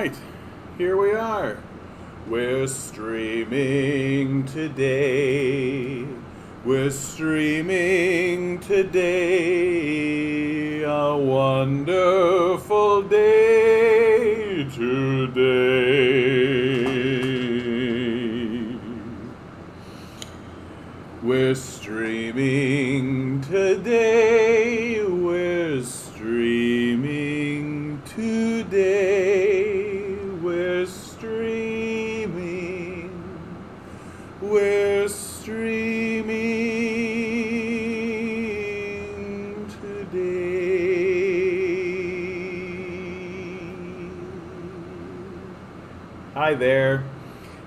right, here we are. We're streaming today. We're streaming today. A wonderful day today. We're streaming today. We're streaming today. We're streaming. We're streaming today. Hi there.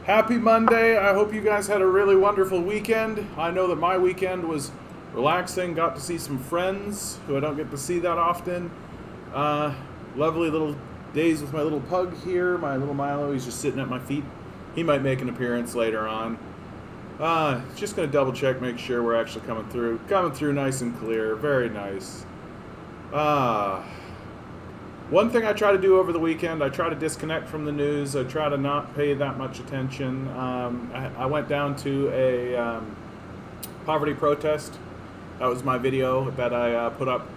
Happy Monday. I hope you guys had a really wonderful weekend. I know that my weekend was relaxing. Got to see some friends who I don't get to see that often. Lovely little days with my little pug here. My little Milo, he's just sitting at my feet. He might make an appearance later on. Just going to double check, make sure we're actually coming through. Coming through nice and clear. Very nice. One thing I try to do over the weekend, I try to disconnect from the news. I try to not pay that much attention. I went down to a poverty protest. That was my video that I put up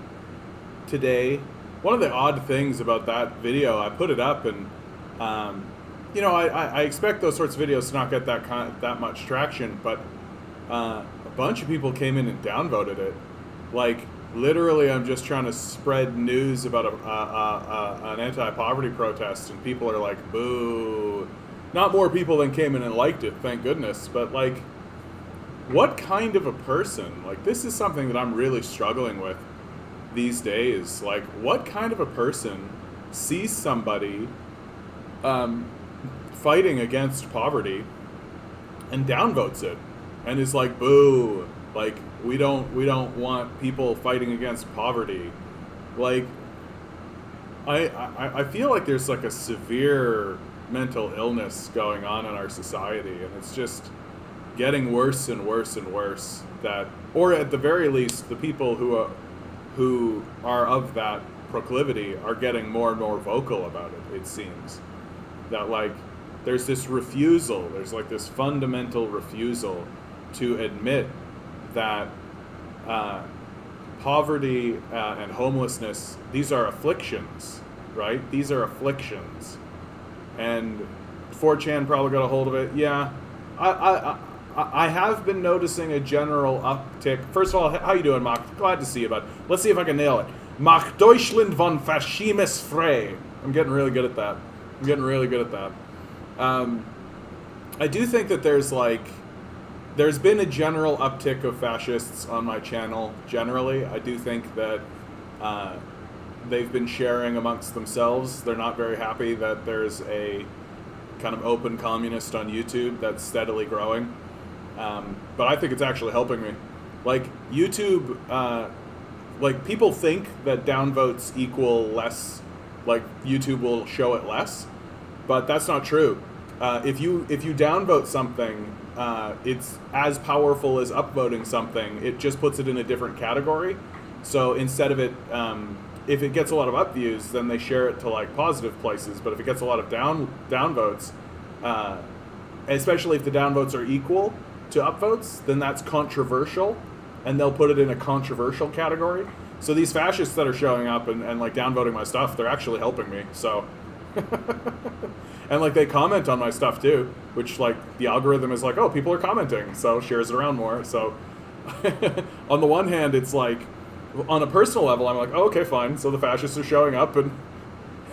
today. One of the odd things about that video, I put it up and, I expect those sorts of videos to not get that much traction, but a bunch of people came in and downvoted it. Like, literally, I'm just trying to spread news about an anti-poverty protest, and people are like, boo. Not more people than came in and liked it, thank goodness, but like, what kind of a person, like, this is something that I'm really struggling with these days. Like, what kind of a person sees somebody fighting against poverty and downvotes it and is like, boo, like, we don't want people fighting against poverty. Like, I feel like there's like a severe mental illness going on in our society, and it's just getting worse and worse and worse. That, or at the very least, the people who are of that proclivity are getting more and more vocal about it. It seems that, like, there's this refusal, there's like this fundamental refusal to admit that poverty and homelessness, these are afflictions, right? These are afflictions. And 4chan probably got a hold of it. Yeah, I have been noticing a general uptick. First of all, how you doing, Mark? Glad to see you, bud. Let's see if I can nail it. Mach Deutschland von Faschimes frei. I'm getting really good at that. I do think that there's been a general uptick of fascists on my channel, generally. I do think that they've been sharing amongst themselves. They're not very happy that there's a kind of open communist on YouTube that's steadily growing. But I think it's actually helping me. Like, YouTube, like, people think that downvotes equal less, like, YouTube will show it less, but that's not true. If you downvote something, it's as powerful as upvoting something. It just puts it in a different category. So instead of it, if it gets a lot of upviews, then they share it to like positive places. But if it gets a lot of downvotes, especially if the downvotes are equal to upvotes, then that's controversial, and they'll put it in a controversial category. So these fascists that are showing up and like downvoting my stuff, they're actually helping me. So. And like, they comment on my stuff too, which, like, the algorithm is like, oh, people are commenting, so shares it around more. So on the one hand, it's like, on a personal level, I'm like, oh, okay, fine, so the fascists are showing up and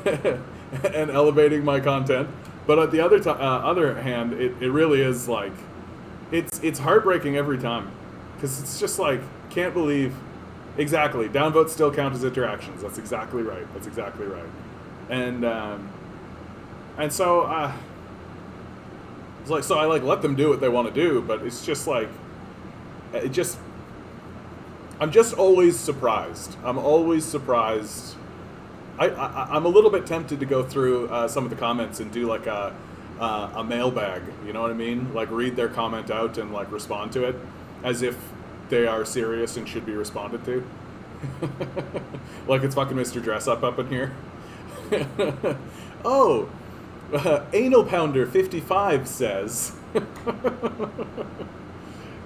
and elevating my content. But at the other hand, it really is like, it's heartbreaking every time, because it's just like, can't believe. Exactly, downvotes still count as interactions. That's exactly right. And so it's like, so I like let them do what they want to do, but it's just like, I'm just always surprised. I'm always surprised. I'm a little bit tempted to go through some of the comments and do like a mailbag, you know what I mean? Like, read their comment out and like respond to it as if they are serious and should be responded to. Like it's fucking Mr. Dress Up in here. Oh, Anal Pounder 55 says.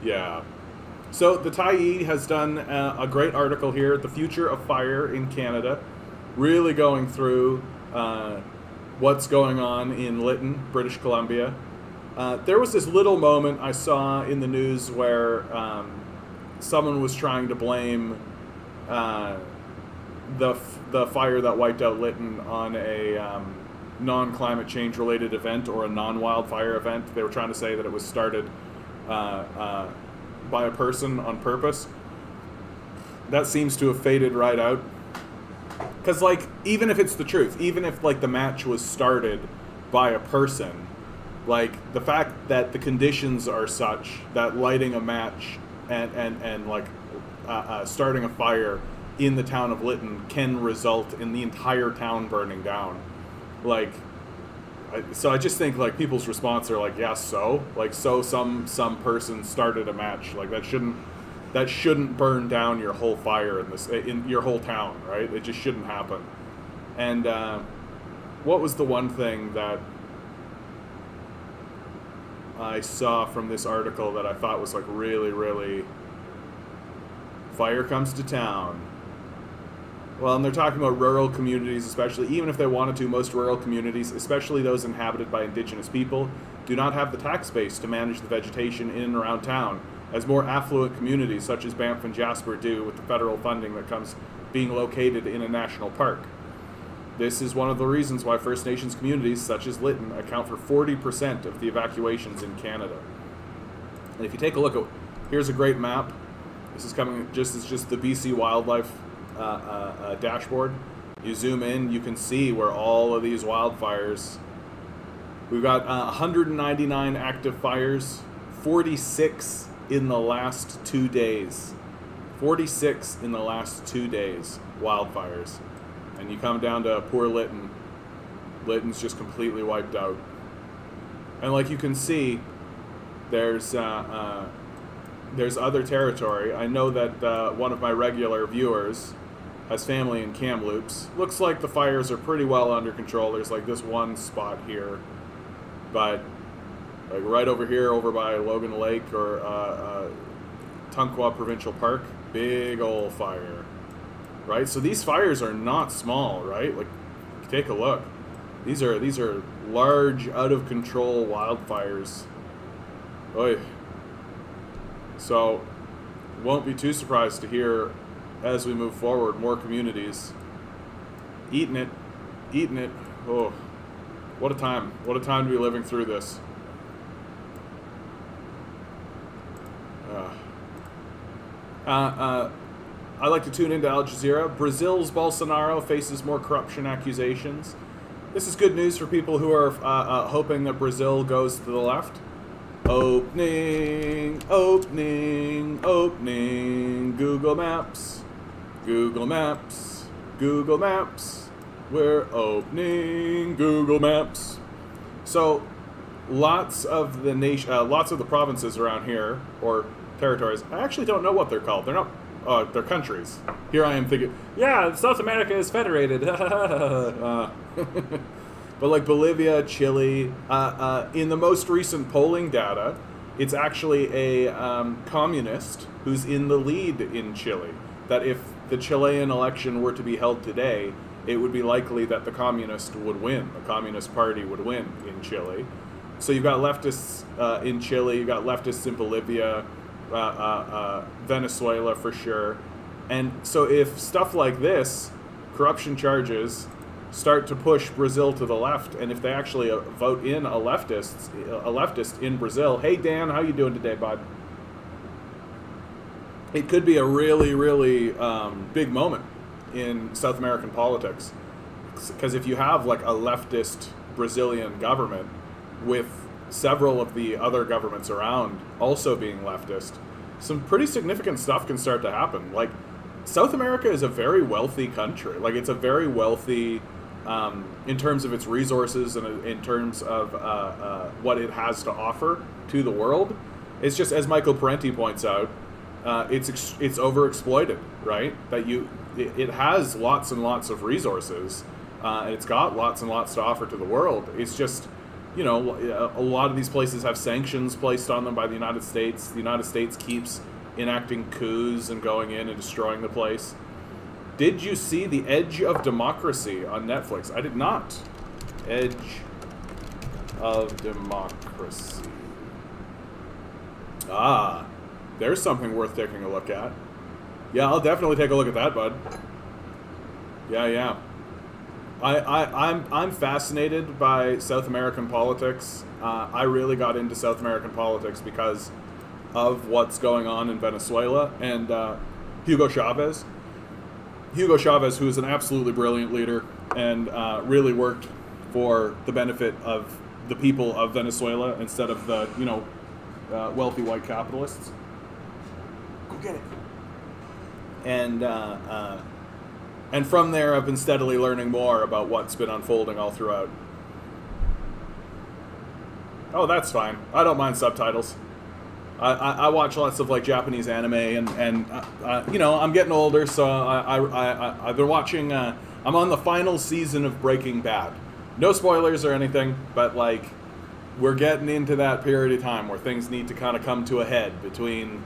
Yeah. So the Tyee has done a great article here, The Future of Fire in Canada, really going through what's going on in Lytton, British Columbia. There was this little moment I saw in the news where someone was trying to blame the fire that wiped out Lytton on a non-climate change related event or a non-wildfire event. They were trying to say that it was started by a person on purpose. That seems to have faded right out. Because, like, even if it's the truth, even if, like, the match was started by a person, like, the fact that the conditions are such that lighting a match and starting a fire in the town of Lytton can result in the entire town burning down. Like, so I just think, like, people's response are like, yeah, so? Like, so some person started a match. Like, that shouldn't burn down your whole fire in your whole town, right? It just shouldn't happen. And what was the one thing that I saw from this article that I thought was, like, really, really... Fire comes to town. Well, and they're talking about rural communities, especially. Even if they wanted to, most rural communities, especially those inhabited by Indigenous people, do not have the tax base to manage the vegetation in and around town, as more affluent communities such as Banff and Jasper do with the federal funding that comes being located in a national park. This is one of the reasons why First Nations communities such as Lytton account for 40% of the evacuations in Canada. And if you take a look at, here's a great map. This is coming just the BC Wildlife dashboard. You zoom in, you can see where all of these wildfires. We've got 199 active fires, 46 in the last 2 days. 46 in the last 2 days, wildfires. And you come down to poor Lytton. Lytton's just completely wiped out. And like you can see, there's other territory. I know that one of my regular viewers has family in Kamloops. Looks like the fires are pretty well under control. There's like this one spot here, but like right over here, over by Logan Lake or Tonquah Provincial Park, big old fire, right? So these fires are not small, right? Like, take a look. These are large, out of control wildfires. Oy. So, won't be too surprised to hear, as we move forward, more communities eating it. Oh, what a time. What a time to be living through this. I like to tune into Al Jazeera. Brazil's Bolsonaro faces more corruption accusations. This is good news for people who are hoping that Brazil goes to the left. Opening, Google Maps, we're opening Google Maps. So, lots of the provinces around here, or territories, I actually don't know what they're called. They're not, they're countries. Here I am thinking, yeah, South America is federated. But like Bolivia, Chile, in the most recent polling data, it's actually a communist who's in the lead in Chile. That if the Chilean election were to be held today, it would be likely that the communist would win. The Communist Party would win in Chile. So you've got leftists in Chile, you've got leftists in Bolivia, Venezuela for sure. And so if stuff like this, corruption charges, start to push Brazil to the left, and if they actually vote in a leftist in Brazil, hey Dan, how you doing today, bud? It could be a really, really big moment in South American politics, because if you have like a leftist Brazilian government with several of the other governments around also being leftist, some pretty significant stuff can start to happen. Like, South America is a very wealthy country. Like, it's a very wealthy, in terms of its resources and in terms of what it has to offer to the world. It's just, as Michael Parenti points out, it's overexploited, right? That it has lots and lots of resources, and it's got lots and lots to offer to the world. It's just, you know, a lot of these places have sanctions placed on them by the United States. The United States keeps enacting coups and going in and destroying the place. Did you see The Edge of Democracy on Netflix? I did not. Edge of Democracy. Ah, there's something worth taking a look at. Yeah, I'll definitely take a look at that, bud. Yeah. I'm fascinated by South American politics. I really got into South American politics because of what's going on in Venezuela and Hugo Chavez. Hugo Chavez, who is an absolutely brilliant leader and really worked for the benefit of the people of Venezuela instead of the, you know, wealthy white capitalists. Go get it. And from there, I've been steadily learning more about what's been unfolding all throughout. Oh, that's fine. I don't mind subtitles. I watch lots of like Japanese anime, and you know, I'm getting older, so I've been watching. I'm on the final season of Breaking Bad. No spoilers or anything, but like we're getting into that period of time where things need to kind of come to a head between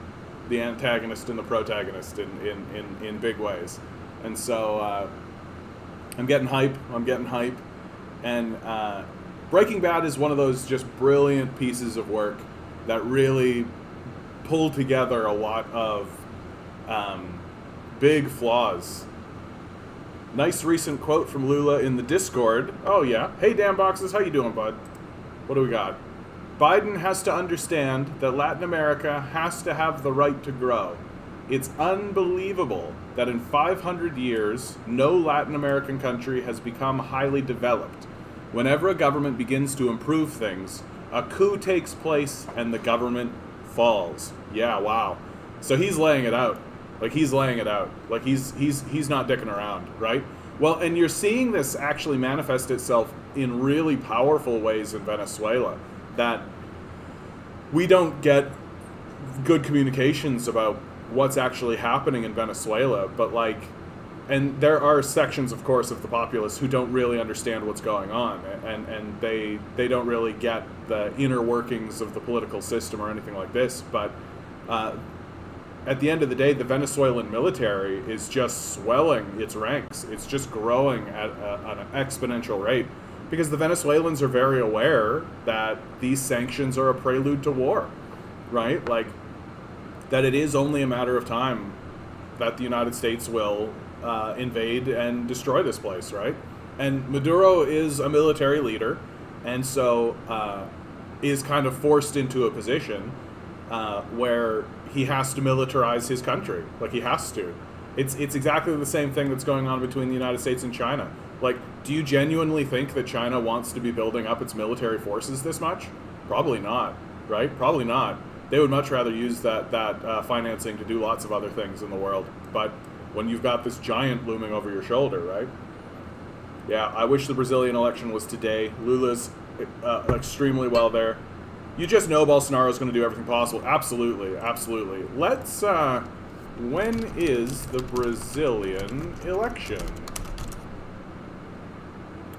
the antagonist and the protagonist in big ways. And so I'm getting hype. And Breaking Bad is one of those just brilliant pieces of work that really pulled together a lot of big flaws. Nice recent quote from Lula in the Discord. Oh yeah. Hey, Dan Boxes, how you doing, bud? What do we got? Biden has to understand that Latin America has to have the right to grow. It's unbelievable that in 500 years, no Latin American country has become highly developed. Whenever a government begins to improve things, a coup takes place and the government falls. Yeah, wow. So he's laying it out. He's not dicking around, right? Well, and you're seeing this actually manifest itself in really powerful ways in Venezuela, that we don't get good communications about what's actually happening in Venezuela, but and there are sections, of course, of the populace who don't really understand what's going on, and they don't really get the inner workings of the political system or anything like this, but at the end of the day, the Venezuelan military is just swelling its ranks. It's just growing at an exponential rate, because the Venezuelans are very aware that these sanctions are a prelude to war, right? That it is only a matter of time that the United States will invade and destroy this place, right? And Maduro is a military leader, and so is kind of forced into a position where he has to militarize his country. He has to. It's exactly the same thing that's going on between the United States and China. Do you genuinely think that China wants to be building up its military forces this much? Probably not, right? Probably not. They would much rather use that financing to do lots of other things in the world. But when you've got this giant looming over your shoulder, right? Yeah, I wish the Brazilian election was today. Lula's extremely well there. You just know Bolsonaro's going to do everything possible. Absolutely, absolutely. Let's, when is the Brazilian election?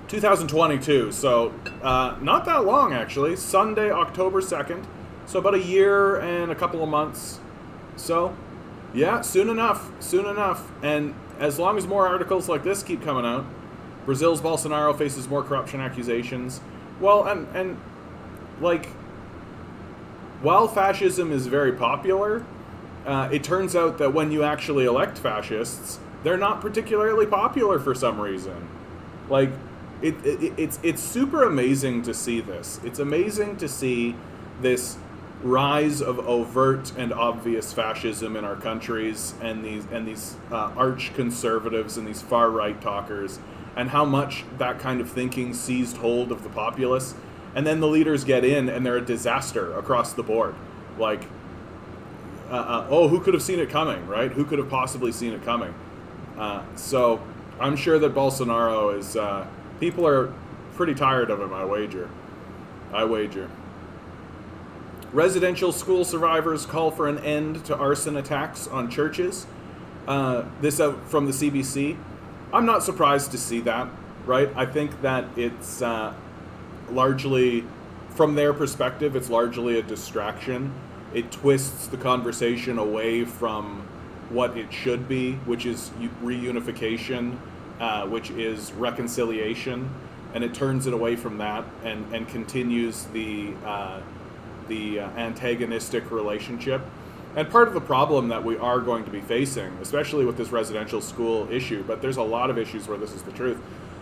2022, so not that long, actually. Sunday, October 2nd. So about a year and a couple of months. So, yeah, soon enough. And as long as more articles like this keep coming out, Brazil's Bolsonaro faces more corruption accusations. Well, and while fascism is very popular, it turns out that when you actually elect fascists, they're not particularly popular for some reason. It's super amazing to see this. It's amazing to see this rise of overt and obvious fascism in our countries, and these arch conservatives and these far right talkers, and how much that kind of thinking seized hold of the populace, and then the leaders get in and they're a disaster across the board. Who could have seen it coming, right? Who could have possibly seen it coming? So I'm sure that Bolsonaro is people are pretty tired of him. I wager. Residential school survivors call for an end to arson attacks on churches. This from the CBC. I'm not surprised to see that. right? I think that it's largely, from their perspective, it's largely a distraction. It twists the conversation away from what it should be, which is reunification, which is reconciliation, and it turns it away from that and continues the antagonistic relationship. And part of the problem that we are going to be facing, especially with this residential school issue, but there's a lot of issues where this is the truth.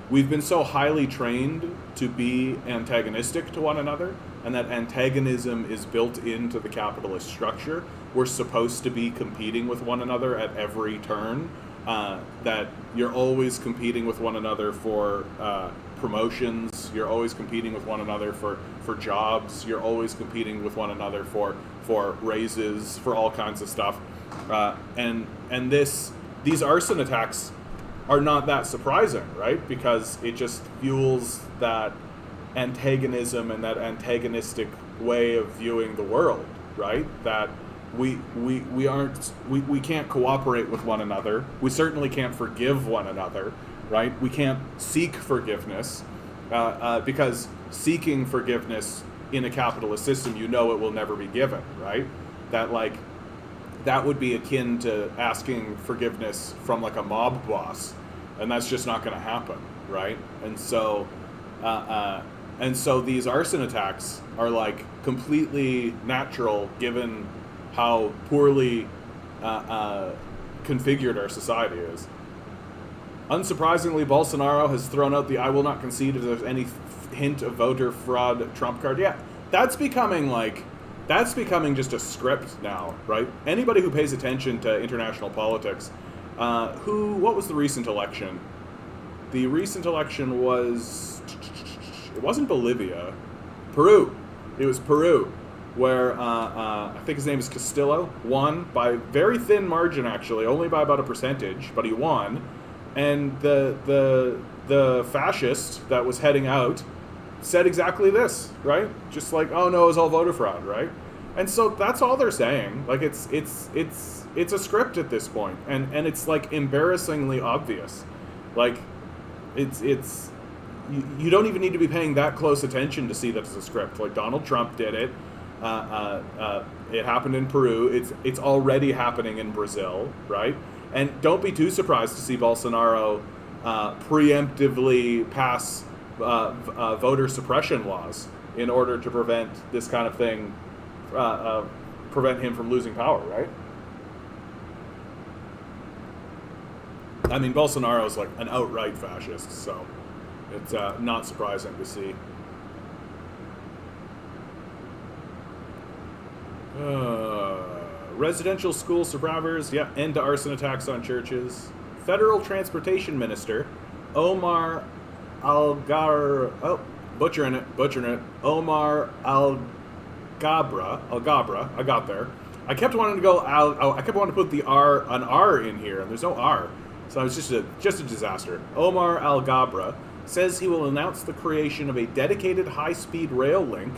We've been so highly trained to be antagonistic to one another, and that antagonism is built into the capitalist structure. We're supposed to be competing with one another at every turn, that you're always competing with one another for promotions, you're always competing with one another for jobs, you're always competing with one another for raises, for all kinds of stuff. And these arson attacks are not that surprising, right? Because it just fuels that antagonism and that antagonistic way of viewing the world, right? That we can't cooperate with one another. We certainly can't forgive one another, right? We can't seek forgiveness because seeking forgiveness in a capitalist system, it will never be given, right? That would be akin to asking forgiveness from like a mob boss, and that's just not going to happen, right? And so these arson attacks are like completely natural given how poorly configured our society is. Unsurprisingly, Bolsonaro has thrown out the "I will not concede if there's any hint of voter fraud" Trump card. Yeah, that's becoming just a script now, right? Anybody who pays attention to international politics, what was the recent election? The recent election it wasn't Bolivia, Peru. It was Peru, where I think his name is Castillo, won by very thin margin, actually, only by about a percentage, but he won. And the fascist that was heading out said exactly this, right? Just like, oh no, it was all voter fraud, right? And so that's all they're saying. Like it's a script at this point, and it's like embarrassingly obvious. Like it's you don't even need to be paying that close attention to see that it's a script. Like Donald Trump did it. It happened in Peru. It's already happening in Brazil, right? And don't be too surprised to see Bolsonaro preemptively pass voter suppression laws in order to prevent this kind of thing, prevent him from losing power, right? I mean, Bolsonaro is like an outright fascist, so it's not surprising to see. Residential school survivors, end to arson attacks on churches. Federal Transportation Minister Omar butchering it. Omar Alghabra, I got there. I kept wanting to put an R in here, and there's no R, so it's just a disaster. Omar Alghabra says he will announce the creation of a dedicated high-speed rail link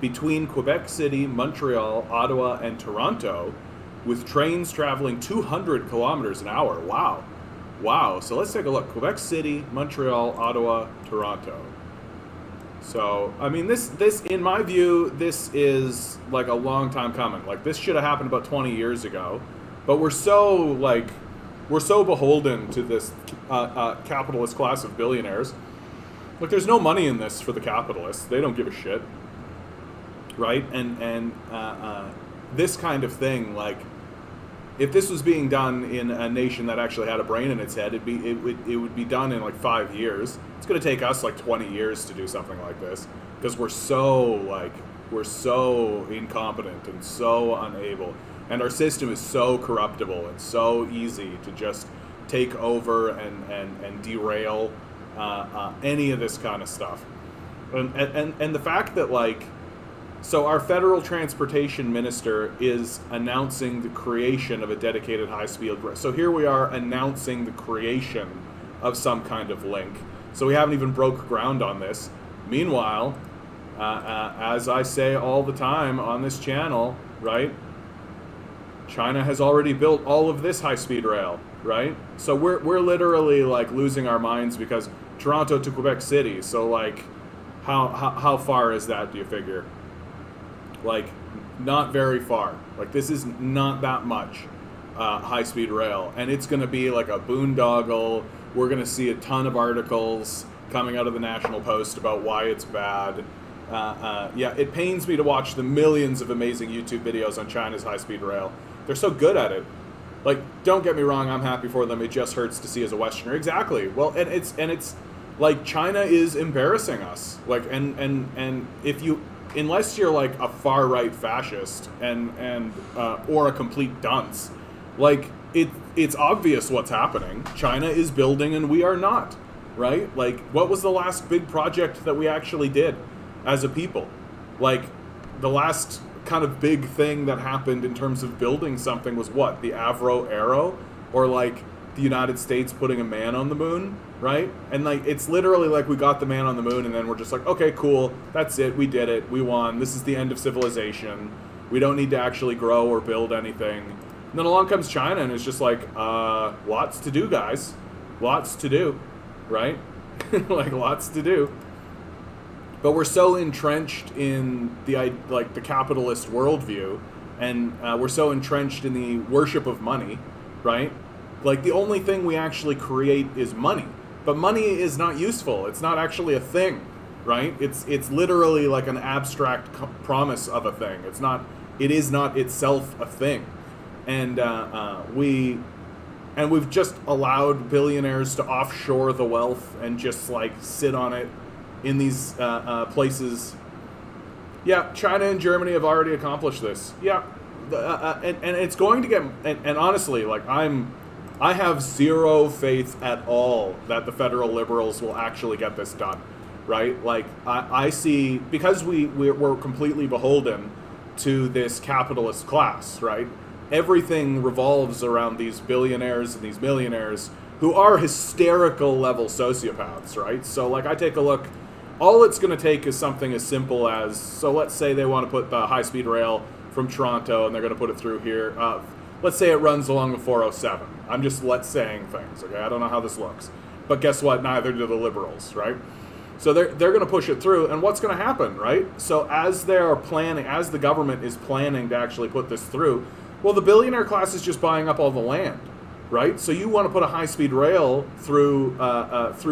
between Quebec City, Montreal, Ottawa, and Toronto, with trains traveling 200 kilometers an hour. Wow. So let's take a look. Quebec City, Montreal, Ottawa, Toronto. So, I mean, this in my view, this is like a long time coming. Like, this should have happened about 20 years ago. But we're so beholden to this capitalist class of billionaires. Like, there's no money in this for the capitalists. They don't give a shit. Right? And this kind of thing, like, if this was being done in a nation that actually had a brain in its head, it would be done in like 5 years. It's going to take us like 20 years to do something like this because we're so incompetent and so unable, and our system is so corruptible and so easy to just take over and derail any of this kind of stuff. And the fact that, like, so our federal transportation minister is announcing the creation of a dedicated high-speed rail. So here we are announcing the creation of some kind of link. So we haven't even broke ground on this. Meanwhile, as I say all the time on this channel, right, China has already built all of this high-speed rail. right? So we're literally like losing our minds because Toronto to Quebec City. So like, how far is that? Do you figure? Like, not very far. Like, this is not that much high-speed rail, and it's going to be like a boondoggle. We're going to see a ton of articles coming out of the National Post about why it's bad. Yeah, it pains me to watch the millions of amazing YouTube videos on China's high-speed rail. They're so good at it. Like, don't get me wrong, I'm happy for them. It just hurts to see as a Westerner. Exactly. Well, and it's like China is embarrassing us. Like, and if you, unless you're like a far right fascist and or a complete dunce, like it's obvious what's happening. China is building and we are not, right? Like, what was the last big project that we actually did as a people? Like, the last kind of big thing that happened in terms of building something was what? The Avro Arrow? Or like the United States putting a man on the moon, right? And like, it's literally like we got the man on the moon and then we're just like, okay, cool, that's it, we did it, we won, this is the end of civilization, we don't need to actually grow or build anything. And then along comes China and it's just like, lots to do, guys, lots to do, right? Like, lots to do. But we're so entrenched in the capitalist worldview, and we're so entrenched in the worship of money, right? Like, the only thing we actually create is money. But money is not useful. It's not actually a thing, right? It's literally like an abstract promise of a thing. It is not itself a thing. And we've just allowed billionaires to offshore the wealth and just like sit on it in these places. Yeah, China and Germany have already accomplished this. Yeah, and it's going to get. And honestly, like I have zero faith at all that the federal liberals will actually get this done, right? Like I see, because we're completely beholden to this capitalist class, right? Everything revolves around these billionaires and these millionaires who are hysterical level sociopaths, right? So like, I take a look. All it's going to take is something as simple as, so let's say they want to put the high-speed rail from Toronto and they're going to put it through here. Let's say it runs along the 407. I'm just saying things, okay? I don't know how this looks. But guess what? Neither do the liberals, right? So they're going to push it through, and what's going to happen, right? So as they're planning, as the government is planning to actually put this through, well, the billionaire class is just buying up all the land, right? So you want to put a high-speed rail through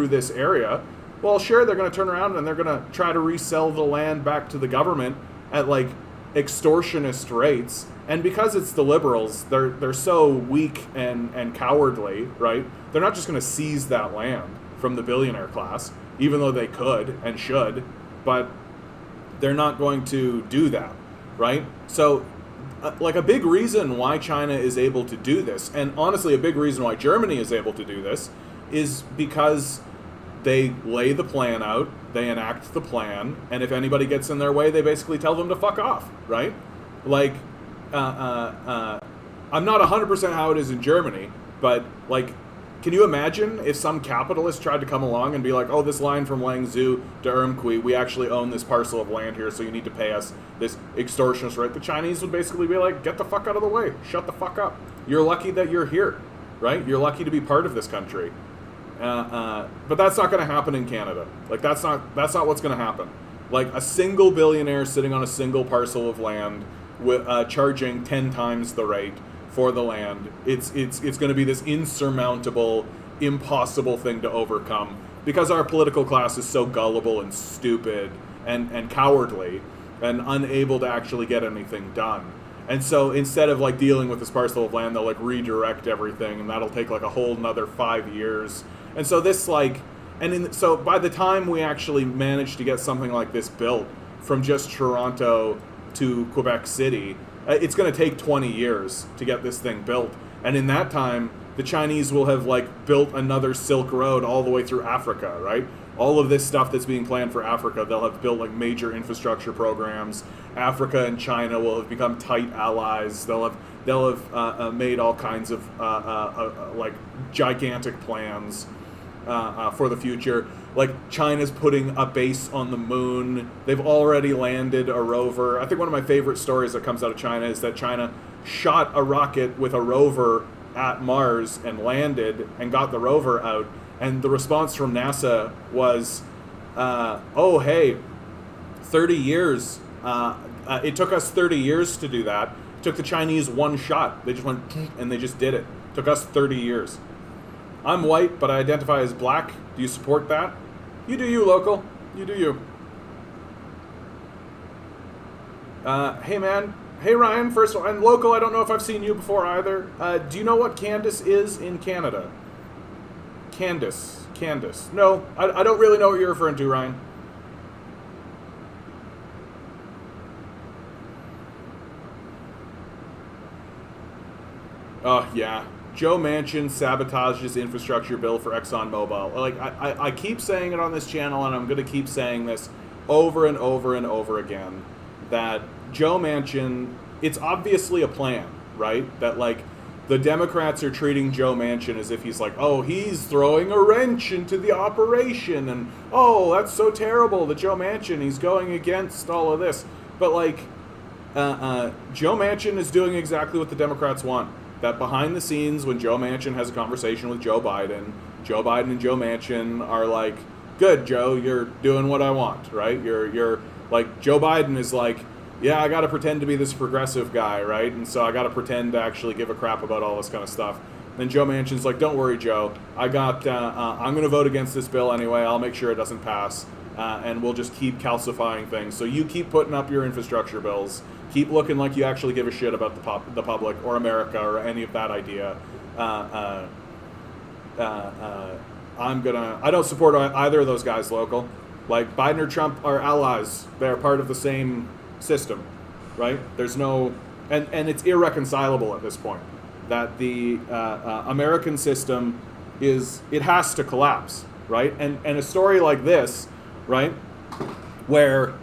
this area. Well, sure, they're going to turn around and they're going to try to resell the land back to the government at like extortionist rates. And because it's the liberals, they're so weak and cowardly, right? They're not just going to seize that land from the billionaire class, even though they could and should, but they're not going to do that, right? So like, a big reason why China is able to do this, and honestly a big reason why Germany is able to do this, is because they lay the plan out, they enact the plan, and if anybody gets in their way, they basically tell them to fuck off, right? Like, I'm not 100% how it is in Germany, but like, can you imagine if some capitalist tried to come along and be like, oh, this line from Langzhou to Urumqi, we actually own this parcel of land here, so you need to pay us this extortionist rate? The Chinese would basically be like, get the fuck out of the way, shut the fuck up. You're lucky that you're here, right? You're lucky to be part of this country. But that's not going to happen in Canada. Like, that's not what's going to happen. Like, a single billionaire sitting on a single parcel of land with charging 10 times the rate for the land. It's going to be this insurmountable, impossible thing to overcome because our political class is so gullible and stupid and cowardly and unable to actually get anything done. And so instead of like dealing with this parcel of land, they'll like redirect everything, and that'll take like a whole another 5 years. And so this like, so by the time we actually manage to get something like this built from just Toronto to Quebec City, it's going to take 20 years to get this thing built. And in that time, the Chinese will have like built another Silk Road all the way through Africa, right? All of this stuff that's being planned for Africa, they'll have built like major infrastructure programs. Africa and China will have become tight allies. They'll have made all kinds of like gigantic plans for the future. Like, China's putting a base on the moon. They've already landed a rover. I think one of my favorite stories that comes out of China is that China shot a rocket with a rover at Mars and landed and got the rover out, and the response from NASA was, oh, hey, 30 years. It took us 30 years to do that. It took the Chinese one shot. They just went and they just did it. It took us 30 years. I'm white, but I identify as black. Do you support that? You do you, local. You do you. Hey, man. Hey, Ryan. First of all, and local, I don't know if I've seen you before either. Do you know what Candace is in Canada? Candace. No, I don't really know what you're referring to, Ryan. Oh, yeah. Joe Manchin sabotages infrastructure bill for ExxonMobil. Like, I keep saying it on this channel, and I'm going to keep saying this over and over and over again, that Joe Manchin, it's obviously a plan, right? That, like, the Democrats are treating Joe Manchin as if he's like, oh, he's throwing a wrench into the operation, and, oh, that's so terrible that Joe Manchin, he's going against all of this. But, like, Joe Manchin is doing exactly what the Democrats want. That behind the scenes, when Joe Manchin has a conversation with Joe Biden and Joe Manchin are like, good, Joe, you're doing what I want, right? You're like, Joe Biden is like, yeah, I got to pretend to be this progressive guy, right? And so I got to pretend to actually give a crap about all this kind of stuff. And Joe Manchin's like, don't worry, Joe. I'm going to vote against this bill anyway. I'll make sure it doesn't pass. And we'll just keep calcifying things. So you keep putting up your infrastructure bills. Keep looking like you actually give a shit about the public or America or any of that idea. I don't support either of those guys, local. Like, Biden or Trump are allies. They're part of the same system, right? There's no, and it's irreconcilable at this point that the American system it has to collapse, right? And a story like this, right, where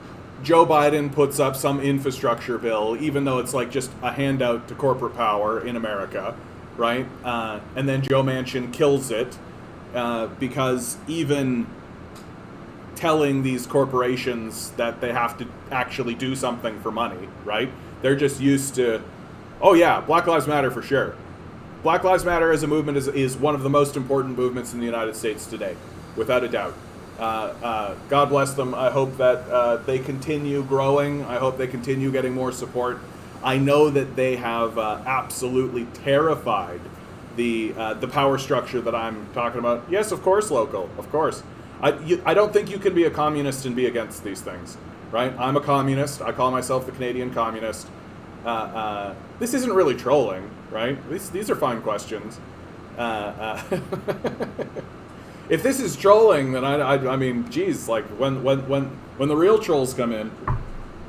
Joe Biden puts up some infrastructure bill, even though it's like just a handout to corporate power in America, right? And then Joe Manchin kills it because even telling these corporations that they have to actually do something for money, right? They're just used to, oh yeah, Black Lives Matter for sure. Black Lives Matter as a movement is one of the most important movements in the United States today, without a doubt. God bless them. I hope that they continue growing. I hope they continue getting more support. I know that they have absolutely terrified the power structure that I'm talking about. Yes, of course, local. Of course. I don't think you can be a communist and be against these things, right? I'm a communist. I call myself the Canadian communist. This isn't really trolling, right? These are fine questions. If this is trolling, then I mean, geez, like when the real trolls come in,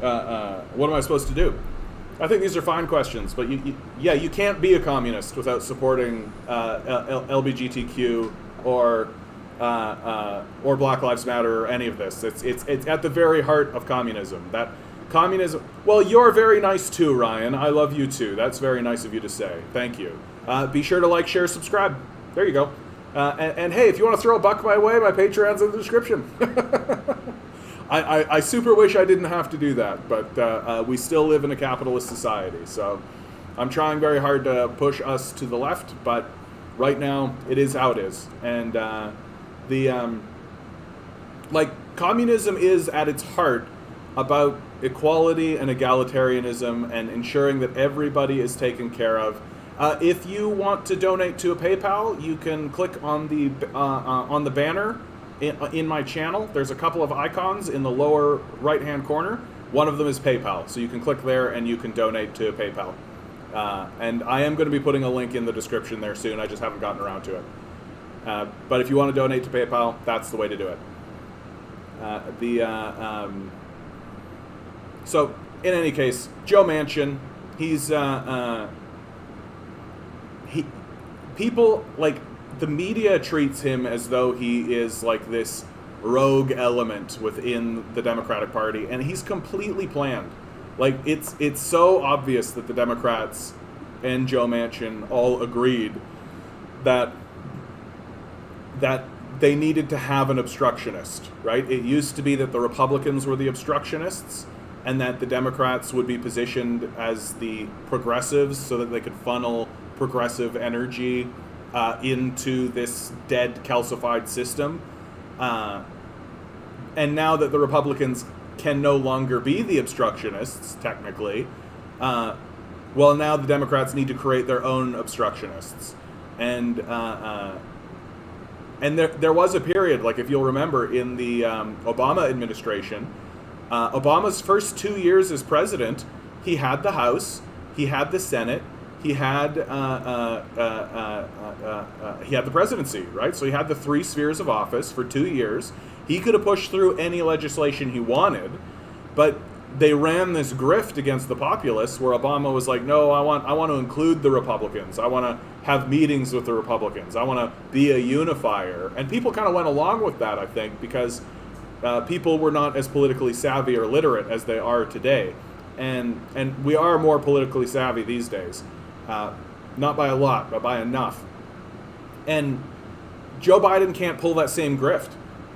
what am I supposed to do? I think these are fine questions, but you can't be a communist without supporting LGBTQ or Black Lives Matter or any of this. It's at the very heart of communism. That communism. Well, you're very nice too, Ryan. I love you too. That's very nice of you to say. Thank you. Be sure to like, share, subscribe. There you go. And hey, if you want to throw a buck my way, my Patreon's in the description. I super wish I didn't have to do that, but we still live in a capitalist society, so I'm trying very hard to push us to the left, but right now it is how it is. And communism is at its heart about equality and egalitarianism and ensuring that everybody is taken care of. If you want to donate to a PayPal, you can click on the banner in my channel. There's a couple of icons in the lower right-hand corner. One of them is PayPal, so you can click there and you can donate to PayPal. And I am going to be putting a link in the description there soon. I just haven't gotten around to it. But if you want to donate to PayPal, that's the way to do it. So, in any case, Joe Manchin, he's... people, like, the media treats him as though he is like this rogue element within the Democratic Party, and he's completely planned. Like, it's so obvious that the Democrats and Joe Manchin all agreed that they needed to have an obstructionist, right? It used to be that the Republicans were the obstructionists and that the Democrats would be positioned as the progressives so that they could funnel progressive energy into this dead, calcified system. And now that the Republicans can no longer be the obstructionists, technically, well, now the Democrats need to create their own obstructionists. And there was a period, like if you'll remember, in the Obama administration, Obama's first 2 years as president, he had the House, he had the Senate, he had the presidency, right? So he had the 3 spheres of office for 2 years. He could have pushed through any legislation he wanted, but they ran this grift against the populists where Obama was like, no, I want to include the Republicans. I want to have meetings with the Republicans. I want to be a unifier. And people kind of went along with that, I think, because people were not as politically savvy or literate as they are today. And we are more politically savvy these days. Not by a lot, but by enough. And Joe Biden can't pull that same grift,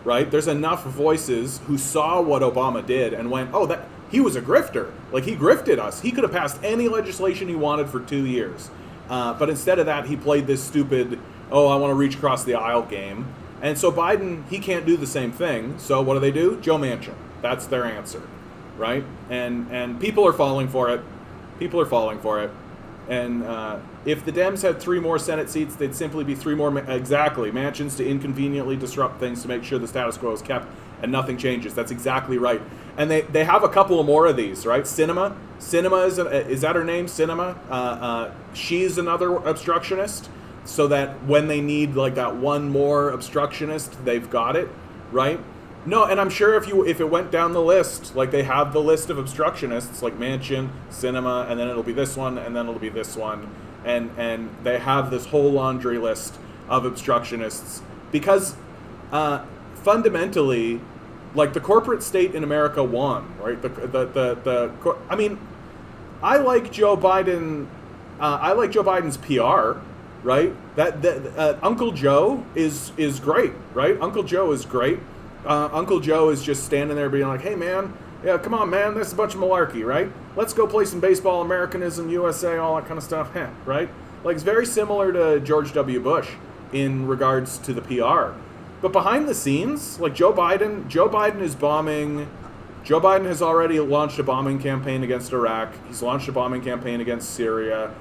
right? There's enough voices who saw what Obama did and went, oh, that he was a grifter. Like, he grifted us. He could have passed any legislation he wanted for 2 years. But instead of that, he played this stupid, oh, I want to reach across the aisle game. And so Biden, he can't do the same thing. So what do? Joe Manchin. That's their answer, right? And people are falling for it. People are falling for it. And if the Dems had 3 more Senate seats, they'd simply be 3 more, exactly, Manchins to inconveniently disrupt things to make sure the status quo is kept and nothing changes. That's exactly right. And they have a couple of more of these, right? Sinema is that her name? Sinema. She's another obstructionist, so that when they need like that one more obstructionist, they've got it, right? No, and I'm sure if it went down the list, like they have the list of obstructionists, like Manchin, Sinema, and then it'll be this one, and then it'll be this one, and they have this whole laundry list of obstructionists because fundamentally, like the corporate state in America won, right? I mean, I like Joe Biden. I like Joe Biden's PR, right? That Uncle Joe is great, right? Uncle Joe is great. Uncle Joe is just standing there being like, hey man, yeah, come on man, that's a bunch of malarkey, right? Let's go play some baseball, Americanism, USA, all that kind of stuff, right? Like it's very similar to George W. Bush in regards to the PR. But behind the scenes, like Joe Biden is bombing. Joe Biden has already launched a bombing campaign against Iraq. He's launched a bombing campaign against Syria.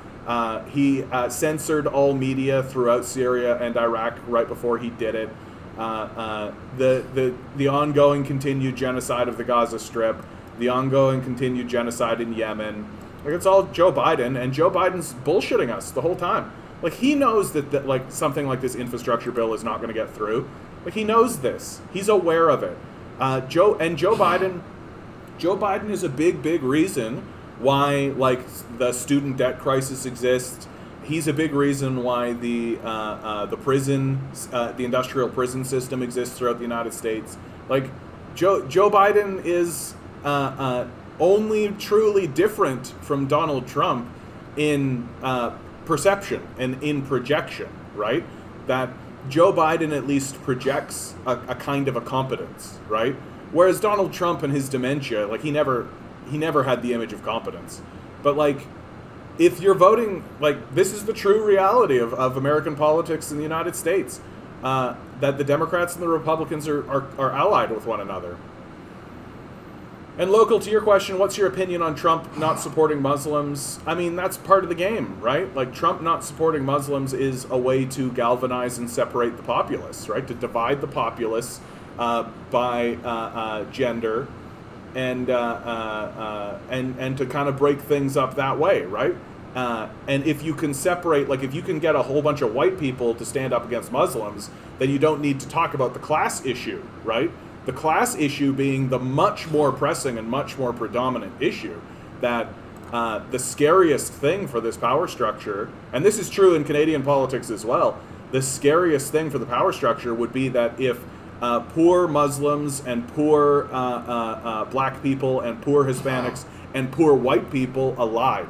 He censored all media throughout Syria and Iraq right before he did it. The ongoing continued genocide of the Gaza Strip, the ongoing continued genocide in Yemen. Like it's all Joe Biden, and Joe Biden's bullshitting us the whole time. Like he knows that like something like this infrastructure bill is not going to get through. Like he knows this. He's aware of it. Joe Biden is a big reason why like the student debt crisis exists. He's a big reason why the industrial prison system exists throughout the United States. Like Joe Biden is only truly different from Donald Trump in perception and in projection, right? That Joe Biden at least projects a kind of a competence, right? Whereas Donald Trump and his dementia, like he never had the image of competence. But like, if you're voting, like this is the true reality of American politics in the United States, that the Democrats and the Republicans are allied with one another. And local to your question, what's your opinion on Trump not supporting Muslims? I mean, that's part of the game, right? Like Trump not supporting Muslims is a way to galvanize and separate the populace, right? To divide the populace by gender and to kind of break things up that way, right? And if you can separate, like if you can get a whole bunch of white people to stand up against Muslims, then you don't need to talk about the class issue, right? The class issue being the much more pressing and much more predominant issue that the scariest thing for this power structure, and this is true in Canadian politics as well, the scariest thing for the power structure would be that if poor Muslims and poor black people and poor Hispanics and poor white people allied,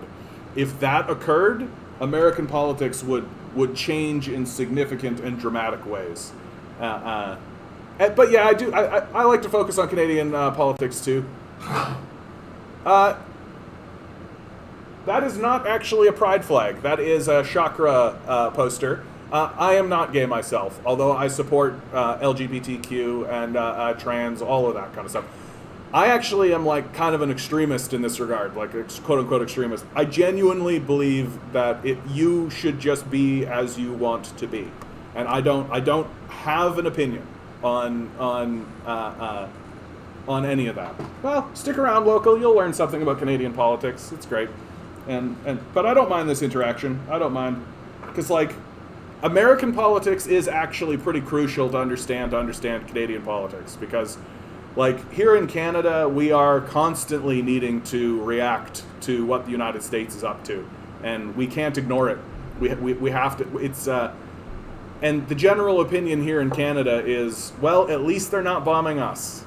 if that occurred, American politics would change in significant and dramatic ways. But yeah, I like to focus on Canadian politics too. That is not actually a pride flag. That is a chakra poster. I am not gay myself, although I support LGBTQ and trans, all of that kind of stuff. I actually am like kind of an extremist in this regard, like a quote unquote extremist. I genuinely believe that you should just be as you want to be, and I don't have an opinion on any of that. Well, stick around, local. You'll learn something about Canadian politics. It's great, but I don't mind this interaction. I don't mind, because like American politics is actually pretty crucial to understand Canadian politics, because like here in Canada, we are constantly needing to react to what the United States is up to, and we can't ignore it. We have to. It's and the general opinion here in Canada is, well, at least they're not bombing us.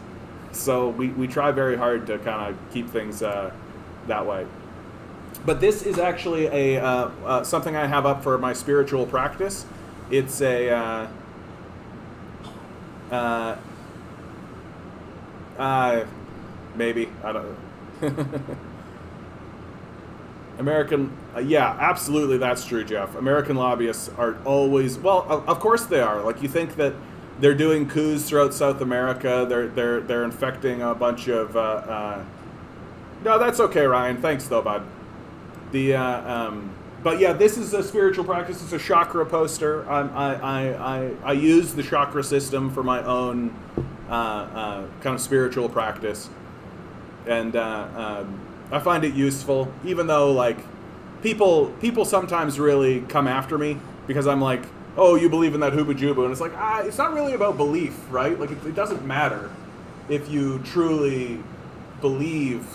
So we try very hard to kind of keep things that way. But this is actually a something I have up for my spiritual practice. It's a maybe, I don't know. American, yeah, absolutely, that's true, Jeff. American lobbyists are always, well, of course they are. Like, you think that they're doing coups throughout South America. They're infecting a bunch of. No, that's okay, Ryan. Thanks, though, bud. But yeah, this is a spiritual practice. It's a chakra poster. I use the chakra system for my own kind of spiritual practice, and I find it useful. Even though like people sometimes really come after me because I'm like, oh, you believe in that Hooba Jooba, and it's like, it's not really about belief, right? Like it doesn't matter if you truly believe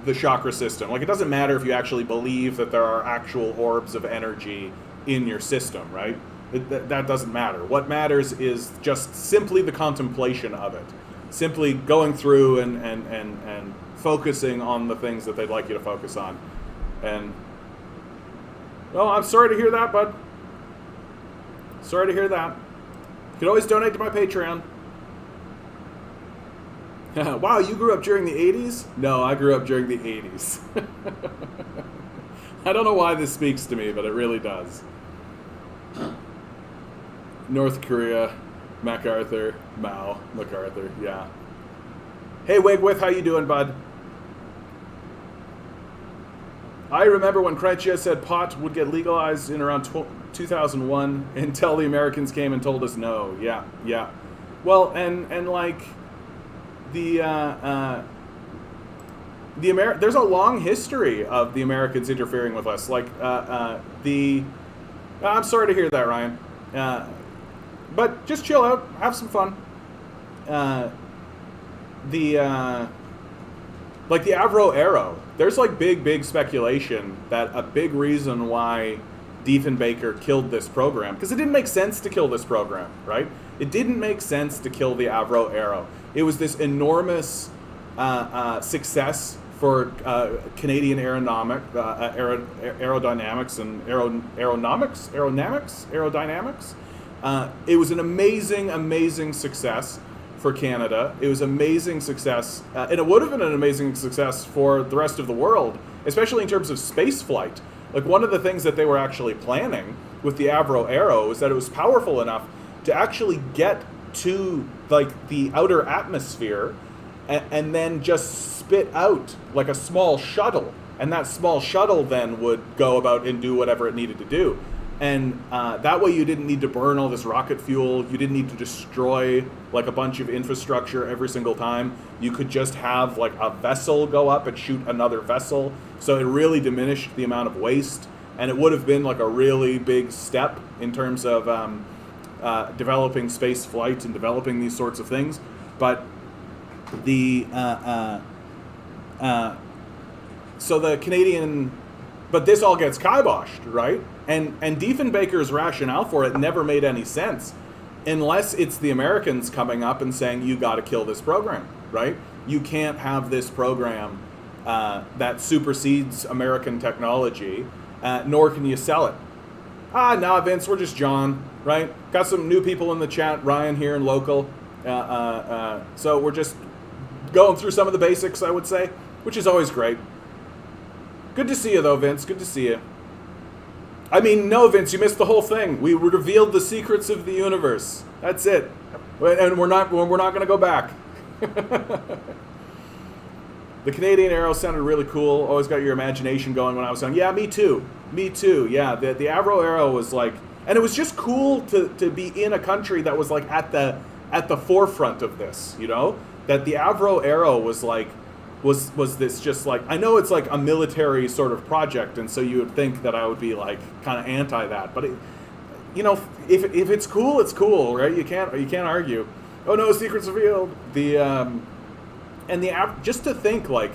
the chakra system. Like, it doesn't matter if you actually believe that there are actual orbs of energy in your system, right? That doesn't matter. What matters is just simply the contemplation of it. Simply going through and focusing on the things that they'd like you to focus on. And, well, I'm sorry to hear that, bud. Sorry to hear that. You can always donate to my Patreon. Wow, you grew up during the 80s? No, I grew up during the 80s. I don't know why this speaks to me, but it really does. North Korea, MacArthur, Mao, MacArthur, yeah. Hey, Wigwith, how you doing, bud? I remember when Krejcia said pot would get legalized in around 2001 until the Americans came and told us no. Yeah, yeah. Well, and like... there's a long history of the Americans interfering with us. Like I'm sorry to hear that, Ryan. But just chill out, have some fun. Like the Avro Arrow, there's like big speculation that a big reason why Diefenbaker killed this program, because it didn't make sense to kill this program, right? It didn't make sense to kill the Avro Arrow. It was this enormous success for Canadian aerodynamics and aerodynamics. It was an amazing success for Canada. It was amazing success, and it would have been an amazing success for the rest of the world, especially in terms of space flight. Like, one of the things that they were actually planning with the Avro Arrow is that it was powerful enough to actually get to like the outer atmosphere and then just spit out like a small shuttle, and that small shuttle then would go about and do whatever it needed to do. And that way you didn't need to burn all this rocket fuel. You didn't need to destroy like a bunch of infrastructure every single time. You could just have like a vessel go up and shoot another vessel. So it really diminished the amount of waste, and it would have been like a really big step in terms of developing space flight and developing these sorts of things. But so the Canadian, but this all gets kiboshed, right? And Diefenbaker's rationale for it never made any sense, unless it's the Americans coming up and saying, you got to kill this program, right? You can't have this program that supersedes American technology, nor can you sell it. Nah, Vince, we're just John, right? Got some new people in the chat, Ryan here and local. So we're just going through some of the basics, I would say, which is always great. Good to see you, though, Vince. Good to see you. I mean, no, Vince, you missed the whole thing. We revealed the secrets of the universe. That's it, and we're not going to go back. The Canadian Arrow sounded really cool. Always got your imagination going when I was young. Yeah, me too. Me too. Yeah, the Avro Arrow was like, and it was just cool to be in a country that was like at the forefront of this. You know, that the Avro Arrow was like. Was this just like, I know it's like a military sort of project, and so you would think that I would be like kind of anti that, but you know, if it's cool, it's cool, right? You can't argue. Oh no, secrets revealed. Just to think like,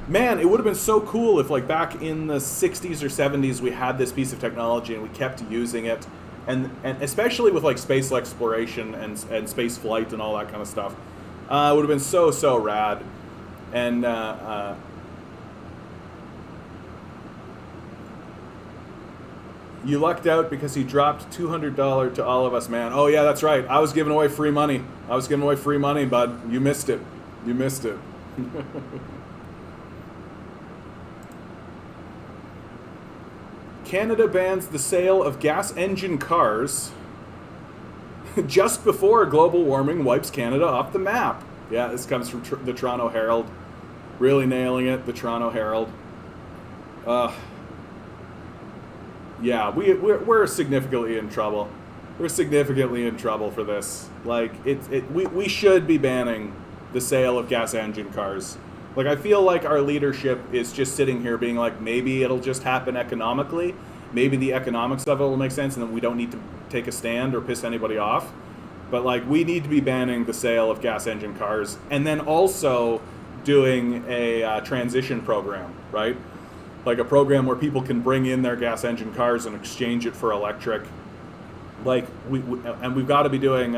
man, it would have been so cool if like back in the 60s or 70s we had this piece of technology and we kept using it, and especially with like space exploration and space flight and all that kind of stuff, it would have been so rad. And you lucked out because he dropped $200 to all of us, man. Oh yeah, that's right. I was giving away free money. Bud. You missed it. Canada bans the sale of gas engine cars just before global warming wipes Canada off the map. Yeah, this comes from the Toronto Herald. Really nailing it, the Toronto Herald. Yeah, we're significantly in trouble. We're significantly in trouble for this. Like, we should be banning the sale of gas engine cars. Like, I feel like our leadership is just sitting here being like, maybe it'll just happen economically. Maybe the economics of it will make sense, and then we don't need to take a stand or piss anybody off. But like, we need to be banning the sale of gas engine cars, and then also doing a transition program, right? Like a program where people can bring in their gas engine cars and exchange it for electric. Like we've got to be doing,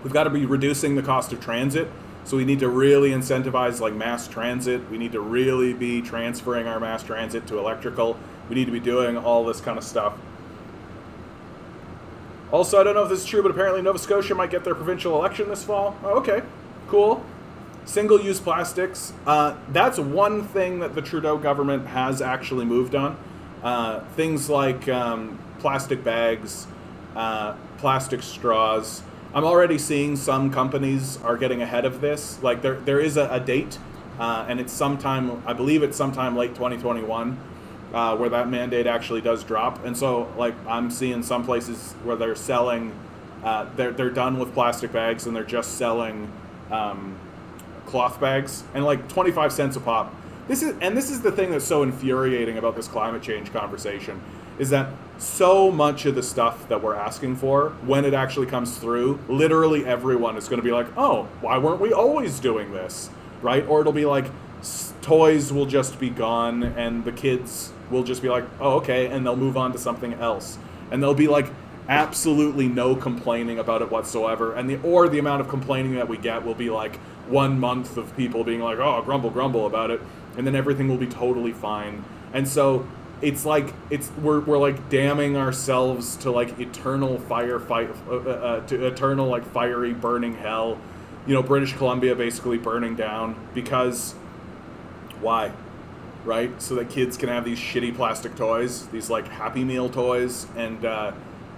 we've got to be reducing the cost of transit. So we need to really incentivize like mass transit. We need to really be transferring our mass transit to electrical. We need to be doing all this kind of stuff. Also, I don't know if this is true, but apparently Nova Scotia might get their provincial election this fall. Oh, okay, cool. Single-use plastics. That's one thing that the Trudeau government has actually moved on. Things like plastic bags, plastic straws. I'm already seeing some companies are getting ahead of this. Like there is a date, and it's sometime, I believe it's sometime late 2021, where that mandate actually does drop. And so, like, I'm seeing some places where they're selling, they're done with plastic bags and they're just selling cloth bags, and like 25 cents a pop. This is the thing that's so infuriating about this climate change conversation, is that so much of the stuff that we're asking for, when it actually comes through, literally everyone is going to be like, oh, why weren't we always doing this, right? Or it'll be like, toys will just be gone, and the kids will just be like, oh, okay, and they'll move on to something else. And there'll be like absolutely no complaining about it whatsoever, and the amount of complaining that we get will be like 1 month of people being like, oh, grumble about it, and then everything will be totally fine. And so it's like we're like damning ourselves to like eternal to eternal like fiery burning hell. You know, British Columbia basically burning down because why? Right? So that kids can have these shitty plastic toys, these like Happy Meal toys, and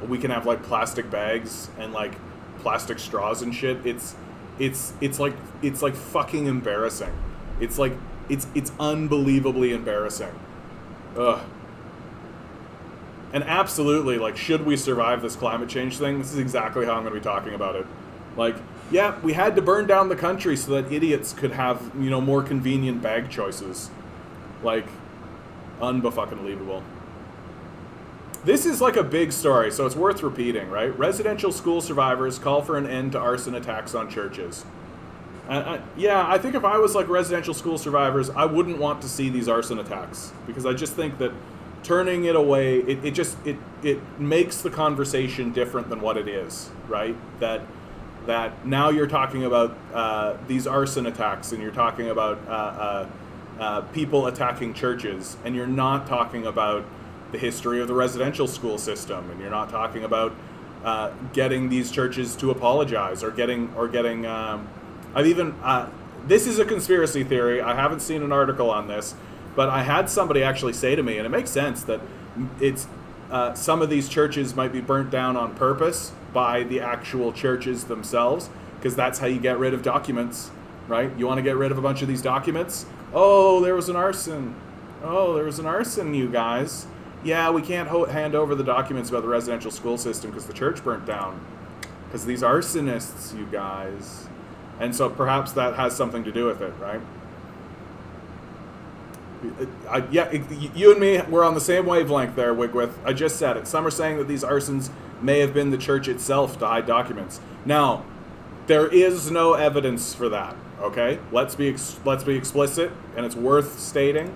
we can have like plastic bags and like plastic straws and shit. It's like fucking embarrassing. It's like it's unbelievably embarrassing. Ugh. And absolutely, like, should we survive this climate change thing? This is exactly how I'm going to be talking about it. Like, yeah, we had to burn down the country so that idiots could have, you know, more convenient bag choices. Like, unfucking-believable. This is like a big story, so it's worth repeating, right? Residential school survivors call for an end to arson attacks on churches. Yeah, I think if I was like residential school survivors, I wouldn't want to see these arson attacks, because I just think that turning it away, it makes the conversation different than what it is, right? That now you're talking about these arson attacks, and you're talking about people attacking churches, and you're not talking about the history of the residential school system, and you're not talking about getting these churches to apologize, or getting I've even this is a conspiracy theory. I haven't seen an article on this, But I had somebody actually say to me, and it makes sense, that it's some of these churches might be burnt down on purpose by the actual churches themselves, because that's how you get rid of documents, right? You want to get rid of a bunch of these documents? Oh, there was an arson. Oh, there was an arson, you guys. Yeah, we can't hand over the documents about the residential school system because the church burnt down. Because these arsonists, you guys. And so perhaps that has something to do with it, right? You and me, we're on the same wavelength there, Wigwith. I just said it. Some are saying that these arsons may have been the church itself to hide documents. Now, there is no evidence for that, okay? Let's be explicit, and it's worth stating.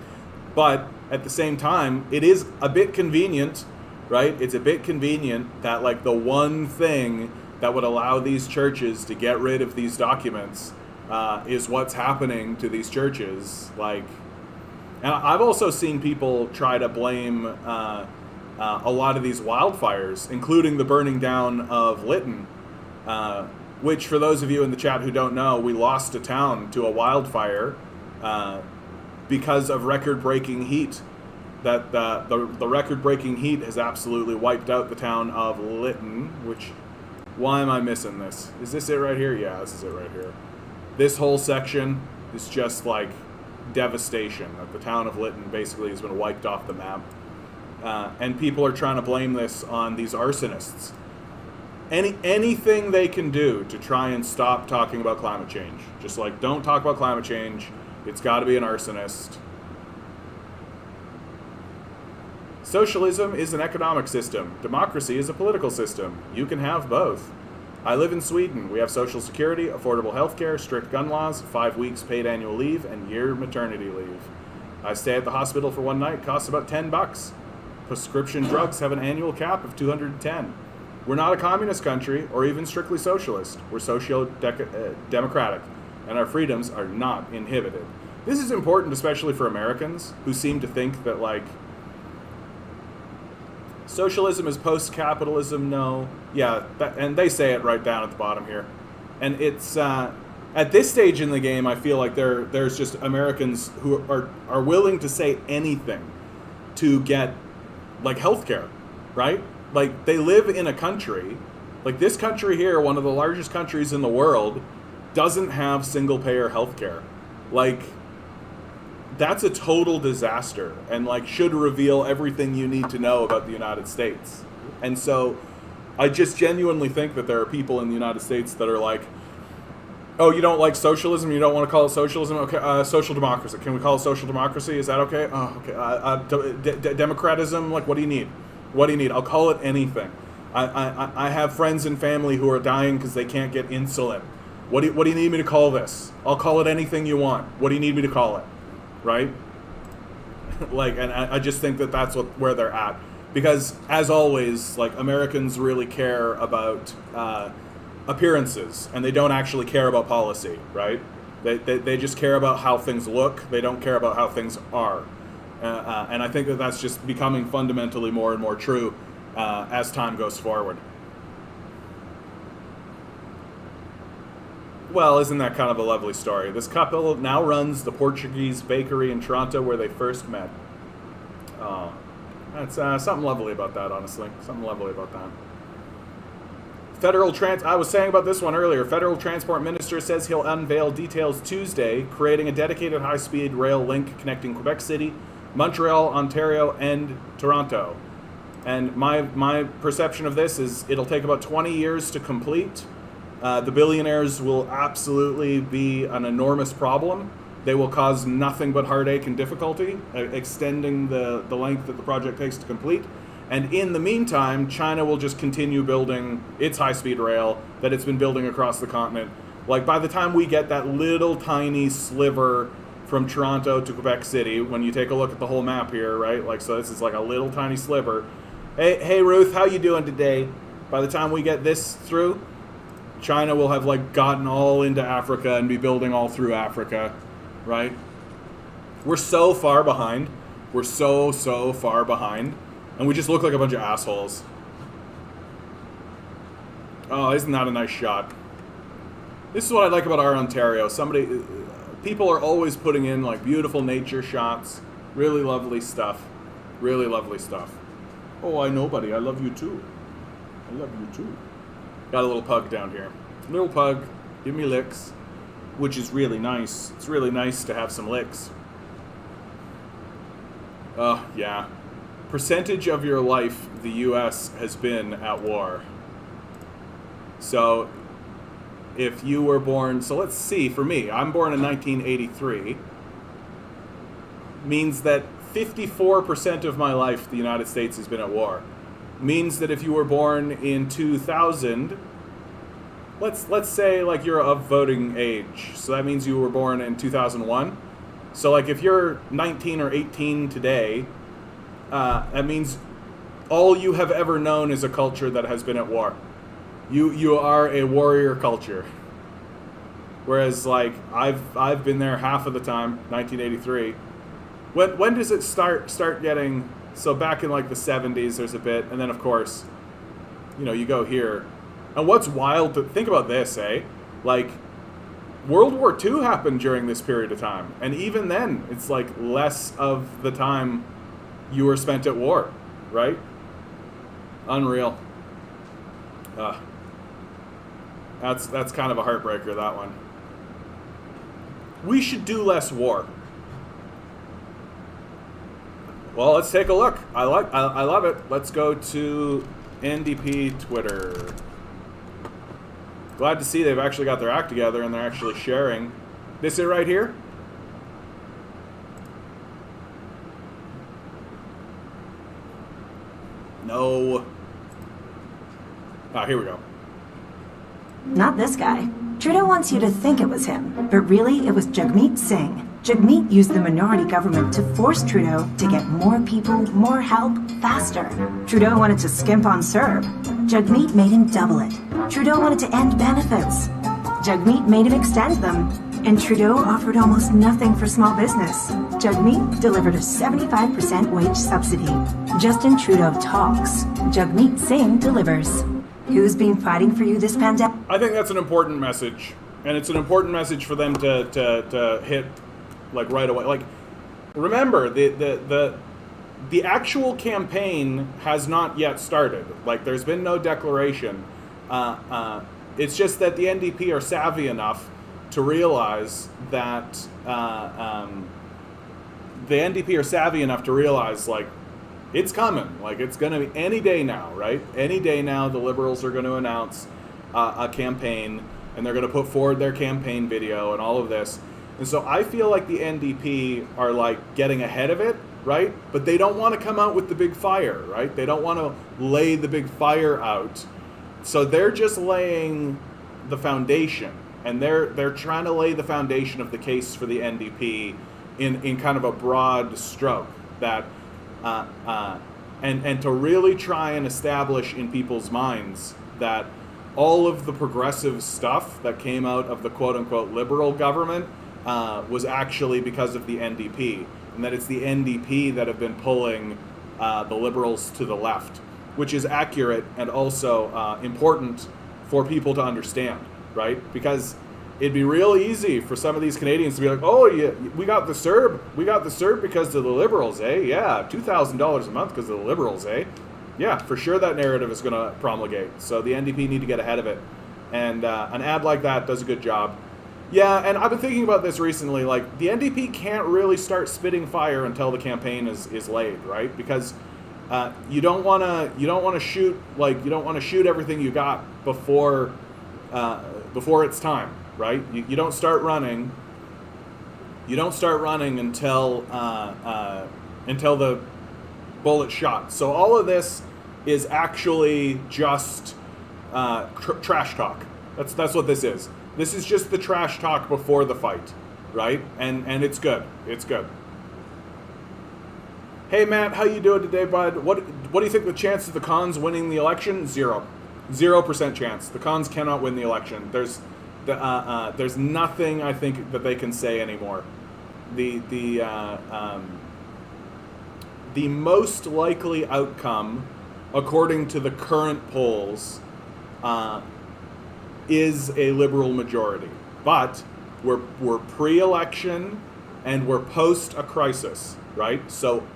But at the same time, it is a bit convenient, right? It's a bit convenient that, like, the one thing that would allow these churches to get rid of these documents is what's happening to these churches. Like, and I've also seen people try to blame a lot of these wildfires, including the burning down of Lytton, which, for those of you in the chat who don't know, we lost a town to a wildfire because of record-breaking heat. That the record-breaking heat has absolutely wiped out the town of Lytton, which... Why am I missing this? Is this it right here? Yeah, this is it right here. This whole section is just like devastation. The town of Lytton basically has been wiped off the map. And people are trying to blame this on these arsonists. Anything they can do to try and stop talking about climate change. Just like, don't talk about climate change. It's got to be an arsonist. Socialism is an economic system. Democracy is a political system. You can have both. I live in Sweden. We have social security, affordable health care, strict gun laws, 5 weeks paid annual leave, and year maternity leave. I stay at the hospital for one night. Costs about $10. Prescription drugs have an annual cap of $210. We're not a communist country or even strictly socialist. We're socio-democratic, and our freedoms are not inhibited. This is important, especially for Americans who seem to think that, like, socialism is post-capitalism. No. Yeah, and they say it right down at the bottom here. And it's, at this stage in the game, I feel like there's just Americans who are willing to say anything to get, like, healthcare, right? Like, they live in a country, like this country here, one of the largest countries in the world, doesn't have single-payer healthcare. Like, that's a total disaster, and like should reveal everything you need to know about the United States. And so I just genuinely think that there are people in the United States that are like, oh, you don't like socialism? You don't want to call it socialism? Okay, social democracy. Can we call it social democracy? Is that okay? Oh, okay. Democratism? Like, what do you need? What do you need? I'll call it anything. I have friends and family who are dying because they can't get insulin. What do you need me to call this? I'll call it anything you want. What do you need me to call it? Right? Like, and I just think that that's where they're at. Because, as always, like, Americans really care about appearances, and they don't actually care about policy, right? They just care about how things look. They don't care about how things are. And I think that that's just becoming fundamentally more and more true as time goes forward. Well, isn't that kind of a lovely story? This couple now runs the Portuguese bakery in Toronto where they first met. Oh, that's something lovely about that, honestly. Something lovely about that. I was saying about this one earlier. Federal Transport Minister says he'll unveil details Tuesday, creating a dedicated high-speed rail link connecting Quebec City, Montreal, Ontario, and Toronto. And my perception of this is it'll take about 20 years to complete. The billionaires will absolutely be an enormous problem. They will cause nothing but heartache and difficulty, extending the length that the project takes to complete. And in the meantime, China will just continue building its high-speed rail that it's been building across the continent. Like, by the time we get that little tiny sliver from Toronto to Quebec City, when you take a look at the whole map here, right? Like, so this is like a little tiny sliver. Hey Ruth, how you doing today? By the time we get this through, China will have, like, gotten all into Africa and be building all through Africa, right? We're so far behind. We're so far behind. And we just look like a bunch of assholes. Oh, isn't that a nice shot? This is what I like about our Ontario. People are always putting in, like, beautiful nature shots. Really lovely stuff. Really lovely stuff. Oh, I know, buddy. I love you too. I love you too. Got a little pug down here. Little pug, give me licks, which is really nice. It's really nice to have some licks. Yeah. Percentage of your life the U.S. has been at war. So, if you were born... So let's see, for me, I'm born in 1983. Means that 54% of my life the United States has been at war. Means that if you were born in 2000... Let's say, like, you're of voting age. So that means you were born in 2001. So, like, if you're 19 or 18 today, that means all you have ever known is a culture that has been at war. You are a warrior culture. Whereas, like, I've been there half of the time, 1983. When does it start getting... So back in, like, the 70s, there's a bit. And then, of course, you know, you go here... And what's wild to think about this, eh? Like, World War II happened during this period of time. And even then, it's like less of the time you were spent at war, right? Unreal. That's kind of a heartbreaker, that one. We should do less war. Well, let's take a look. I love it. Let's go to NDP Twitter. Glad to see they've actually got their act together and they're actually sharing. This it right here? No. Ah, here we go. Not this guy. Trudeau wants you to think it was him, but really it was Jagmeet Singh. Jagmeet used the minority government to force Trudeau to get more people, more help, faster. Trudeau wanted to skimp on CERB. Jagmeet made him double it. Trudeau wanted to end benefits. Jagmeet made him extend them. And Trudeau offered almost nothing for small business. Jagmeet delivered a 75% wage subsidy. Justin Trudeau talks. Jagmeet Singh delivers. Who's been fighting for you this pandemic? I think that's an important message. And it's an important message for them to hit, like, right away. Like, remember, the actual campaign has not yet started. Like, there's been no declaration. It's just that the NDP are savvy enough to realize that like, it's coming. Like, it's going to be any day now, right? Any day now, the Liberals are going to announce a campaign, and they're going to put forward their campaign video and all of this. And so I feel like the NDP are, like, getting ahead of it, right? But they don't want to come out with the big fire, right? They don't want to lay the big fire out. So they're just laying the foundation. And they're trying to lay the foundation of the case for the NDP in kind of a broad stroke. That and to really try and establish in people's minds that all of the progressive stuff that came out of the quote-unquote liberal government was actually because of the NDP, and that it's the NDP that have been pulling the Liberals to the left, which is accurate and also important for people to understand, right? Because it'd be real easy for some of these Canadians to be like, oh, yeah, we got the CERB because of the Liberals, eh? Yeah, $2,000 a month because of the Liberals, eh? Yeah, for sure that narrative is going to promulgate. So the NDP need to get ahead of it. And an ad like that does a good job. Yeah, and I've been thinking about this recently. Like, the NDP can't really start spitting fire until the campaign is laid, right? Because you don't want to shoot everything you got before it's time, right? You don't start running. You don't start running until the bullet's shot. So all of this is actually just trash talk. That's what this is. This is just the trash talk before the fight, right? And it's good. It's good. Hey Matt, how you doing today, bud? What do you think the chance of the Cons winning the election? 0% chance. The Cons cannot win the election. There's nothing I think that they can say anymore. The most likely outcome, according to the current polls, is a Liberal majority. But we're pre-election. and we're post a crisis, right? So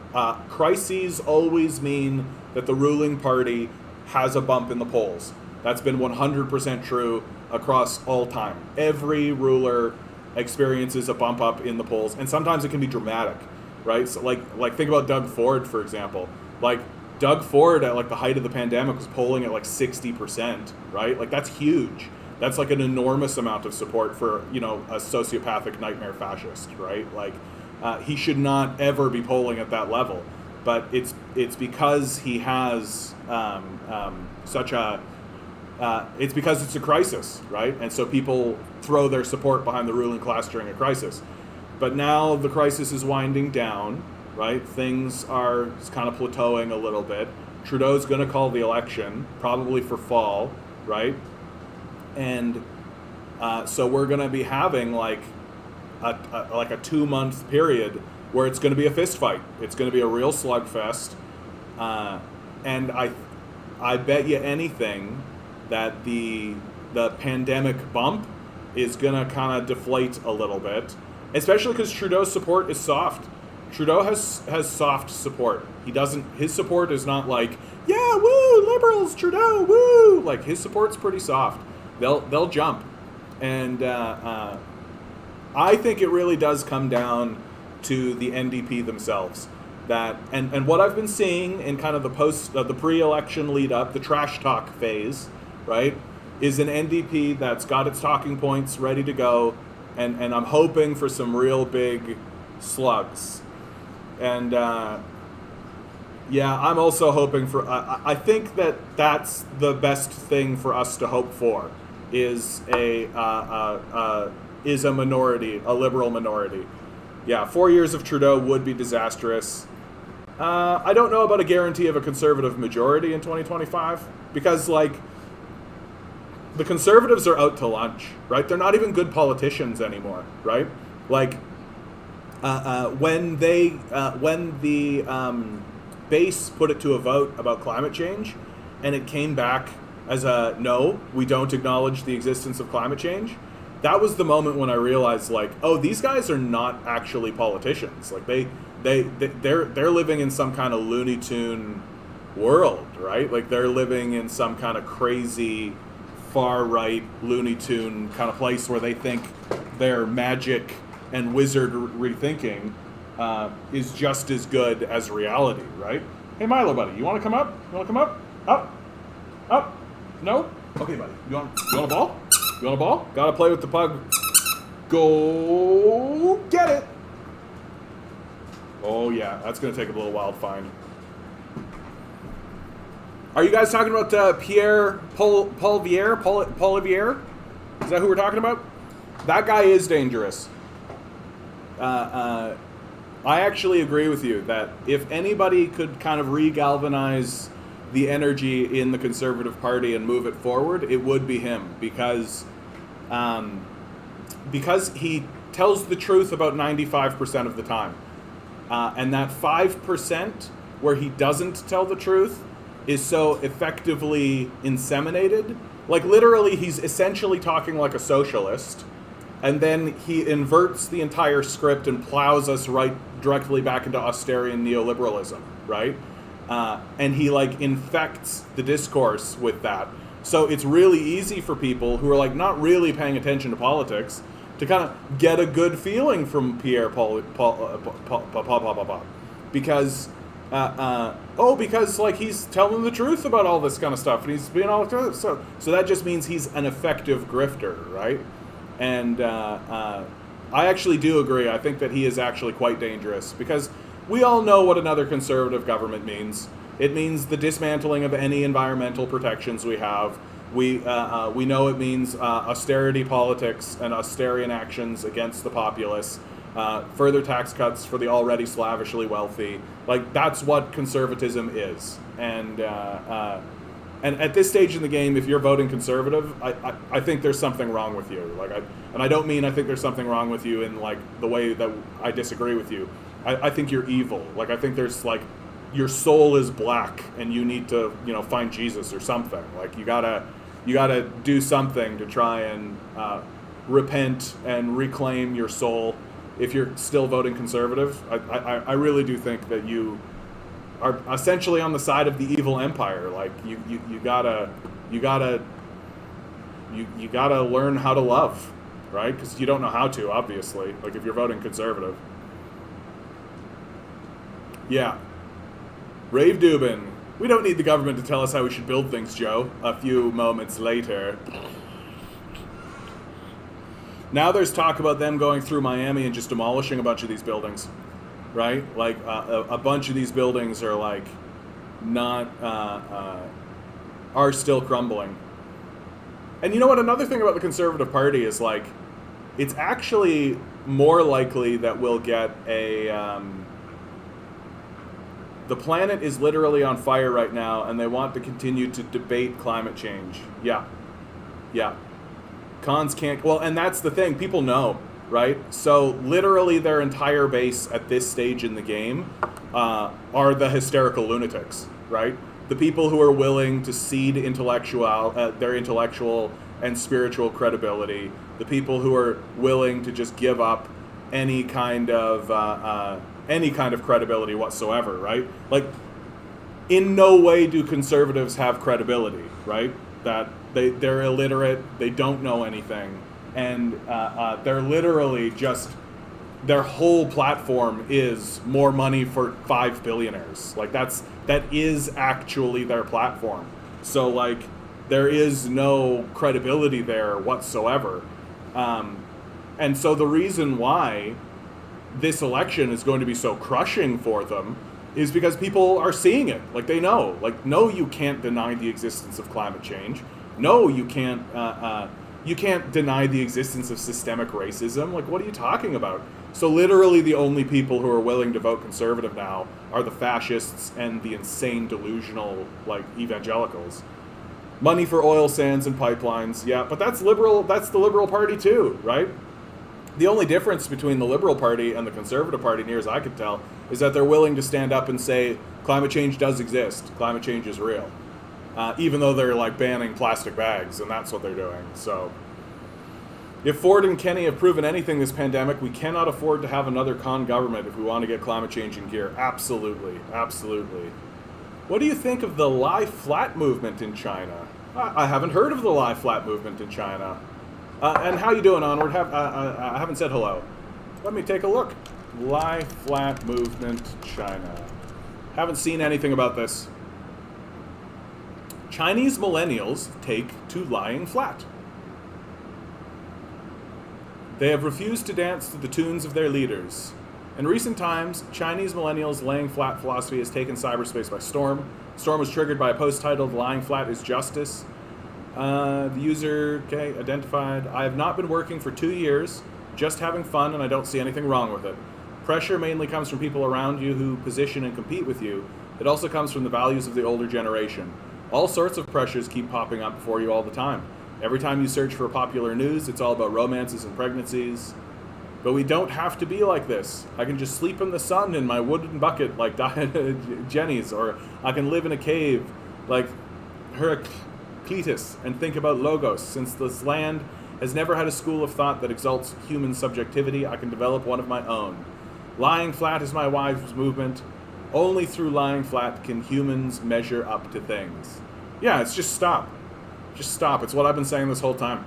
crises always mean that the ruling party has a bump in the polls. That's been 100% true across all time. Every ruler experiences a bump up in the polls, and sometimes it can be dramatic, right? So like think about Doug Ford, for example. Like Doug Ford at like the height of the pandemic was polling at like 60%, right? Like that's huge. That's like an enormous amount of support for, you know, a sociopathic nightmare fascist, right? Like he should not ever be polling at that level, but it's because he has such a it's because it's a crisis, right? And so people throw their support behind the ruling class during a crisis. But now the crisis is winding down, right? Things are kind of plateauing a little bit. Trudeau's going to call the election, probably for fall, right? And so we're going to be having like a 2-month period where it's going to be a fist fight. It's going to be a real slugfest. And I bet you anything that the pandemic bump is going to kind of deflate a little bit, especially because Trudeau's support is soft. Trudeau has soft support. His support is not like, yeah, woo, Liberals, Trudeau, woo. Like his support's pretty soft. They'll jump. And I think it really does come down to the NDP themselves. That and what I've been seeing in kind of the pre-election lead up, the trash talk phase, right, is an NDP that's got its talking points ready to go, and I'm hoping for some real big slugs. And yeah, I'm also hoping for. I think that's the best thing for us to hope for is a minority, a Liberal minority. Yeah, 4 years of Trudeau would be disastrous. I don't know about a guarantee of a Conservative majority in 2025 because, like, the Conservatives are out to lunch, right? They're not even good politicians anymore, right? Like, when the base put it to a vote about climate change, and it came back as a no, we don't acknowledge the existence of climate change. That was the moment when I realized, like, oh, these guys are not actually politicians. Like they're living in some kind of Looney Tune world, right? Like they're living in some kind of crazy far right Looney Tune kind of place where they think their magic and wizardry thinking is just as good as reality, right? Hey, Milo, buddy, you want to come up? You want to come up? Up? No? Okay, buddy. You want a ball? You want a ball? Gotta play with the pug. Go get it. Oh, yeah. That's going to take a little while to find. Are you guys talking about Pierre Poilievre? Is that who we're talking about? That guy is dangerous. I actually agree with you that if anybody could kind of re-galvanize the energy in the Conservative Party and move it forward, it would be him because he tells the truth about 95% of the time. And that 5% where he doesn't tell the truth is so effectively inseminated. Like, literally, he's essentially talking like a socialist, and then he inverts the entire script and plows us right directly back into austerian neoliberalism, right? And he, like, infects the discourse with that. So it's really easy for people who are, like, not really paying attention to politics to kind of get a good feeling from Pierre Poilievre. Because because like he's telling the truth about all this kind of stuff, and he's being all so that just means he's an effective grifter, right? And I actually do agree. I think that he is actually quite dangerous because we all know what another Conservative government means. It means the dismantling of any environmental protections we have. We know it means austerity politics and austerian actions against the populace. Further tax cuts for the already slavishly wealthy. Like, that's what conservatism is. And at this stage in the game, if you're voting conservative, I think there's something wrong with you. Like, I don't mean I think there's something wrong with you in, like, the way that I disagree with you. I think you're evil. Like, I think there's, like, your soul is black and you need to, find Jesus or something. Like, you gotta do something to try and repent and reclaim your soul if you're still voting conservative. I really do think that you are essentially on the side of the evil empire. Like you gotta learn how to love, right? Because you don't know how to, obviously. Like if you're voting conservative. Yeah. Rave Dubin. We don't need the government to tell us how we should build things, Joe. A few moments later. Now there's talk about them going through Miami and just demolishing a bunch of these buildings, right? Like a bunch of these buildings are like not are still crumbling. And you know what? Another thing about the Conservative Party is like it's actually more likely that we'll get a. The planet is literally on fire right now, and they want to continue to debate climate change. Yeah. Cons can't... Well, and that's the thing. People know, right? So literally their entire base at this stage in the game are the hysterical lunatics, right? The people who are willing to cede their intellectual and spiritual credibility. The people who are willing to just give up any kind of credibility whatsoever, right? Like, in no way do conservatives have credibility, right? That they're illiterate, they don't know anything, and they're literally just, their whole platform is more money for 5 billionaires. Like, that is actually their platform. So, like, there is no credibility there whatsoever. And so the reason why this election is going to be so crushing for them is because people are seeing it. Like, they know. Like, no, you can't deny the existence of climate change. No, you can't deny the existence of systemic racism. Like, what are you talking about? So literally the only people who are willing to vote conservative now are the fascists and the insane delusional, like, evangelicals. Money for oil sands and pipelines, yeah, but that's the Liberal Party too, right? The only difference between the Liberal Party and the Conservative Party, near as I could tell, is that they're willing to stand up and say, climate change does exist, climate change is real. Even though they're like banning plastic bags, and that's what they're doing. So, if Ford and Kenny have proven anything this pandemic, we cannot afford to have another con government if we want to get climate change in gear. Absolutely, absolutely. What do you think of the lie flat movement in China? I haven't heard of the lie flat movement in China. And how you doing, Onward? I haven't said hello. Let me take a look. Lie flat movement, China. Haven't seen anything about this. Chinese millennials take to lying flat. They have refused to dance to the tunes of their leaders. In recent times, Chinese millennials' laying flat philosophy has taken cyberspace by storm. The storm was triggered by a post titled "Lying Flat is Justice." The user, identified, I have not been working for 2 years, just having fun, and I don't see anything wrong with it. Pressure mainly comes from people around you who position and compete with you. It also comes from the values of the older generation. All sorts of pressures keep popping up before you all the time. Every time you search for popular news, it's all about romances and pregnancies. But we don't have to be like this. I can just sleep in the sun in my wooden bucket like Jenny's, or I can live in a cave like Heraclitus and think about Logos. Since this land has never had a school of thought that exalts human subjectivity, I can develop one of my own. Lying flat is my wife's movement. Only through lying flat can humans measure up to things. Yeah, it's just stop. Just stop. It's what I've been saying this whole time.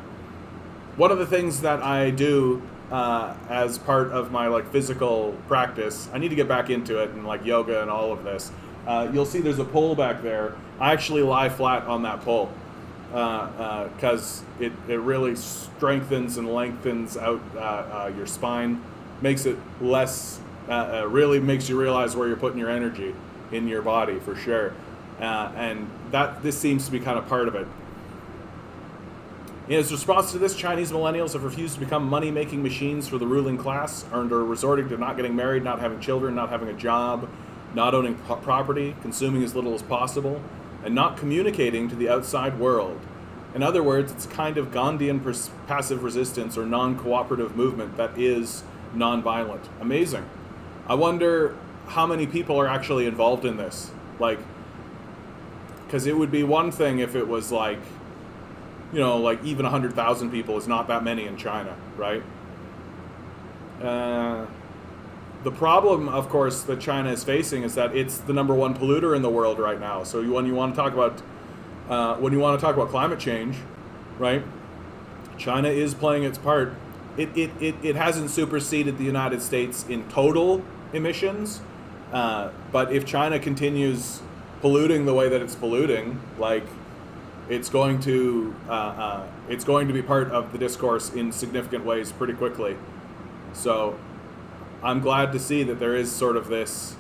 One of the things that I do as part of my like physical practice, I need to get back into it, and like yoga and all of this. You'll see there's a pole back there. I actually lie flat on that pole because it really strengthens and lengthens out your spine, makes it less, really makes you realize where you're putting your energy in your body for sure. And this seems to be kind of part of it. In its response to this, Chinese millennials have refused to become money-making machines for the ruling class, and are resorting to not getting married, not having children, not having a job, not owning property, consuming as little as possible, and not communicating to the outside world. In other words, it's a kind of Gandhian passive resistance or non-cooperative movement that is non-violent. Amazing. I wonder how many people are actually involved in this. Like, because it would be one thing if it was like, you know, like even 100,000 people is not that many in China, right? The problem, of course, that China is facing is that it's the number one polluter in the world right now. So when you want to talk about climate change, right? China is playing its part. It hasn't superseded the United States in total emissions, but if China continues polluting the way that it's polluting, like it's going to be part of the discourse in significant ways pretty quickly. So I'm glad to see that there is sort of this,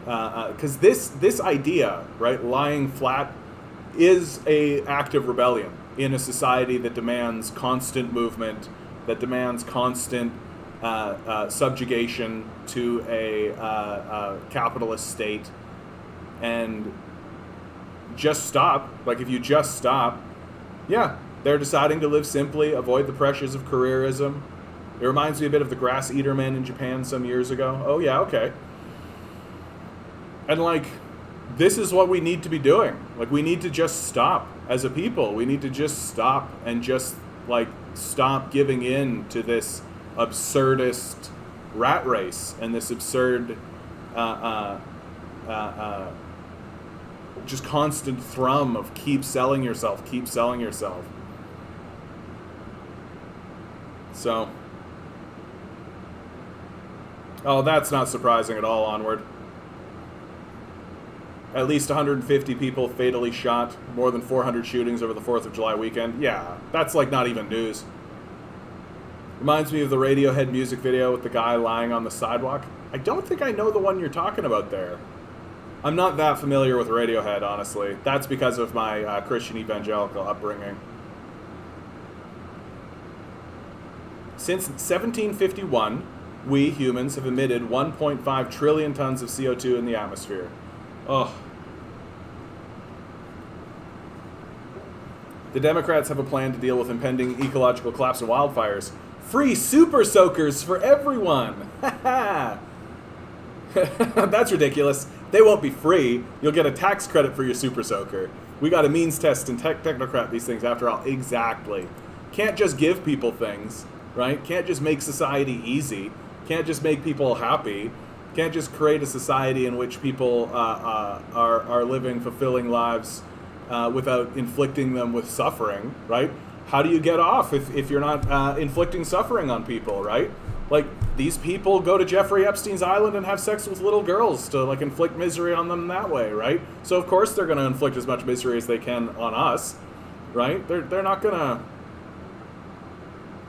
because this idea, right, lying flat, is a act of rebellion in a society that demands constant movement, that demands constant subjugation to a capitalist state. And just stop, like if you just stop, yeah, they're deciding to live simply, avoid the pressures of careerism. It reminds me a bit of the grass eater men in Japan some years ago. Oh yeah, okay. And like, this is what we need to be doing. Like, we need to just stop as a people. We need to just stop and just like stop giving in to this absurdist rat race and this absurd just constant thrum of keep selling yourself. So, oh, that's not surprising at all. Onward. At least 150 people fatally shot, more than 400 shootings over the 4th of July weekend. Yeah, that's like not even news. Reminds me of the Radiohead music video with the guy lying on the sidewalk. I don't think I know the one you're talking about there. I'm not that familiar with Radiohead, honestly. That's because of my Christian evangelical upbringing. Since 1751, we humans have emitted 1.5 trillion tons of CO2 in the atmosphere. Ugh. The Democrats have a plan to deal with impending ecological collapse and wildfires. Free super soakers for everyone! That's ridiculous. They won't be free. You'll get a tax credit for your super soaker. We got a means test and technocrat these things after all. Exactly. Can't just give people things, right? Can't just make society easy. Can't just make people happy. Can't just create a society in which people are living fulfilling lives without inflicting them with suffering, right? How do you get off if you're not inflicting suffering on people, right? Like, these people go to Jeffrey Epstein's island and have sex with little girls to like inflict misery on them that way, right? So of course they're going to inflict as much misery as they can on us, right? They're not going to.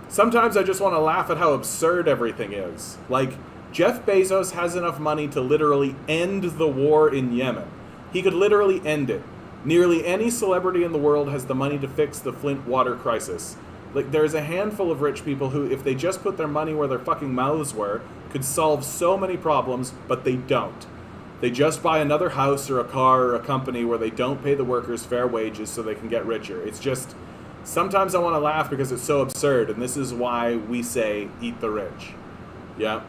Sometimes I just want to laugh at how absurd everything is. Like, Jeff Bezos has enough money to literally end the war in Yemen. He could literally end it. Nearly any celebrity in the world has the money to fix the Flint water crisis. Like, there's a handful of rich people who, if they just put their money where their fucking mouths were, could solve so many problems, but they don't. They just buy another house or a car or a company where they don't pay the workers fair wages so they can get richer. It's just, sometimes I want to laugh because it's so absurd, and this is why we say, eat the rich. Yeah.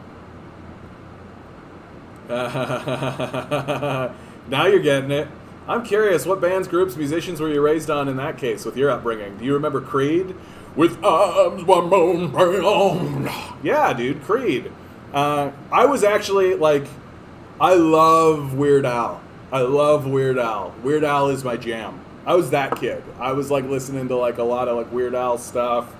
Now you're getting it. I'm curious, what bands, groups, musicians were you raised on in that case with your upbringing? Do you remember Creed? With arms one more. Yeah, dude, Creed. I was actually, like, I love Weird Al. I love Weird Al. Weird Al is my jam. I was that kid. I was, like, listening to, like, a lot of, like, Weird Al stuff,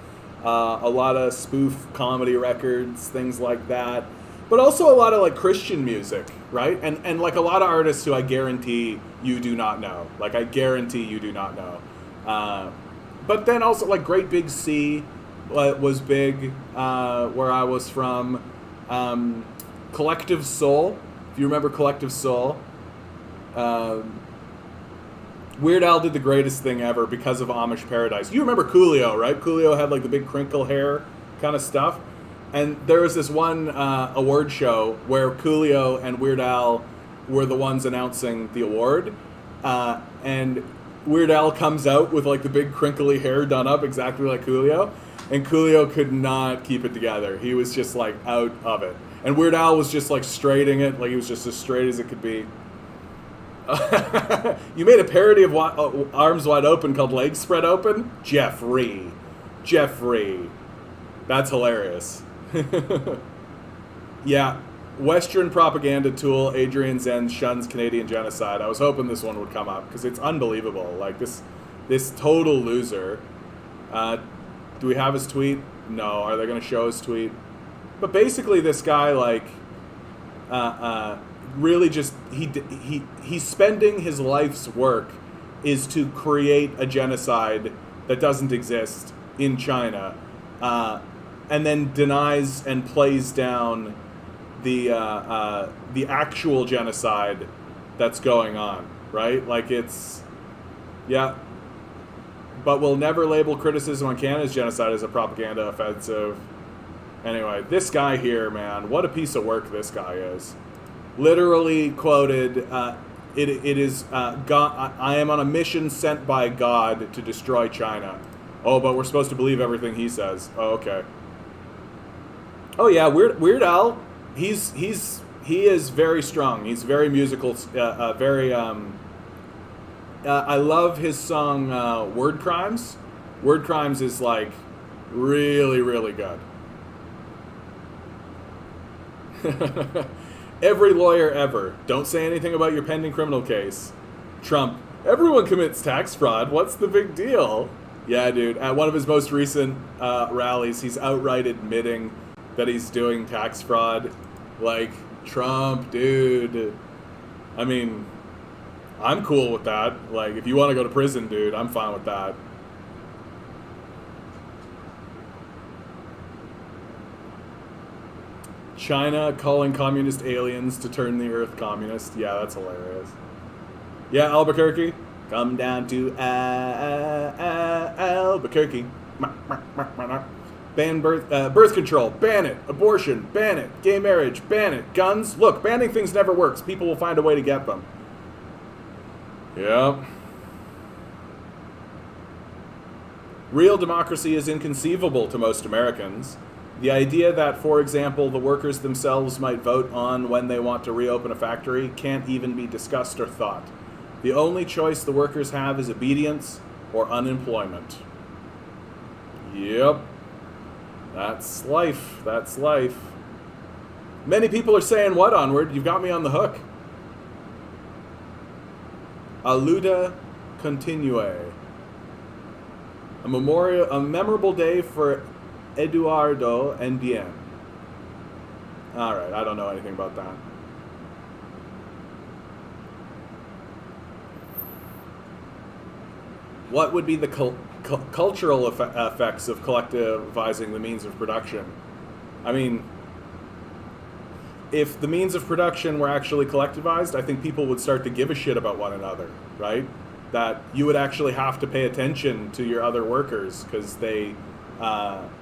a lot of spoof comedy records, things like that. But also a lot of, like, Christian music, right? And like, a lot of artists who I guarantee you do not know. Like, I guarantee you do not know. But then also, like, Great Big Sea was big where I was from. Collective Soul, if you remember Collective Soul. Weird Al did the greatest thing ever because of Amish Paradise. You remember Coolio, right? Coolio had, like, the big crinkle hair kind of stuff. And there was this one award show where Coolio and Weird Al were the ones announcing the award. And Weird Al comes out with, like, the big crinkly hair done up exactly like Coolio. And Coolio could not keep it together. He was just, like, out of it. And Weird Al was just, like, straighting it. Like, he was just as straight as it could be. You made a parody of Arms Wide Open called Legs Spread Open? Jeffrey. That's hilarious. Yeah, Western propaganda tool. Adrian Zen shuns Canadian genocide. I was hoping this one would come up because it's unbelievable. Like this total loser. Do we have his tweet? No. Are they going to show his tweet? But basically, this guy like really just he's spending his life's work is to create a genocide that doesn't exist in China, and then denies and plays down the actual genocide that's going on, right? Like it's, yeah. But we'll never label criticism on Canada's genocide as a propaganda offensive. Anyway, this guy here, man, what a piece of work this guy is. Literally quoted, it is, God, I am on a mission sent by God to destroy China. Oh, but we're supposed to believe everything he says. Oh, okay. Oh yeah, Weird Al, he is very strong. He's very musical, very, I love his song, Word Crimes. Word Crimes is like really, really good. Every lawyer ever. Don't say anything about your pending criminal case. Trump. Everyone commits tax fraud. What's the big deal? Yeah, dude. At one of his most recent rallies, he's outright admitting that he's doing tax fraud. Like, Trump, dude. I mean, I'm cool with that. Like, if you want to go to prison, dude, I'm fine with that. China calling communist aliens to turn the earth communist. Yeah, that's hilarious. Yeah, Albuquerque. Come down to Albuquerque. Ban birth control. Ban it. Abortion. Ban it. Gay marriage. Ban it. Guns. Look, banning things never works. People will find a way to get them. Yep. Real democracy is inconceivable to most Americans. The idea that, for example, the workers themselves might vote on when they want to reopen a factory can't even be discussed or thought. The only choice the workers have is obedience or unemployment. Yep. That's life. That's life. Many people are saying what, Onward? You've got me on the hook. Aluda continue. A memorable day for Eduardo and Bien. Alright, I don't know anything about that. What would be the cultural effects of collectivizing the means of production? I mean, if the means of production were actually collectivized, I think people would start to give a shit about one another, right? That you would actually have to pay attention to your other workers because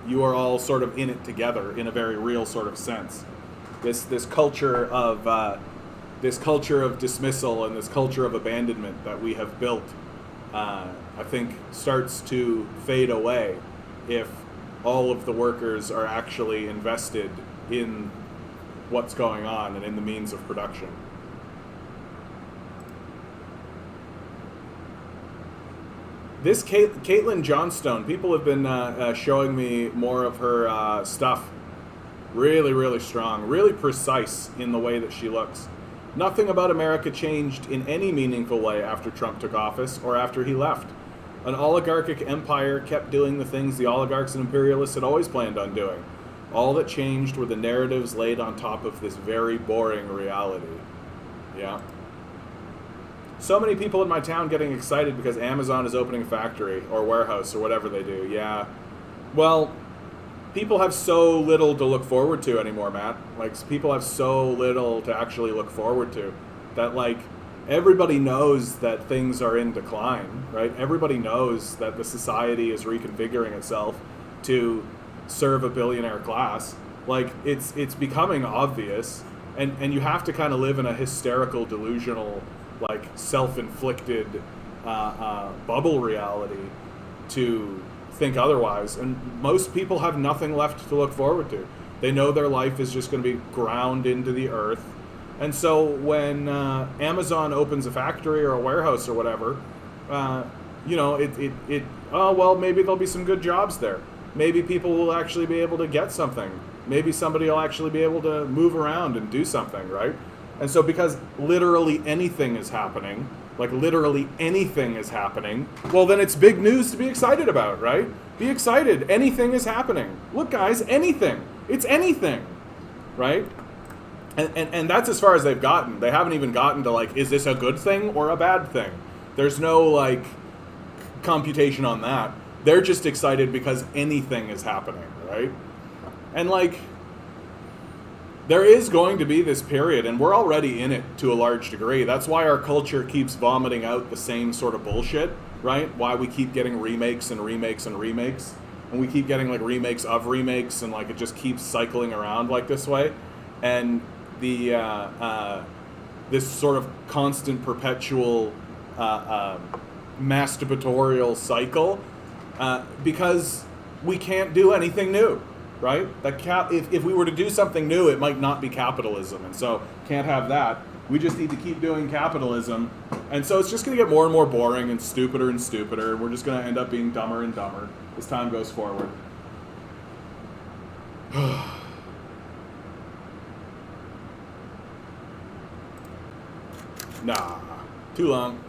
you are all sort of in it together in a very real sort of sense. This culture of dismissal and this culture of abandonment that we have built, I think, starts to fade away if all of the workers are actually invested in what's going on and in the means of production. This Caitlin Johnstone, people have been showing me more of her stuff. Really, really strong, really precise in the way that she looks. Nothing about America changed in any meaningful way after Trump took office or after he left. An oligarchic empire kept doing the things the oligarchs and imperialists had always planned on doing. All that changed were the narratives laid on top of this very boring reality. Yeah. So many people in my town getting excited because Amazon is opening a factory or warehouse or whatever they do. Yeah. Well, people have so little to look forward to anymore, Matt. Like, people have so little to actually look forward to that, like, everybody knows that things are in decline, right? Everybody knows that the society is reconfiguring itself to serve a billionaire class. Like, it's becoming obvious, and you have to kind of live in a hysterical, delusional, like, self-inflicted bubble reality to think otherwise. And most people have nothing left to look forward to. They know their life is just going to be ground into the earth. And so when Amazon opens a factory or a warehouse or whatever, oh, well, maybe there'll be some good jobs there. maybe people will actually be able to get something. Maybe somebody will actually be able to move around and do something, right? And so because literally anything is happening, like literally anything is happening, well then it's big news to be excited about, right? Be excited. Anything is happening. Look guys, anything. It's anything, right? And that's as far as they've gotten. They haven't even gotten to like, is this a good thing or a bad thing? There's no like computation on that. They're just excited because anything is happening, right? And like, there is going to be this period, and we're already in it to a large degree. That's why our culture keeps vomiting out the same sort of bullshit, right? Why we keep getting remakes and remakes and remakes. And we keep getting like remakes of remakes, and like it just keeps cycling around like this way. And the this sort of constant perpetual masturbatorial cycle, because we can't do anything new, right? If we were to do something new, it might not be capitalism, and so can't have that. We just need to keep doing capitalism, and so it's just going to get more and more boring and stupider, and we're just going to end up being dumber and dumber as time goes forward. Nah, too long.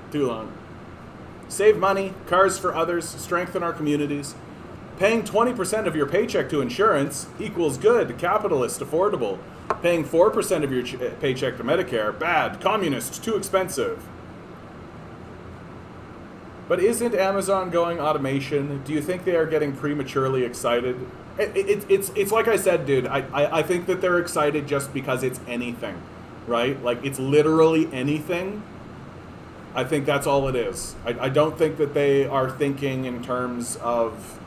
Save money, cars for others, strengthen our communities. Paying 20% of your paycheck to insurance equals good, capitalist, affordable. Paying 4% of your paycheck to Medicare, bad, communist, too expensive. But isn't Amazon going automation? Do you think they are getting prematurely excited? It's like I said, dude, I think that they're excited just because it's anything, right? Like, it's literally anything. I think that's all it is. I don't think that they are thinking in terms of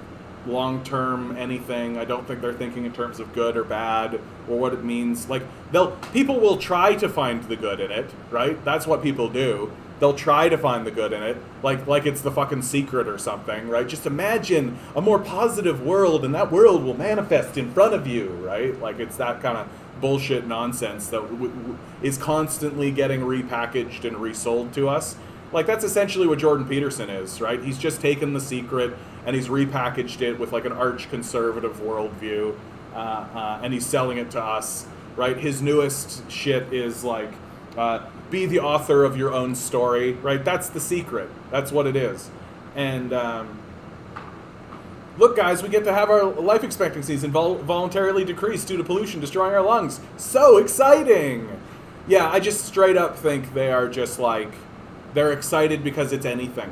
long-term anything. I don't think they're thinking in terms of good or bad or what it means. Like, people will try to find the good in it, right? That's what people do. They'll try to find the good in it, like it's the fucking Secret or something, right? Just imagine a more positive world, and that world will manifest in front of you, right? Like, it's that kind of bullshit nonsense that is constantly getting repackaged and resold to us. Like, that's essentially what Jordan Peterson is, right? He's just taken The Secret and he's repackaged it with like an arch conservative worldview, and he's selling it to us, right? His newest shit is like, be the author of your own story, right? That's The Secret. That's what it is. And look, guys, we get to have our life expectancies voluntarily decreased due to pollution destroying our lungs. So exciting! Yeah, I just straight up think they are just like, they're excited because it's anything,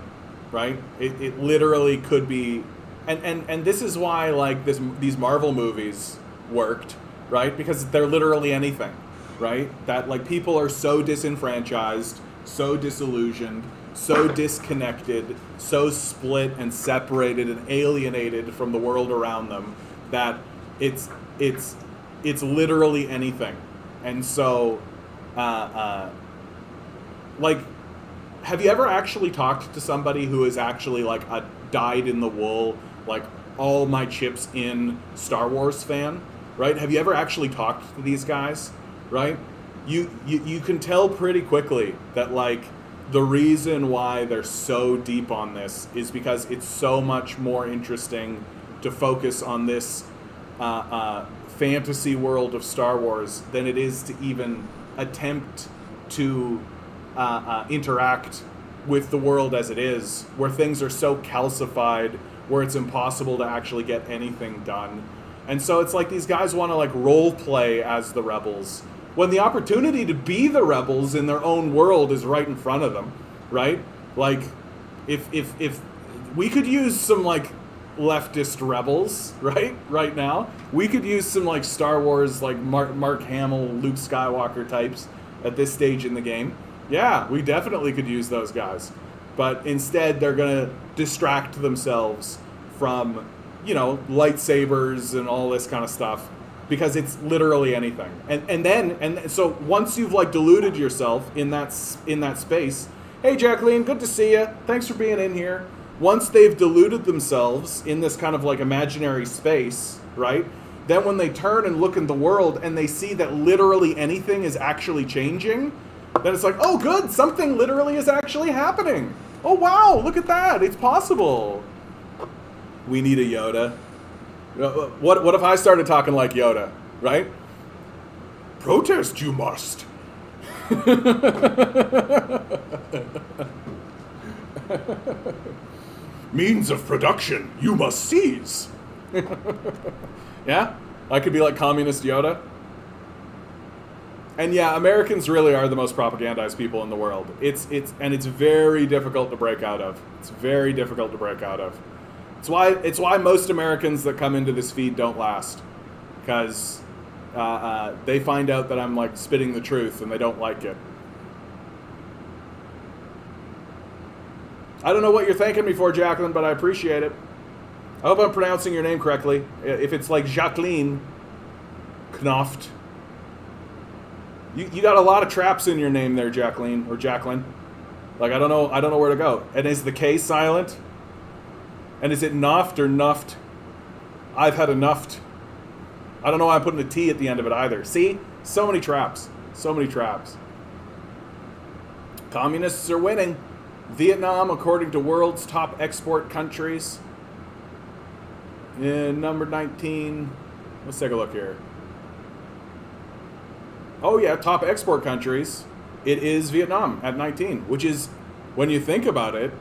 right? It literally could be, and this is why like these Marvel movies worked, right? Because they're literally anything, right? That like people are so disenfranchised, so disillusioned, so disconnected, so split and separated and alienated from the world around them that it's literally anything. And so, like, have you ever actually talked to somebody who is actually like a dyed-in-the-wool, like all my chips in Star Wars fan, right? Have you ever actually talked to these guys, right? You can tell pretty quickly that like the reason why they're so deep on this is because it's so much more interesting to focus on this fantasy world of Star Wars than it is to even attempt to interact with the world as it is, where things are so calcified, where it's impossible to actually get anything done. And so it's like these guys want to like role play as the rebels, when the opportunity to be the rebels in their own world is right in front of them, right? Like, if we could use some like leftist rebels, right now, we could use some like Star Wars, like Mark Hamill, Luke Skywalker types at this stage in the game. Yeah, we definitely could use those guys. But instead, they're going to distract themselves from, you know, lightsabers and all this kind of stuff, because it's literally anything. And so once you've like deluded yourself in that space, hey Jacqueline, good to see you. Thanks for being in here. Once they've deluded themselves in this kind of like imaginary space, right? Then when they turn and look in the world and they see that literally anything is actually changing, then it's like, oh good, something literally is actually happening. Oh wow, look at that, it's possible. We need a Yoda. What if I started talking like Yoda, right? Protest you must. Means of production you must seize. Yeah? I could be like communist Yoda. And yeah, Americans really are the most propagandized people in the world. It's very difficult to break out of. It's very difficult to break out of. It's why most Americans that come into this feed don't last, because they find out that I'm like spitting the truth and they don't like it. I don't know what you're thanking me for, Jacqueline, but I appreciate it. I hope I'm pronouncing your name correctly. If it's like Jacqueline Knoft. You got a lot of traps in your name there, Jacqueline, or Jacqueline. Like, I don't know where to go. And is the K silent? And is it Knoft or Nuft? I've had enough. I don't know why I'm putting a T at the end of it either. See? So many traps. So many traps. Communists are winning. Vietnam, according to world's top export countries. In number 19. Let's take a look here. Oh yeah, top export countries. It is Vietnam at 19, which is, when you think about it,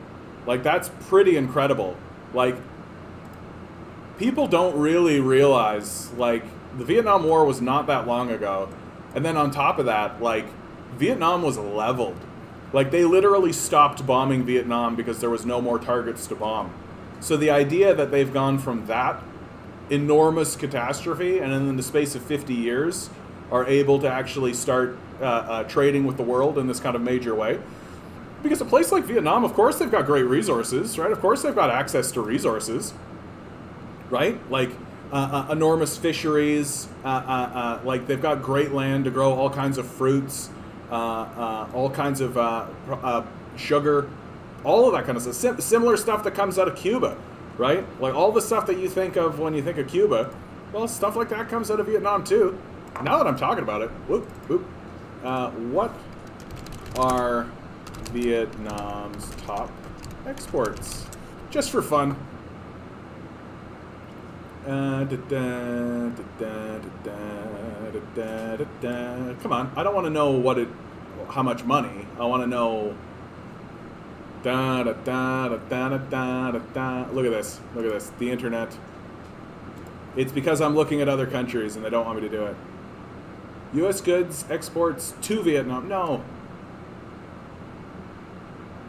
like, that's pretty incredible. Like, people don't really realize, like, the Vietnam War was not that long ago. And then on top of that, like, Vietnam was leveled. Like, they literally stopped bombing Vietnam because there was no more targets to bomb. So the idea that they've gone from that enormous catastrophe, and in the space of 50 years, are able to actually start trading with the world in this kind of major way. Because a place like Vietnam, of course they've got great resources, right? Of course they've got access to resources, right? Like enormous fisheries, like they've got great land to grow all kinds of fruits, all kinds of sugar, all of that kind of stuff. Similar stuff that comes out of Cuba, right? Like all the stuff that you think of when you think of Cuba, well, stuff like that comes out of Vietnam too. Now that I'm talking about it, what are Vietnam's top exports? Just for fun. Come on, I don't want to know how much money. I want to know. Look at this. Look at this. The internet. It's because I'm looking at other countries and they don't want me to do it. U.S. goods exports to Vietnam. No.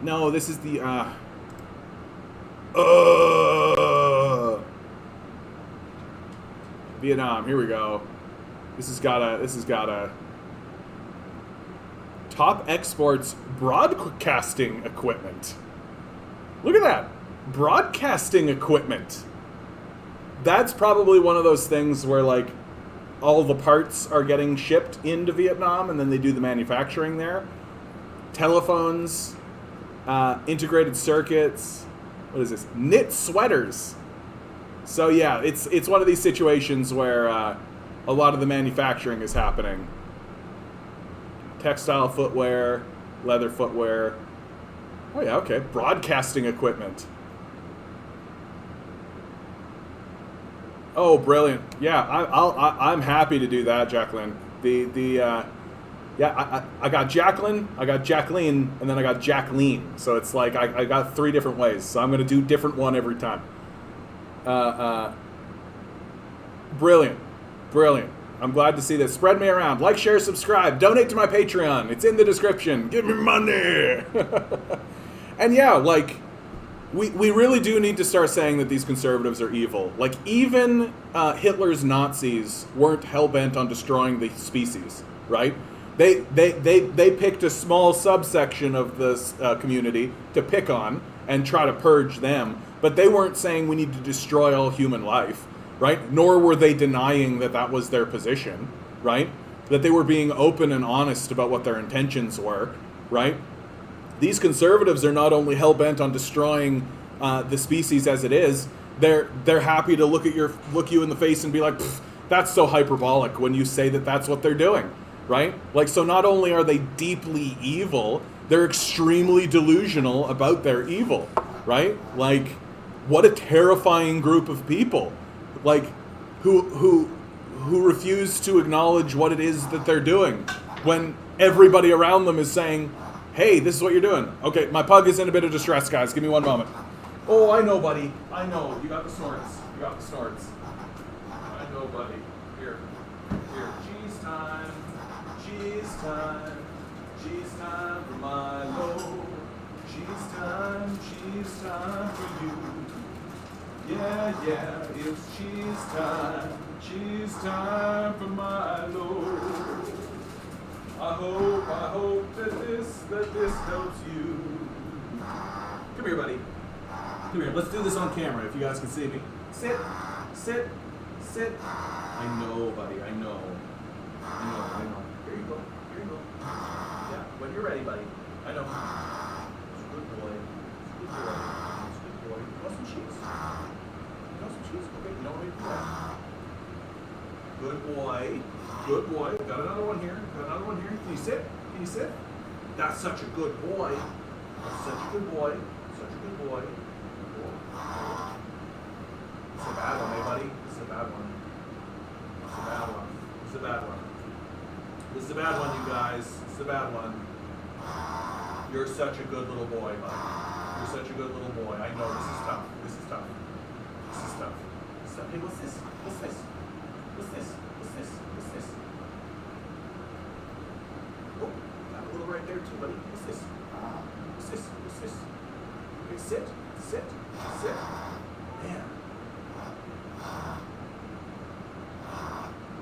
No, this is the, Vietnam, here we go. This has got a top exports broadcasting equipment. Look at that. Broadcasting equipment. That's probably one of those things where, like, all the parts are getting shipped into Vietnam and then they do the manufacturing there. Telephones, integrated circuits. What is this? Knit sweaters. So yeah, it's one of these situations where a lot of the manufacturing is happening. Textile footwear, leather footwear. Oh yeah, okay. Broadcasting equipment. Oh, brilliant! Yeah, I'm happy to do that, Jacqueline. I got Jacqueline, I got Jacqueline, and then I got Jacqueline. So it's like I got 3 different ways. So I'm gonna do different one every time. Brilliant, brilliant. I'm glad to see this. Spread me around. Like, share, subscribe. Donate to my Patreon. It's in the description. Give me money. And yeah, like. We really do need to start saying that these conservatives are evil. Like, even Hitler's Nazis weren't hell-bent on destroying the species, right? They picked a small subsection of this community to pick on and try to purge them, but they weren't saying we need to destroy all human life, right? Nor were they denying that that was their position, right? That they were being open and honest about what their intentions were, right? These conservatives are not only hell-bent on destroying the species as it is, they're happy to look you in the face and be like, that's so hyperbolic when you say that that's what they're doing, right? Like, so not only are they deeply evil, they're extremely delusional about their evil, right? Like, what a terrifying group of people. like who refuse to acknowledge what it is that they're doing when everybody around them is saying, hey, this is what you're doing. Okay, my pug is in a bit of distress, guys. Give me one moment. Oh, I know, buddy. I know. You got the snorts. You got the snorts. I know, buddy. Here. Cheese time. Cheese time. Cheese time for Milo. Cheese time for you. Yeah, it's cheese time for Milo. I hope that this helps you. Come here, buddy. Come here. Let's do this on camera. If you guys can see me. Sit. I know, buddy. I know. Here you go. Yeah, when you're ready, buddy. I know. Good boy. Good boy. You want some cheese? Okay, you know what to do. Good boy. Got another one here. Can you sit? That's such a good boy. Such a good boy. It's a bad one, eh, buddy? This is a bad one, you guys. This is a bad one. You're such a good little boy, buddy. I know this is tough. Hey, what's this? Oh, got a little right there too, buddy. What's this? Okay, sit. Man.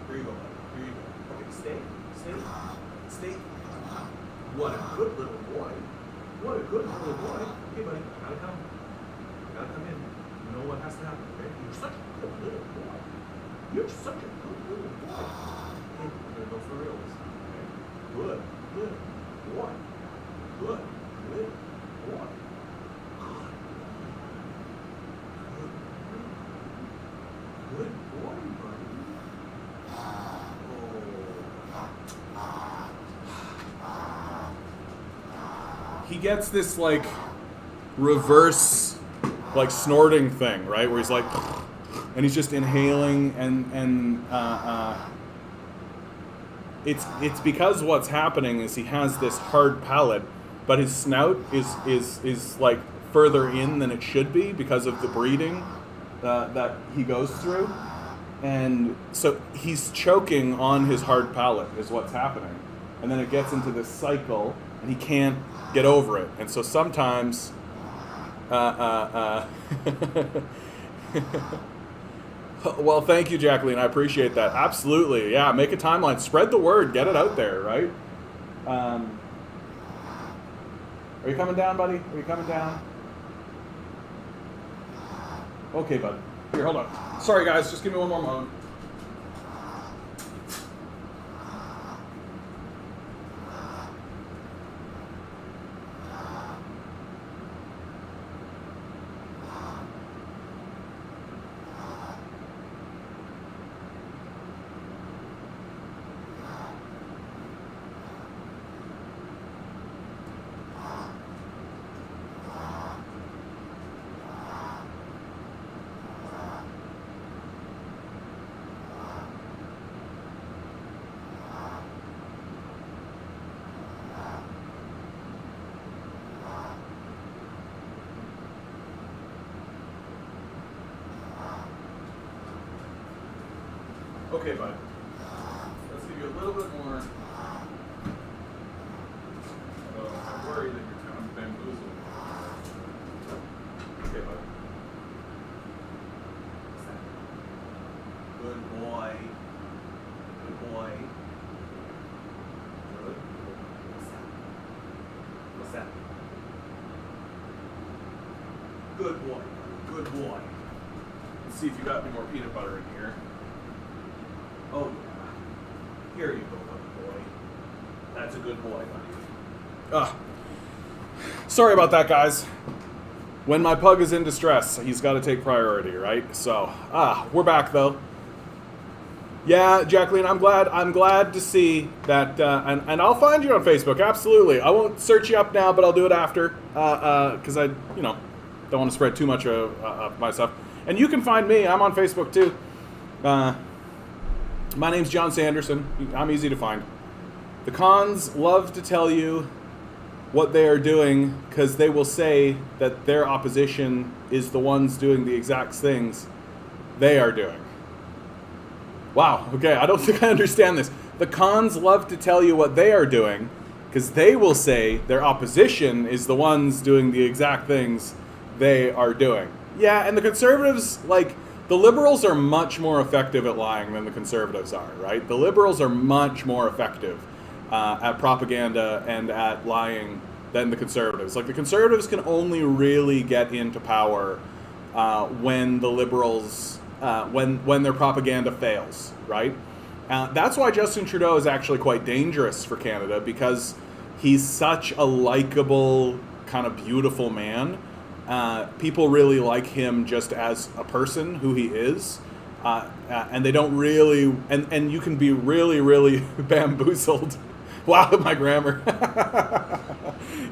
Here you go, buddy. Okay, stay. What a good little boy. Okay, buddy, gotta come in. You know what has to happen, okay? You're such a good little boy. Hey, we're gonna go for real this time, okay? Good boy. Good boy, buddy. He gets this like reverse like snorting thing, right? Where he's like, and he's just inhaling and it's because what's happening is he has this hard palate, but his snout is like further in than it should be because of the breeding that he goes through, and so he's choking on his hard palate is what's happening, and then it gets into this cycle and he can't get over it, and so sometimes well, thank you, Jacqueline. I appreciate that. Absolutely. Yeah, make a timeline. Spread the word. Get it out there, right? Are you coming down, buddy? Are you coming down? Okay, bud. Here, hold on. Sorry, guys. Just give me one more moment. Okay, bud. Let's give you a little bit more. I worry that you're kind of bamboozled. Okay, bud. Good boy. Good boy. Good. What's that? Good boy. Good boy. Let's see if you got any more peanut butter in here. Oh, yeah. Here you go, buddy boy. That's a good boy, buddy. Sorry about that, guys. When my pug is in distress, he's got to take priority, right? So, we're back, though. Yeah, Jacqueline, I'm glad to see that, and I'll find you on Facebook, absolutely. I won't search you up now, but I'll do it after, because I, don't want to spread too much of my stuff. And you can find me. I'm on Facebook too. My name's John Sanderson. I'm easy to find. The cons love to tell you what they are doing because they will say that their opposition is the ones doing the exact things they are doing. Wow, okay, I don't think I understand this. The cons love to tell you what they are doing because they will say their opposition is the ones doing the exact things they are doing. Yeah, and the conservatives, like, the liberals are much more effective at lying than the conservatives are, right? The liberals are much more effective at propaganda and at lying than the conservatives. Like, the conservatives can only really get into power when the liberals, when their propaganda fails, right? That's why Justin Trudeau is actually quite dangerous for Canada, because he's such a likable, kind of beautiful man. People really like him just as a person, who he is. And they don't really, and you can be really, really bamboozled. Wow, my grammar.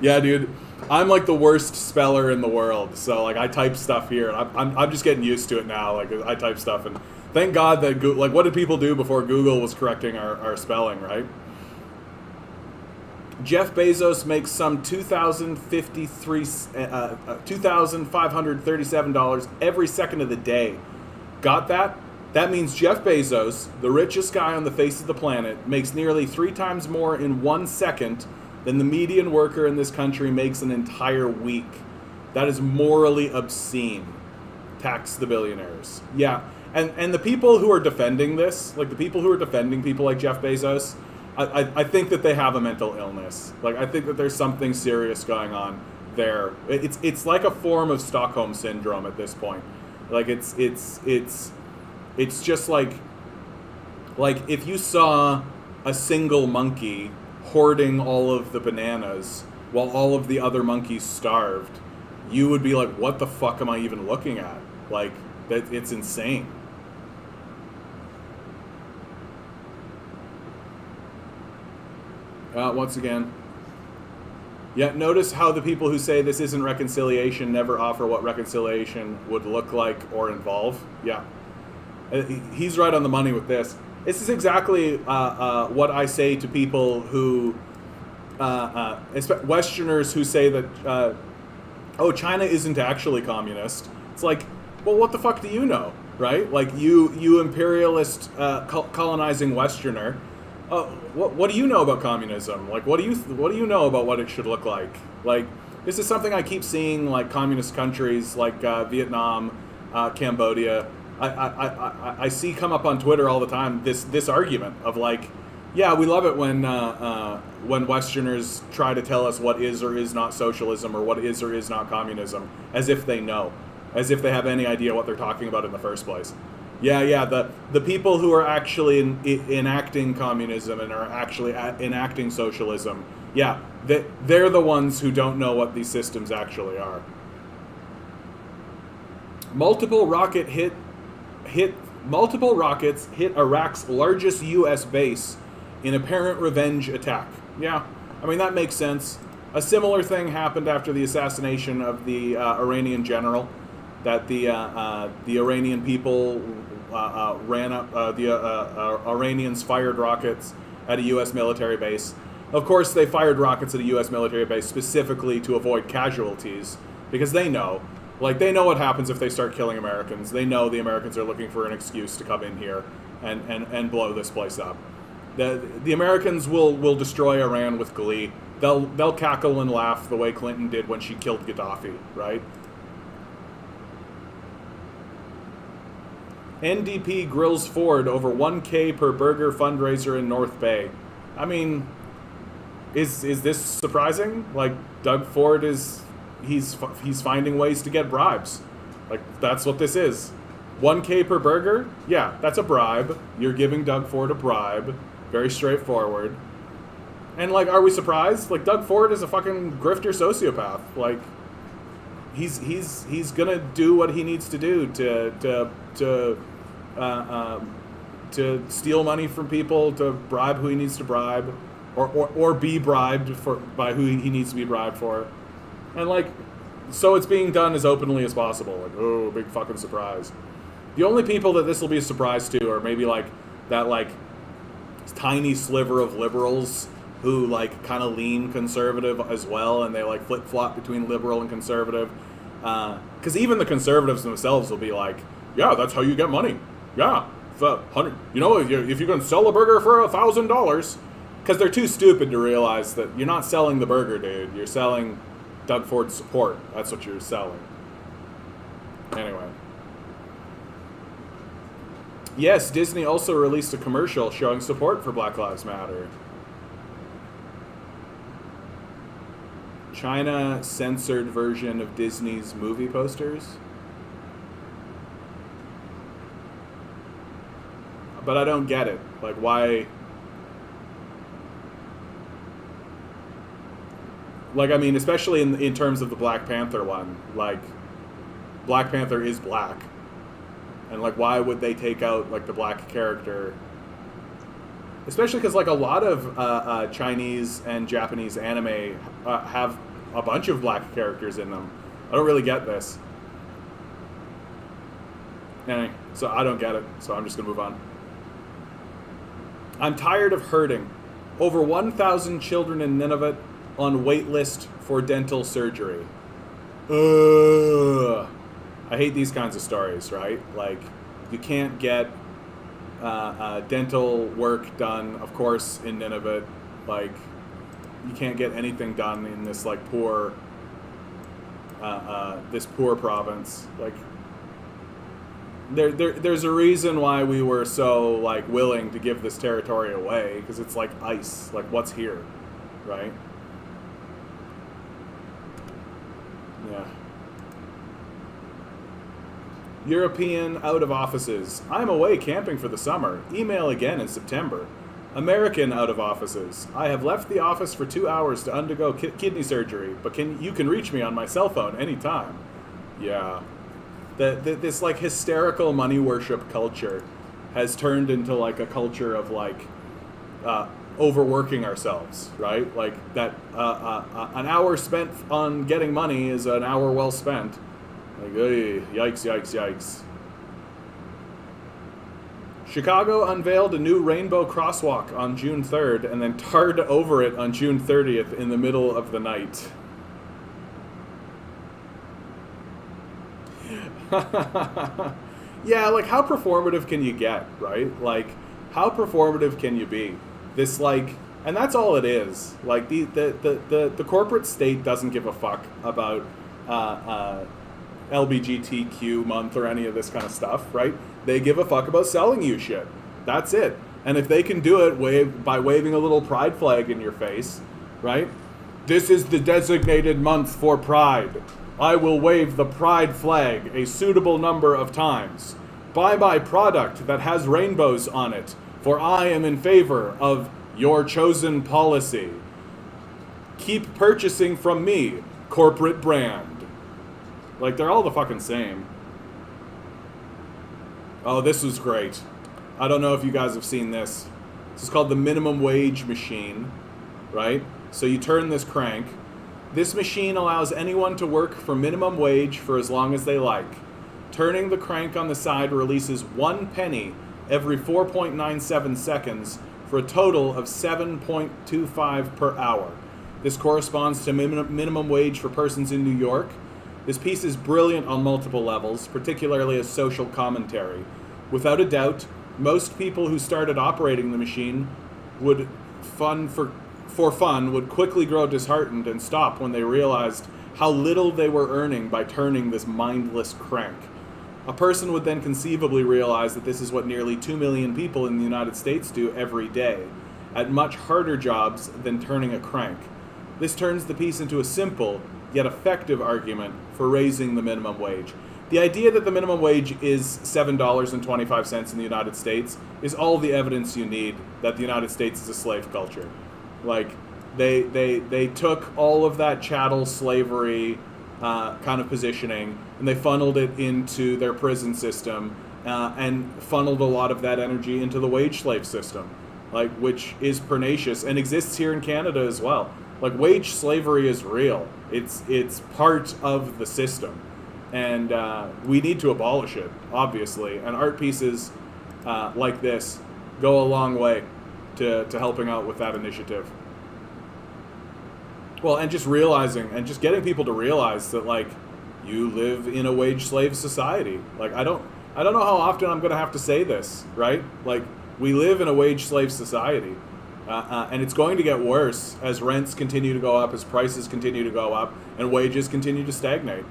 Yeah, dude. I'm like the worst speller in the world. So like I type stuff here, and I'm just getting used to it now. Like I type stuff, and thank God that like what did people do before Google was correcting our spelling, right? Jeff Bezos makes some $2,537 every second of the day. Got that? That means Jeff Bezos, the richest guy on the face of the planet, makes nearly 3 times more in 1 second than the median worker in this country makes an entire week. That is morally obscene. Tax the billionaires. Yeah, and the people who are defending this, like the people who are defending people like Jeff Bezos, I think that they have a mental illness. Like, I think that there's something serious going on there. It's like a form of Stockholm syndrome at this point. Like it's just like if you saw a single monkey hoarding all of the bananas while all of the other monkeys starved, you would be like, what the fuck am I even looking at? Like, that it's insane. Once again. Yeah, notice how the people who say this isn't reconciliation never offer what reconciliation would look like or involve. Yeah. He's right on the money with this. This is exactly what I say to people who, Westerners who say that, China isn't actually communist. It's like, well, what the fuck do you know, right? Like, you imperialist colonizing Westerner. What do you know about communism? Like, what do you know about what it should look like? Like, this is something I keep seeing, like communist countries like Vietnam, Cambodia. I see come up on Twitter all the time this argument of like, yeah, we love it when Westerners try to tell us what is or is not socialism or what is or is not communism, as if they know, as if they have any idea what they're talking about in the first place. Yeah, the people who are actually enacting communism and are actually enacting socialism, yeah, they're the ones who don't know what these systems actually are. Multiple rockets hit Iraq's largest U.S. base in apparent revenge attack. Yeah, I mean, that makes sense. A similar thing happened after the assassination of the Iranian general, that the Iranian people ran up, the Iranians fired rockets at a U.S. military base. Of course, they fired rockets at a U.S. military base specifically to avoid casualties, because they know what happens if they start killing Americans. They know the Americans are looking for an excuse to come in here and blow this place up. The Americans will destroy Iran with glee. They'll cackle and laugh the way Clinton did when she killed Gaddafi, right? NDP grills Ford over $1,000 per burger fundraiser in North Bay. I mean, is this surprising? Like, Doug Ford he's finding ways to get bribes. Like, that's what this is. $1,000 per burger? Yeah, that's a bribe. You're giving Doug Ford a bribe. Very straightforward. And like, are we surprised? Like, Doug Ford is a fucking grifter sociopath. Like, he's gonna do what he needs to do to steal money from people, to bribe who he needs to bribe, or be bribed by who he needs to be bribed for. And like, So it's being done as openly as possible. Like, oh, big fucking surprise. The only people that this will be a surprise to are maybe like that like tiny sliver of liberals who like kind of lean conservative as well, and they like flip flop between liberal and conservative. Because even the conservatives themselves will be like, yeah, that's how you get money. Yeah, if you can sell a burger for $1,000, because they're too stupid to realize that you're not selling the burger, dude. You're selling Doug Ford's support. That's what you're selling. Anyway. Yes, Disney also released a commercial showing support for Black Lives Matter. China censored version of Disney's movie posters. But I don't get it. Like, why... Like, I mean, especially in terms of the Black Panther one. Like, Black Panther is black. And, like, why would they take out, like, the black character? Especially because, like, a lot of Chinese and Japanese anime have a bunch of black characters in them. I don't really get this. Anyway, so I don't get it. So I'm just going to move on. I'm tired of hurting. Over 1,000 children in Nunavut on wait list for dental surgery. Ugh. I hate these kinds of stories, right? Like, you can't get dental work done, of course, in Nunavut. Like, you can't get anything done in this, like, poor, this poor province. Like, there's a reason why we were so, like, willing to give this territory away, because it's like ice. Like, what's here, right? Yeah. European out of offices. I'm away camping for the summer. Email again in September. American out of offices. I have left the office for 2 hours to undergo kidney surgery, but you can reach me on my cell phone anytime. Yeah. This like hysterical money worship culture has turned into like a culture of like overworking ourselves, right? Like that an hour spent on getting money is an hour well spent. Like, yikes, yikes, yikes. Chicago unveiled a new rainbow crosswalk on June 3rd and then tarred over it on June 30th in the middle of the night. Yeah, like, how performative can you get, right? Like, how performative can you be? This, like, and that's all it is. Like, the corporate state doesn't give a fuck about LGBTQ month or any of this kind of stuff, right? They give a fuck about selling you shit. That's it. And if they can do it by waving a little pride flag in your face, right? This is the designated month for pride. I will wave the pride flag a suitable number of times. Buy my product that has rainbows on it, for I am in favor of your chosen policy. Keep purchasing from me, corporate brand. Like, they're all the fucking same. Oh, this was great. I don't know if you guys have seen this. This is called the minimum wage machine, right? So you turn this crank. This machine allows anyone to work for minimum wage for as long as they like. Turning the crank on the side releases 1 penny every 4.97 seconds for a total of 7.25 per hour. This corresponds to minimum wage for persons in New York. This piece is brilliant on multiple levels, particularly as social commentary. Without a doubt, most people who started operating the machine would would quickly grow disheartened and stop when they realized how little they were earning by turning this mindless crank. A person would then conceivably realize that this is what nearly 2 million people in the United States do every day, at much harder jobs than turning a crank. This turns the piece into a simple, yet effective argument for raising the minimum wage. The idea that the minimum wage is $7.25 in the United States is all the evidence you need that the United States is a slave culture. Like, they took all of that chattel slavery kind of positioning and they funneled it into their prison system and funneled a lot of that energy into the wage slave system, like, which is pernicious and exists here in Canada as well. Like, wage slavery is real. It's part of the system, and we need to abolish it, obviously. And art pieces like this go a long way to helping out with that initiative. Well, and just realizing and just getting people to realize that, like, you live in a wage slave society. Like, I don't know how often I'm going to have to say this, right? Like, we live in a wage slave society. And it's going to get worse as rents continue to go up, as prices continue to go up, and wages continue to stagnate.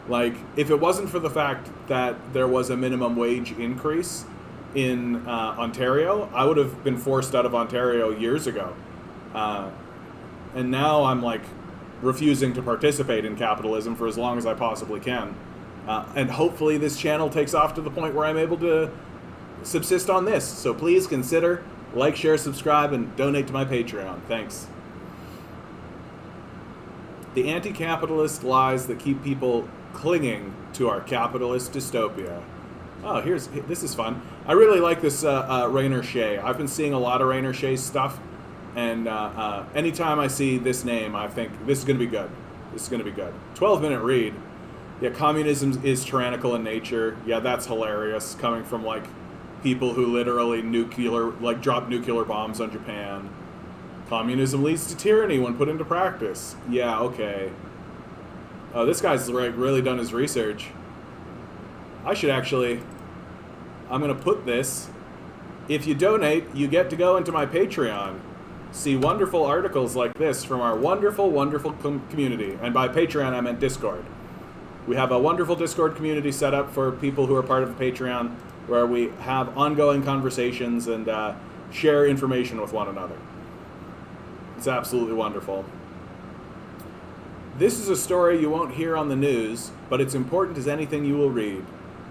Like, if it wasn't for the fact that there was a minimum wage increase in Ontario, I would have been forced out of Ontario years ago. And now I'm, like, refusing to participate in capitalism for as long as I possibly can. And hopefully this channel takes off to the point where I'm able to subsist on this. So please consider like, share, subscribe, and donate to my Patreon. Thanks. The anti-capitalist lies that keep people clinging to our capitalist dystopia. Oh, this is fun. I really like this Rainer Shea. I've been seeing a lot of Rainer Shea's stuff, and anytime I see this name, I think this is going to be good. This is going to be good. 12-minute read. Yeah, communism is tyrannical in nature. Yeah, that's hilarious, coming from, like, people who literally drop nuclear bombs on Japan. Communism leads to tyranny when put into practice. Yeah, okay. Oh, this guy's, like, really done his research. I'm gonna put this. If you donate, you get to go into my Patreon. See wonderful articles like this from our wonderful, wonderful community. And by Patreon, I meant Discord. We have a wonderful Discord community set up for people who are part of the Patreon, where we have ongoing conversations and share information with one another. It's absolutely wonderful. This is a story you won't hear on the news, but it's important as anything you will read.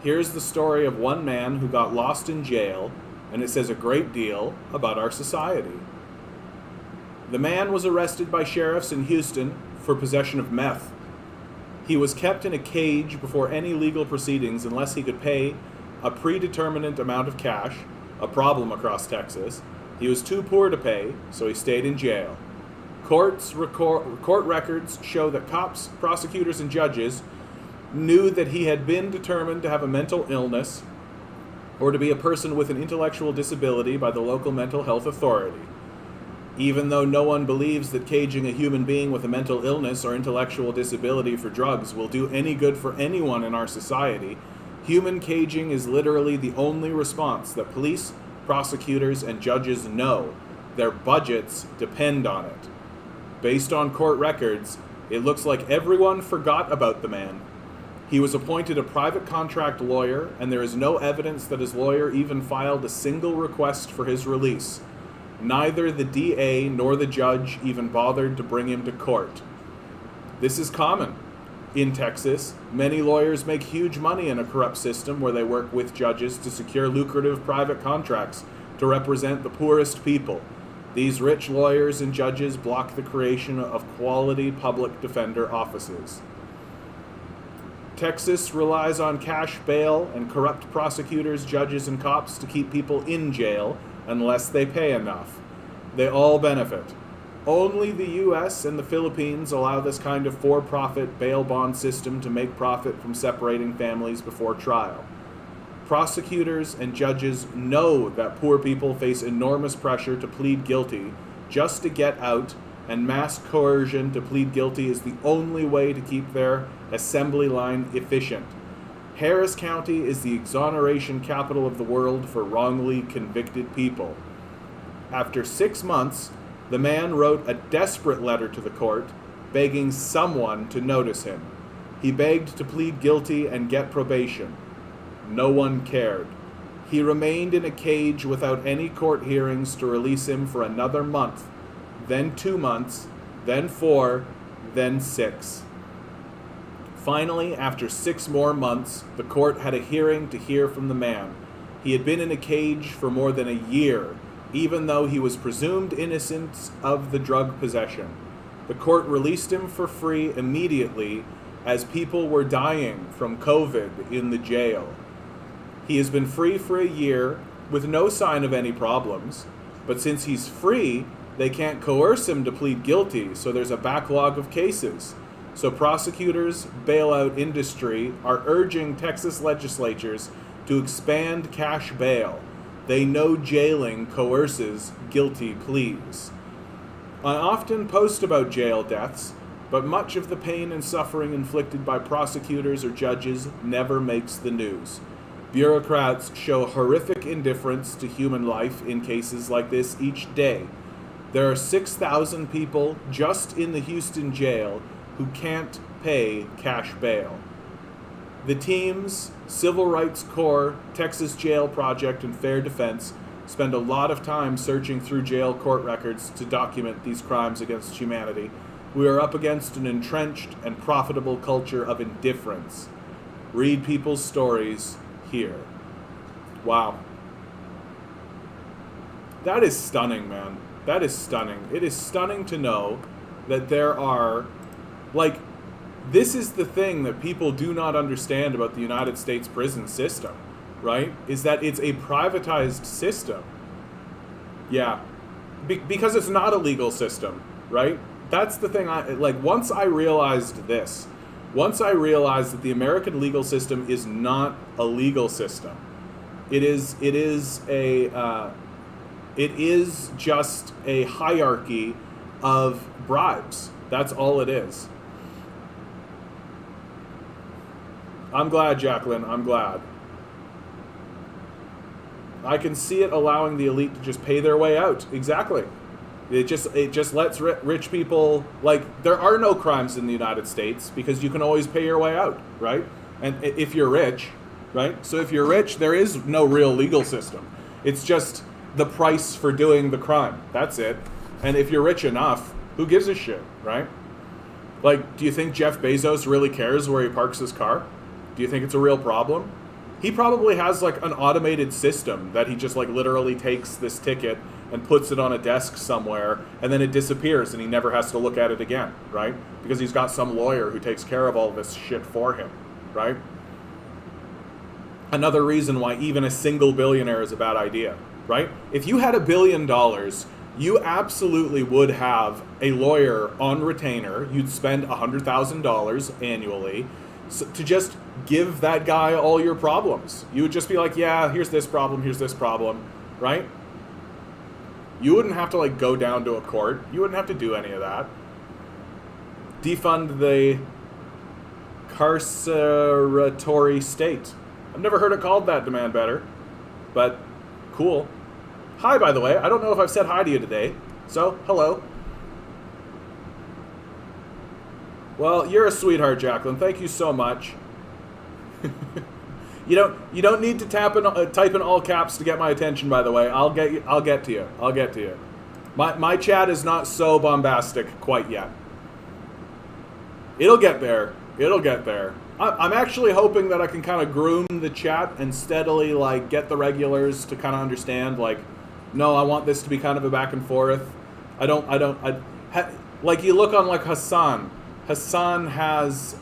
Here's the story of one man who got lost in jail, and it says a great deal about our society. The man was arrested by sheriffs in Houston for possession of meth. He was kept in a cage before any legal proceedings unless he could pay a predetermined amount of cash, a problem across Texas. He was too poor to pay, so he stayed in jail. Court records show that cops, prosecutors, and judges knew that he had been determined to have a mental illness or to be a person with an intellectual disability by the local mental health authority. Even though no one believes that caging a human being with a mental illness or intellectual disability for drugs will do any good for anyone in our society, human caging is literally the only response that police, prosecutors, and judges know. Their budgets depend on it. Based on court records, it looks like everyone forgot about the man. He was appointed a private contract lawyer, and there is no evidence that his lawyer even filed a single request for his release. Neither the DA nor the judge even bothered to bring him to court. This is common. In Texas, many lawyers make huge money in a corrupt system where they work with judges to secure lucrative private contracts to represent the poorest people. These rich lawyers and judges block the creation of quality public defender offices. Texas relies on cash bail and corrupt prosecutors, judges, and cops to keep people in jail unless they pay enough. They all benefit. Only the U.S. and the Philippines allow this kind of for-profit bail bond system to make profit from separating families before trial. Prosecutors and judges know that poor people face enormous pressure to plead guilty just to get out, and mass coercion to plead guilty is the only way to keep their assembly line efficient. Harris County is the exoneration capital of the world for wrongly convicted people. After 6 months, the man wrote a desperate letter to the court, begging someone to notice him. He begged to plead guilty and get probation. No one cared. He remained in a cage without any court hearings to release him for another month, then 2 months, then 4, then 6. Finally, after 6 more months, the court had a hearing to hear from the man. He had been in a cage for more than a year, even though he was presumed innocent of the drug possession. The court released him for free immediately as people were dying from COVID in the jail. He has been free for a year with no sign of any problems, but since he's free, They can't coerce him to plead guilty, so there's a backlog of cases. So prosecutors, bailout industry are urging Texas legislatures to expand cash bail. They know jailing coerces guilty pleas. I often post about jail deaths, but much of the pain and suffering inflicted by prosecutors or judges never makes the news. Bureaucrats show horrific indifference to human life in cases like this each day. There are 6,000 people just in the Houston jail who can't pay cash bail. The teams, Civil Rights Corps, Texas Jail Project, and Fair Defense spend a lot of time searching through jail court records to document these crimes against humanity. We are up against an entrenched and profitable culture of indifference. Read people's stories here. Wow. That is stunning, man. That is stunning. It is stunning to know that there are, like, this is the thing that people do not understand about the United States prison system, right? Is that it's a privatized system. Yeah. Because it's not a legal system, right? That's the thing. Once I realized this, once I realized that the American legal system is not a legal system, it is just a hierarchy of bribes. That's all it is. I'm glad, Jacqueline. I'm glad. I can see it allowing the elite to just pay their way out. Exactly. It just lets rich people, like, there are no crimes in the United States because you can always pay your way out, right? And if you're rich, right? So if you're rich, there is no real legal system. It's just the price for doing the crime. That's it. And if you're rich enough, who gives a shit, right? Like, do you think Jeff Bezos really cares where he parks his car? Do you think it's a real problem? He probably has, like, an automated system that he just, like, literally takes this ticket and puts it on a desk somewhere, and then it disappears and he never has to look at it again, right? Because he's got some lawyer who takes care of all this shit for him, right? Another reason why even a single billionaire is a bad idea, right? If you had $1 billion, you absolutely would have a lawyer on retainer. You'd spend $100,000 annually to just give that guy all your problems. You would just be like, yeah, here's this problem, right? You wouldn't have to, like, go down to a court. You wouldn't have to do any of that. Defund the carceratory state. I've never heard it called that, Demand Better, but cool. Hi, by the way. I don't know if I've said hi to you today, so hello. Well, you're a sweetheart, Jacqueline. Thank you so much. You don't need to type in all caps to get my attention, by the way. I'll get to you. My chat is not so bombastic quite yet. It'll get there. I'm actually hoping that I can kind of groom the chat and steadily, like, get the regulars to kind of understand, like, no, I want this to be kind of a back and forth. Like, you look on, like, Hassan. Hassan has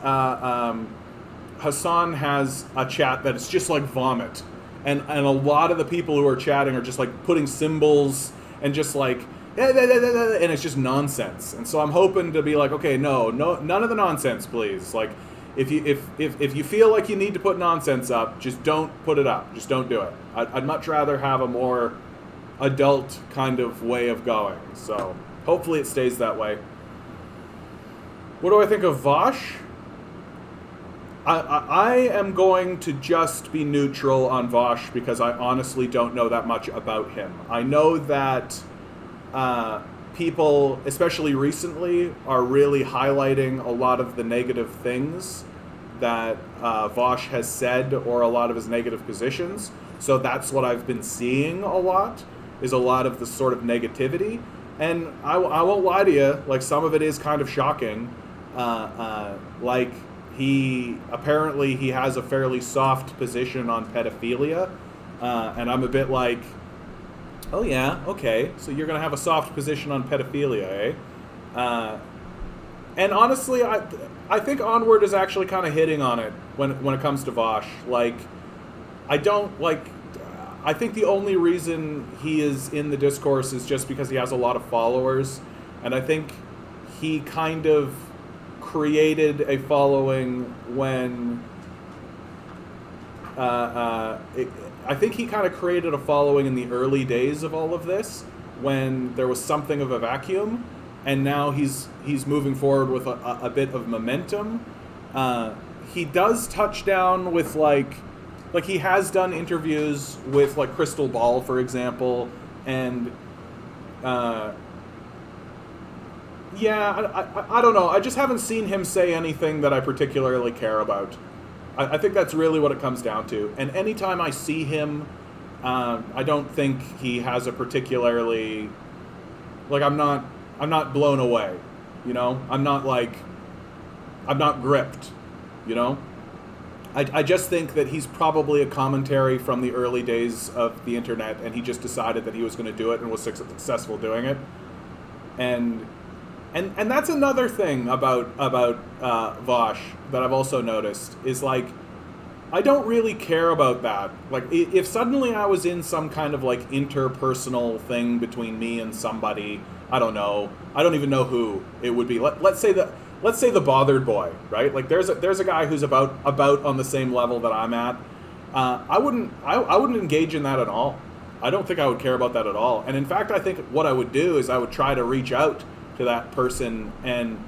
a chat that is just like vomit, and a lot of the people who are chatting are just like putting symbols and just like, and it's just nonsense. And so I'm hoping to be like, okay, no, none of the nonsense, please. Like, if you feel like you need to put nonsense up, just don't put it up. Just don't do it. I'd much rather have a more adult kind of way of going. So hopefully it stays that way. What do I think of Vaush? I am going to just be neutral on Vaush because I honestly don't know that much about him. I know that people, especially recently, are really highlighting a lot of the negative things that Vaush has said, or a lot of his negative positions. So that's what I've been seeing a lot, is a lot of the sort of negativity. And I won't lie to you, like, some of it is kind of shocking. Like, he has a fairly soft position on pedophilia, and I'm a bit like, oh yeah, okay, so you're gonna have a soft position on pedophilia, eh? And honestly, I think Onward is actually kind of hitting on it when it comes to Vaush. Like, I don't like, I think the only reason he is in the discourse is just because he has a lot of followers, and I think he kind of created a following when I think he kind of created a following in the early days of all of this when there was something of a vacuum, and now he's moving forward with a bit of momentum. He does touch down with like he has done interviews with like Crystal Ball, for example, and I don't know. I just haven't seen him say anything that I particularly care about. I think that's really what it comes down to. And anytime I see him, I don't think he has a particularly, like, I'm not blown away, you know? I'm not gripped, you know? I just think that he's probably a commentary from the early days of the internet, and he just decided that he was going to do it and was successful doing it. And that's another thing about Vaush that I've also noticed is, like, I don't really care about that. Like, if suddenly I was in some kind of, like, interpersonal thing between me and somebody, I don't know. I don't even know who it would be. Let's say the bothered boy, right? Like, there's a guy who's about on the same level that I'm at. I wouldn't engage in that at all. I don't think I would care about that at all. And in fact, I think what I would do is I would try to reach out to that person and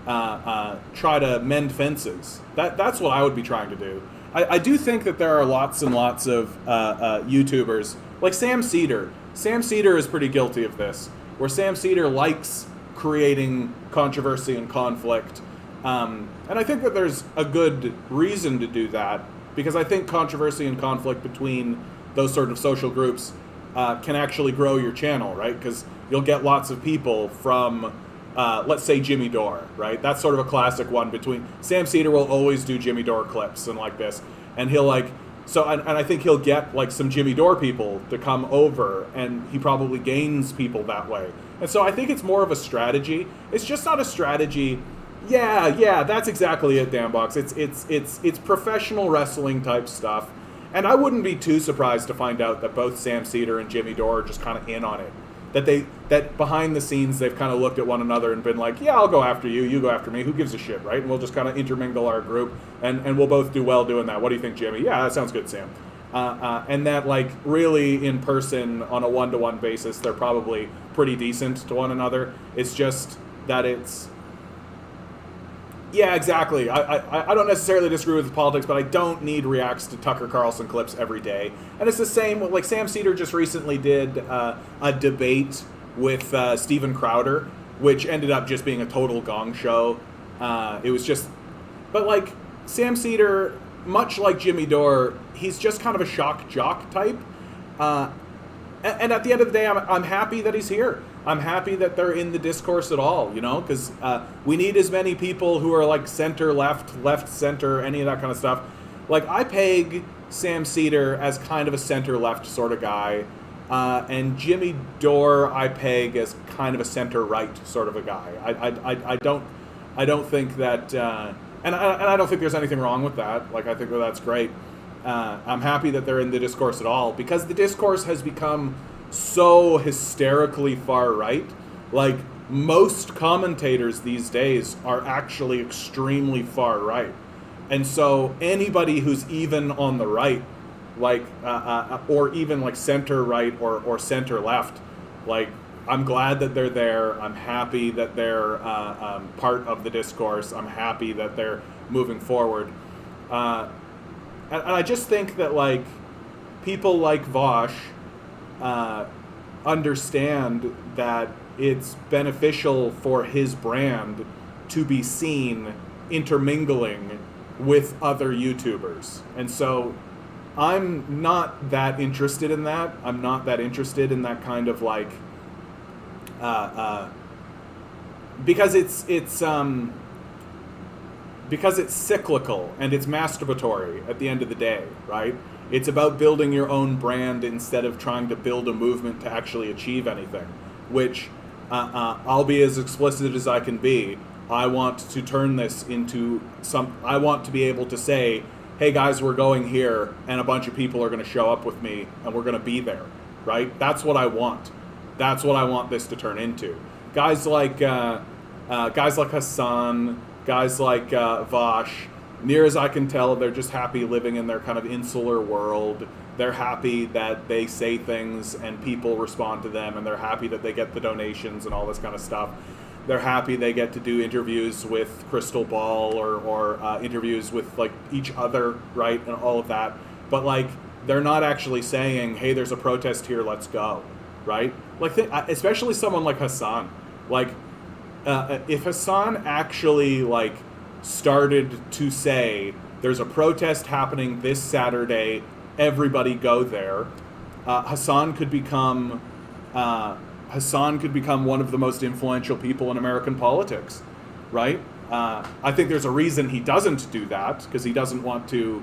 try to mend fences. That's what I would be trying to do. I do think that there are lots and lots of YouTubers, like Sam Cedar. Sam Cedar is pretty guilty of this, where Sam Cedar likes creating controversy and conflict. And I think that there's a good reason to do that, because I think controversy and conflict between those sort of social groups can actually grow your channel, right? Because you'll get lots of people from, let's say, Jimmy Dore, right? That's sort of a classic one between... Sam Cedar will always do Jimmy Dore clips and like this. And he'll like... So, and I think he'll get like some Jimmy Dore people to come over, and he probably gains people that way. And so I think it's more of a strategy. It's just not a strategy. Yeah, that's exactly it, Dambox. It's professional wrestling type stuff. And I wouldn't be too surprised to find out that both Sam Cedar and Jimmy Dore are just kind of in on it. That behind the scenes they've kind of looked at one another and been like, yeah, I'll go after you, you go after me, who gives a shit, right? And we'll just kind of intermingle our group, and we'll both do well doing that. What do you think, Jimmy? Yeah, that sounds good, Sam. And that, like, really in person on a one-to-one basis, they're probably pretty decent to one another. It's just that it's... Yeah, exactly. I don't necessarily disagree with politics, but I don't need reacts to Tucker Carlson clips every day. And it's the same, like Sam Cedar just recently did a debate with Steven Crowder, which ended up just being a total gong show. It was just... But, like, Sam Cedar, much like Jimmy Dore, he's just kind of a shock jock type. And at the end of the day, I'm happy that he's here. I'm happy that they're in the discourse at all, you know, because we need as many people who are like center, left, center, any of that kind of stuff. Like, I peg Sam Cedar as kind of a center-left sort of guy, and Jimmy Dore I peg as kind of a center-right sort of a guy. I don't think that, and I don't think there's anything wrong with that. Like, I think that that's great. I'm happy that they're in the discourse at all, because the discourse has become so hysterically far right. Like, most commentators these days are actually extremely far right, and so anybody who's even on the right, like or even like center right or center left, like, I'm glad that they're there. I'm happy that they're part of the discourse. I'm happy that they're moving forward, and I just think that, like, people like Vaush understand that it's beneficial for his brand to be seen intermingling with other YouTubers. And so I'm not that interested in that. I'm not that interested in that kind of, like, because it's cyclical and it's masturbatory at the end of the day, right? It's about building your own brand instead of trying to build a movement to actually achieve anything, which I'll be as explicit as I can be. I want to turn this into I want to be able to say hey guys, we're going here, and a bunch of people are going to show up with me, and we're going to be there, right? That's what I want. That's what I want this to turn into. Guys like Hasan, guys like Vosh, near as I can tell, they're just happy living in their kind of insular world. They're happy that they say things and people respond to them, and they're happy that they get the donations and all this kind of stuff. They're happy they get to do interviews with Crystal Ball or interviews with like each other, right, and all of that. But like, they're not actually saying, hey, there's a protest here, let's go, right? Like, especially someone like Hasan. Like, if Hasan actually like started to say, there's a protest happening this Saturday, everybody go there, Hasan could become one of the most influential people in American politics, right? I think there's a reason he doesn't do that, because he doesn't want to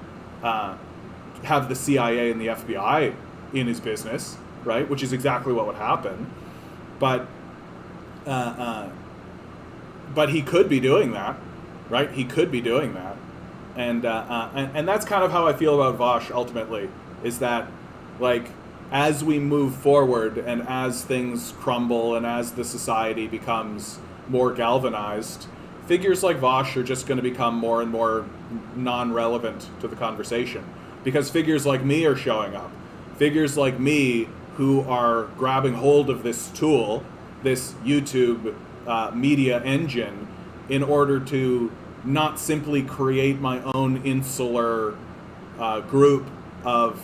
have the CIA and the FBI in his business, right? Which is exactly what would happen. But he could be doing that, right? He could be doing that. And that's kind of how I feel about Vosh ultimately, is that, like, as we move forward and as things crumble and as the society becomes more galvanized, figures like Vosh are just going to become more and more non-relevant to the conversation. Because figures like me are showing up. Figures like me who are grabbing hold of this tool, this YouTube media engine, in order to not simply create my own insular group of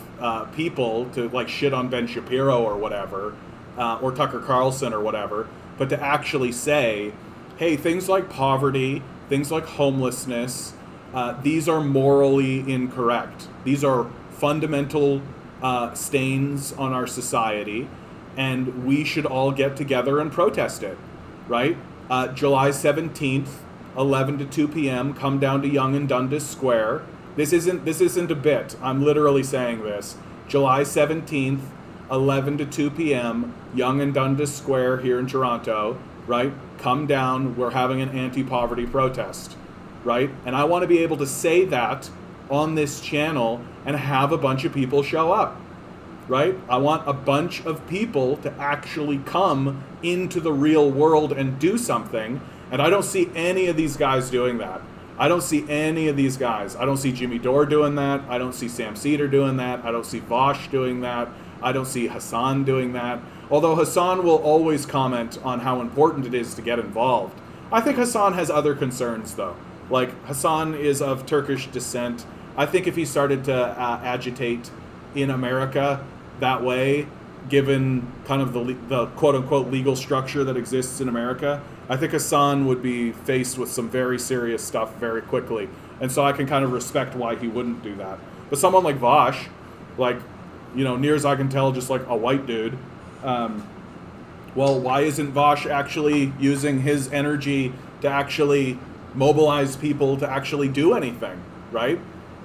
people to like shit on Ben Shapiro or whatever, or Tucker Carlson or whatever, but to actually say, hey, things like poverty, things like homelessness, these are morally incorrect. These are fundamental stains on our society, and we should all get together and protest it, right? July 17th, 11 to 2 p.m., come down to Yonge and Dundas Square. This isn't a bit. I'm literally saying this. July 17th, 11 to 2 p.m., Yonge and Dundas Square here in Toronto, right? Come down. We're having an anti-poverty protest, right? And I want to be able to say that on this channel and have a bunch of people show up, right? I want a bunch of people to actually come into the real world and do something. And I don't see any of these guys doing that. I don't see any of these guys. I don't see Jimmy Dore doing that. I don't see Sam Seder doing that. I don't see Vosh doing that. I don't see Hasan doing that. Although Hasan will always comment on how important it is to get involved. I think Hasan has other concerns, though. Like, Hasan is of Turkish descent. I think if he started to agitate in America that way, given kind of the quote-unquote legal structure that exists in America, I think Hasan would be faced with some very serious stuff very quickly. And so I can kind of respect why he wouldn't do that. But someone like Vosh, like, you know, near as I can tell, just like a white dude, well, why isn't Vosh actually using his energy to actually mobilize people to actually do anything, right?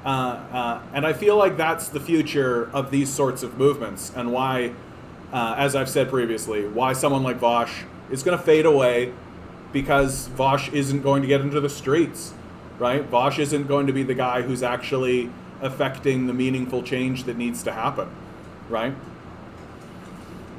And I feel like that's the future of these sorts of movements, and why, as I've said previously, why someone like Vosh is going to fade away, because Vosh isn't going to get into the streets, right? Vosh isn't going to be the guy who's actually affecting the meaningful change that needs to happen, right?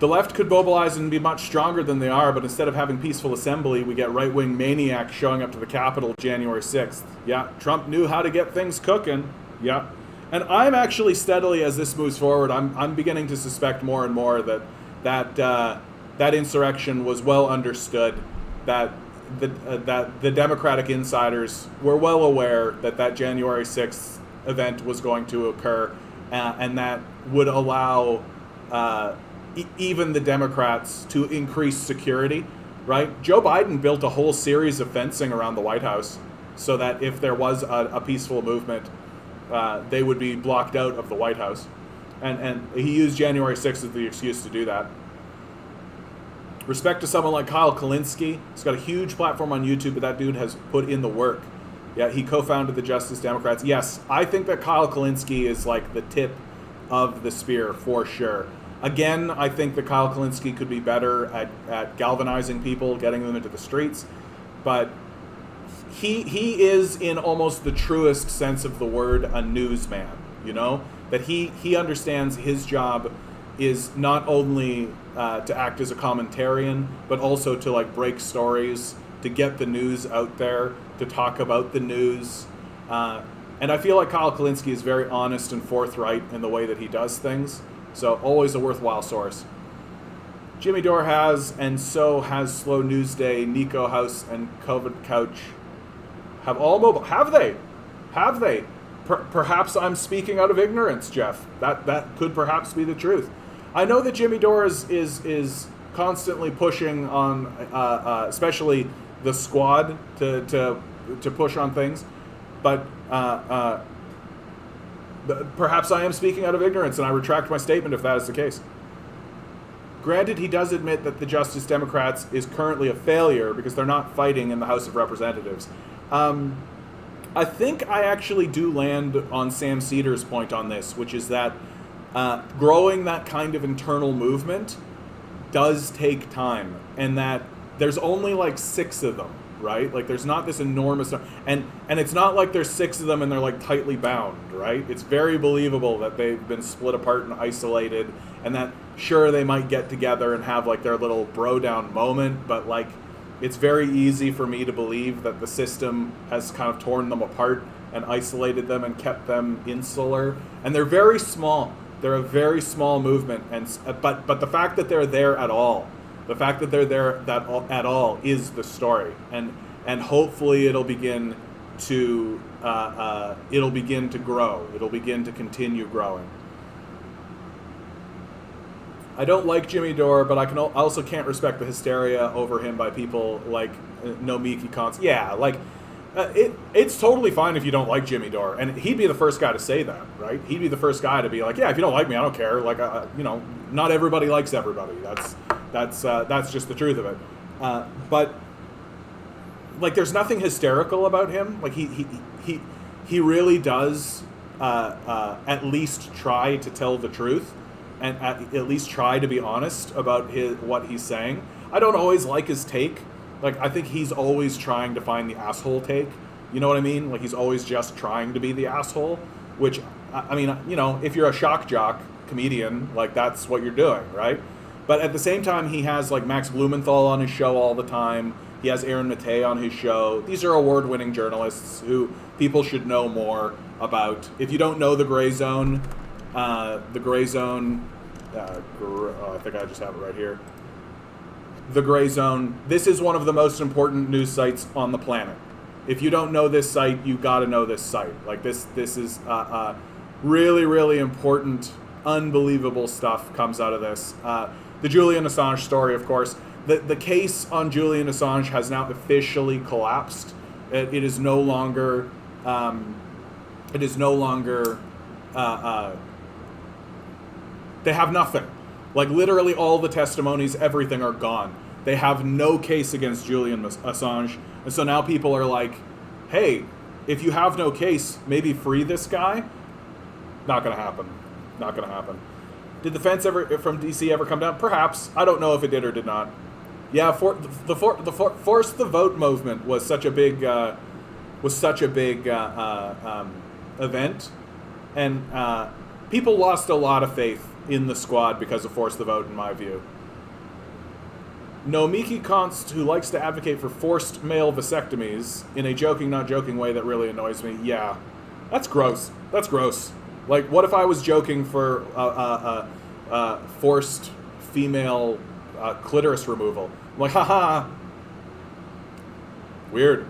The left could mobilize and be much stronger than they are, but instead of having peaceful assembly, we get right-wing maniacs showing up to the Capitol January 6th. Yeah, Trump knew how to get things cooking. Yeah. And I'm actually steadily, as this moves forward, I'm beginning to suspect more and more that insurrection was well understood, that the Democratic insiders were well aware that January 6th event was going to occur, and that would allow even the Democrats to increase security, right? Joe Biden built a whole series of fencing around the White House so that if there was a peaceful movement, they would be blocked out of the White House. And he used January 6th as the excuse to do that. Respect to someone like Kyle Kulinski. He's got a huge platform on YouTube, but that dude has put in the work. Yeah, he co-founded the Justice Democrats. Yes, I think that Kyle Kulinski is like the tip of the spear for sure. Again, I think that Kyle Kulinski could be better at galvanizing people, getting them into the streets. But he is, in almost the truest sense of the word, a newsman. You know, that he understands his job is not only to act as a commentarian, but also to like break stories, to get the news out there, to talk about the news. And I feel like Kyle Kulinski is very honest and forthright in the way that he does things. So always a worthwhile source. Jimmy Dore has, and so has Slow News Day, Nico House, and COVID Couch have all mobile. Have they? Have they? Perhaps I'm speaking out of ignorance, Jeff. That could perhaps be the truth. I know that Jimmy Dore is constantly pushing on, especially the squad to push on things, but perhaps I am speaking out of ignorance, and I retract my statement if that is the case. Granted, he does admit that the Justice Democrats is currently a failure because they're not fighting in the House of Representatives. I think I actually do land on Sam Cedars' point on this, which is that growing that kind of internal movement does take time, and that there's only like 6 of them, right? Like there's not this enormous, and it's not like there's 6 of them and they're like tightly bound, right? It's very believable that they've been split apart and isolated, and that sure they might get together and have like their little bro down moment, but like it's very easy for me to believe that the system has kind of torn them apart and isolated them and kept them insular, and they're very small. They're a very small movement, and but the fact that they're there at all, the fact that they're there at all is the story, and hopefully it'll begin to grow. It'll begin to continue growing. I don't like Jimmy Dore, but I also can't respect the hysteria over him by people like Nomiki Konst. Yeah, like it's totally fine if you don't like Jimmy Dore, and he'd be the first guy to say that, right? He'd be the first guy to be like, yeah, if you don't like me, I don't care. Like, not everybody likes everybody. That's just the truth of it. But like, there's nothing hysterical about him. Like he really does at least try to tell the truth, and at least try to be honest about what he's saying. I don't always like his take. Like, I think he's always trying to find the asshole take. You know what I mean? Like, he's always just trying to be the asshole, which, I mean, if you're a shock jock comedian, like, that's what you're doing, right? But at the same time, he has, like, Max Blumenthal on his show all the time. He has Aaron Maté on his show. These are award-winning journalists who people should know more about. If you don't know The Gray Zone, I think I just have it right here. The Gray Zone. This is one of the most important news sites on the planet. If you don't know this site, you got to know this site. Like this is really, really important, unbelievable stuff comes out of this. The Julian Assange story, of course. The case on Julian Assange has now officially collapsed. It is no longer. They have nothing. Like, literally all the testimonies, everything are gone. They have no case against Julian Assange. And so now people are like, hey, if you have no case, maybe free this guy? Not going to happen. Not going to happen. Did the fence from DC ever come down? Perhaps. I don't know if it did or did not. Yeah, the Force the Vote movement was such a big event. And people lost a lot of faith in the squad because of Force the Vote, in my view. Nomiki Konst, who likes to advocate for forced male vasectomies in a joking, not joking way that really annoys me. Yeah, that's gross. That's gross. Like, what if I was joking for forced female clitoris removal? I'm like, haha. Weird.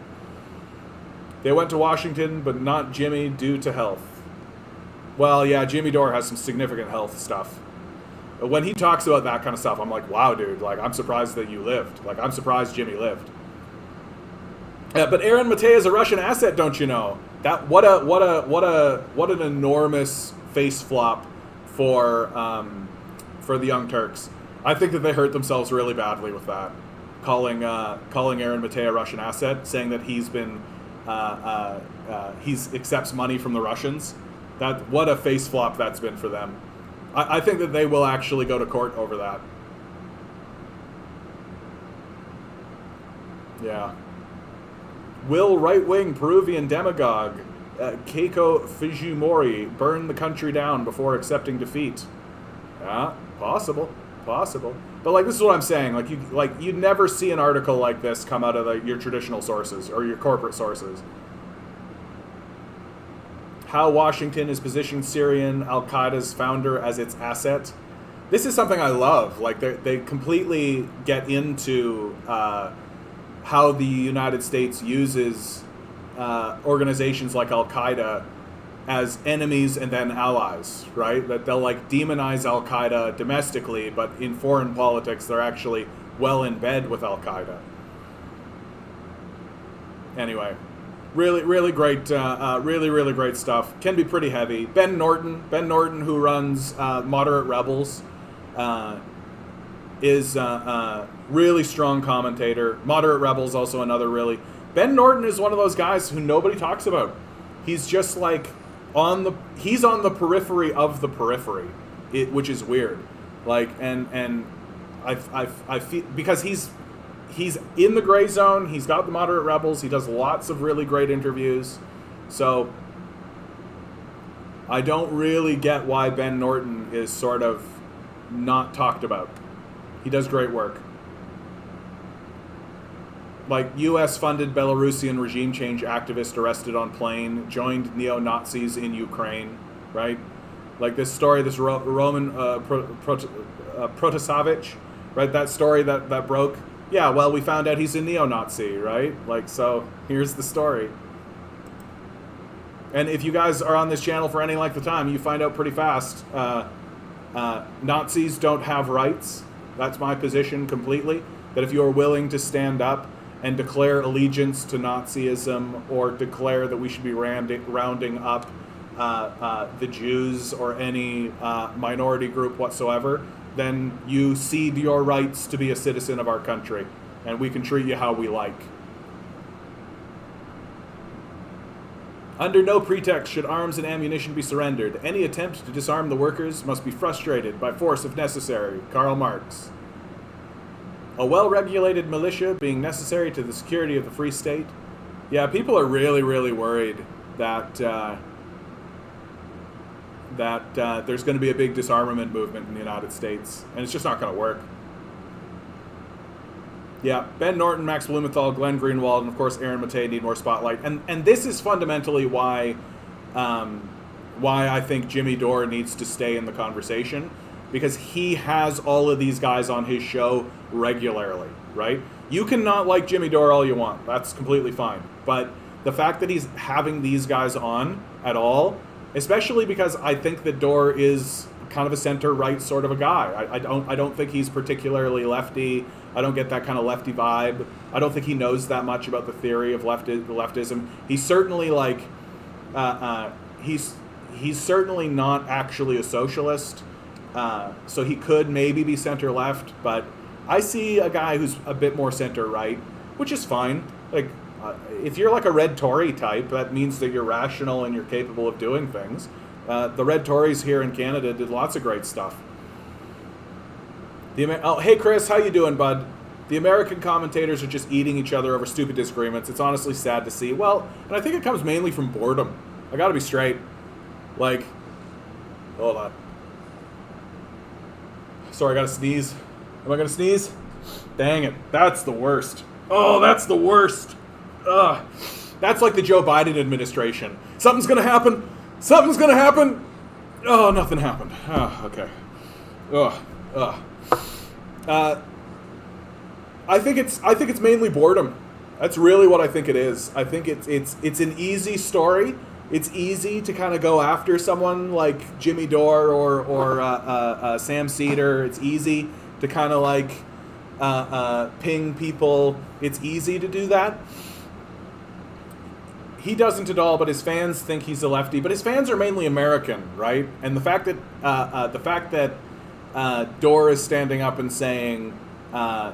They went to Washington, but not Jimmy due to health. Well, yeah, Jimmy Dore has some significant health stuff. When he talks about that kind of stuff, I'm like, wow, dude, like, I'm surprised that you lived. Like, I'm surprised Jimmy lived. But Aaron Maté is a Russian asset, don't you know? That what an enormous face flop for the Young Turks. I think that they hurt themselves really badly with that, calling Aaron Maté a Russian asset, saying that he's been accepts money from the Russians. What a face flop that's been for them. I think that they will actually go to court over that. Yeah. Will right-wing Peruvian demagogue Keiko Fujimori burn the country down before accepting defeat? Yeah, possible. But like, this is what I'm saying. Like you never see an article like this come out of your traditional sources or your corporate sources. How Washington is positioning Syrian Al-Qaeda's founder as its asset. This is something I love. Like, they completely get into how the United States uses organizations like Al-Qaeda as enemies and then allies, right? That they'll like demonize Al-Qaeda domestically, but in foreign politics, they're actually well in bed with Al-Qaeda. Anyway, really great, really great stuff. Can be pretty heavy. Ben Norton, who runs Moderate Rebels, is really strong commentator. Moderate Rebels also another really. Ben Norton is one of those guys who nobody talks about. He's just like he's on the periphery of the periphery, which is weird. Like, and I feel, because he's in the gray zone. He's got the Moderate Rebels. He does lots of really great interviews. So I don't really get why Ben Norton is sort of not talked about. He does great work. Like, U.S.-funded Belarusian regime change activist arrested on plane, joined neo-Nazis in Ukraine, right? Like this story, this Roman Protasevich, right? That story that broke. Yeah, well, we found out he's a neo-Nazi, right? Like, so here's the story. And if you guys are on this channel for any length of time, you find out pretty fast. Nazis don't have rights. That's my position completely. That if you are willing to stand up and declare allegiance to Nazism, or declare that we should be rounding up the Jews or any minority group whatsoever, then you cede your rights to be a citizen of our country, and we can treat you how we like. Under no pretext should arms and ammunition be surrendered. Any attempt to disarm the workers must be frustrated by force if necessary. Karl Marx. A well-regulated militia being necessary to the security of the Free State. Yeah, people are really worried that there's going to be a big disarmament movement in the United States, and it's just not going to work. Yeah, Ben Norton, Max Blumenthal, Glenn Greenwald, and of course Aaron Matei need more spotlight. And this is fundamentally why I think Jimmy Dore needs to stay in the conversation, because he has all of these guys on his show regularly, right? You can not like Jimmy Dore all you want. That's completely fine. But the fact that he's having these guys on at all, especially because I think that Dore is kind of a center-right sort of a guy. I don't think he's particularly lefty. I don't get that kind of lefty vibe. I don't think he knows that much about the theory of leftism. He's certainly like, he's certainly not actually a socialist. So he could maybe be center-left, but I see a guy who's a bit more center-right, which is fine. Like, if you're like a red Tory type, that means that you're rational and you're capable of doing things. The red Tories here in Canada did lots of great stuff. Hey Chris, how you doing, bud? The American commentators are just eating each other over stupid disagreements. It's honestly sad to see. Well, and I think it comes mainly from boredom. I gotta be straight. Like, hold on. Sorry, I gotta sneeze. Am I gonna sneeze? Dang it. That's the worst. Oh, that's the worst. Ugh. That's like the Joe Biden administration. Something's gonna happen. Something's gonna happen. Oh, nothing happened. Oh, okay. I think it's mainly boredom. That's really what I think it is. I think it's an easy story. It's easy to kind of go after someone like Jimmy Dore or Sam Cedar. It's easy to kind of like ping people. It's easy to do that. He doesn't at all, but his fans think he's a lefty. But his fans are mainly American, right? And the fact that Dore is standing up and saying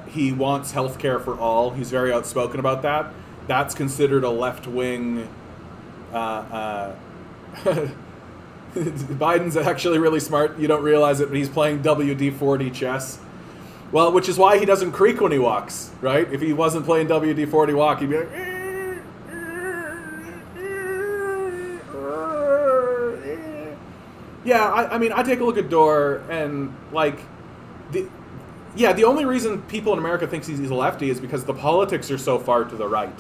he wants health care for all, he's very outspoken about that. That's considered a left-wing. Biden's actually really smart. You don't realize it, but he's playing WD-40 chess. Well, which is why he doesn't creak when he walks, right? If he wasn't playing WD-40 walk, he'd be like, Yeah, I mean, I take a look at Dor and like the the only reason people in America think he's a lefty is because the politics are so far to the right,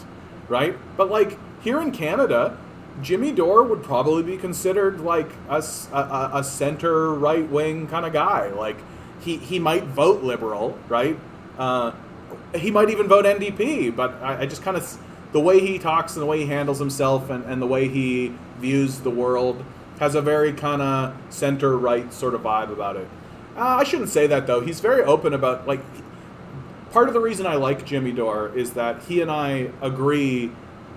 right? But like here in Canada, Jimmy Dore would probably be considered like a center right wing kind of guy. Like he might vote liberal, right? He might even vote NDP, but I just kind of the way he talks and the way he handles himself and the way he views the world has a very kind of center right sort of vibe about it. I shouldn't say that though. He's very open about like part of the reason I like Jimmy Dore is that he and I agree.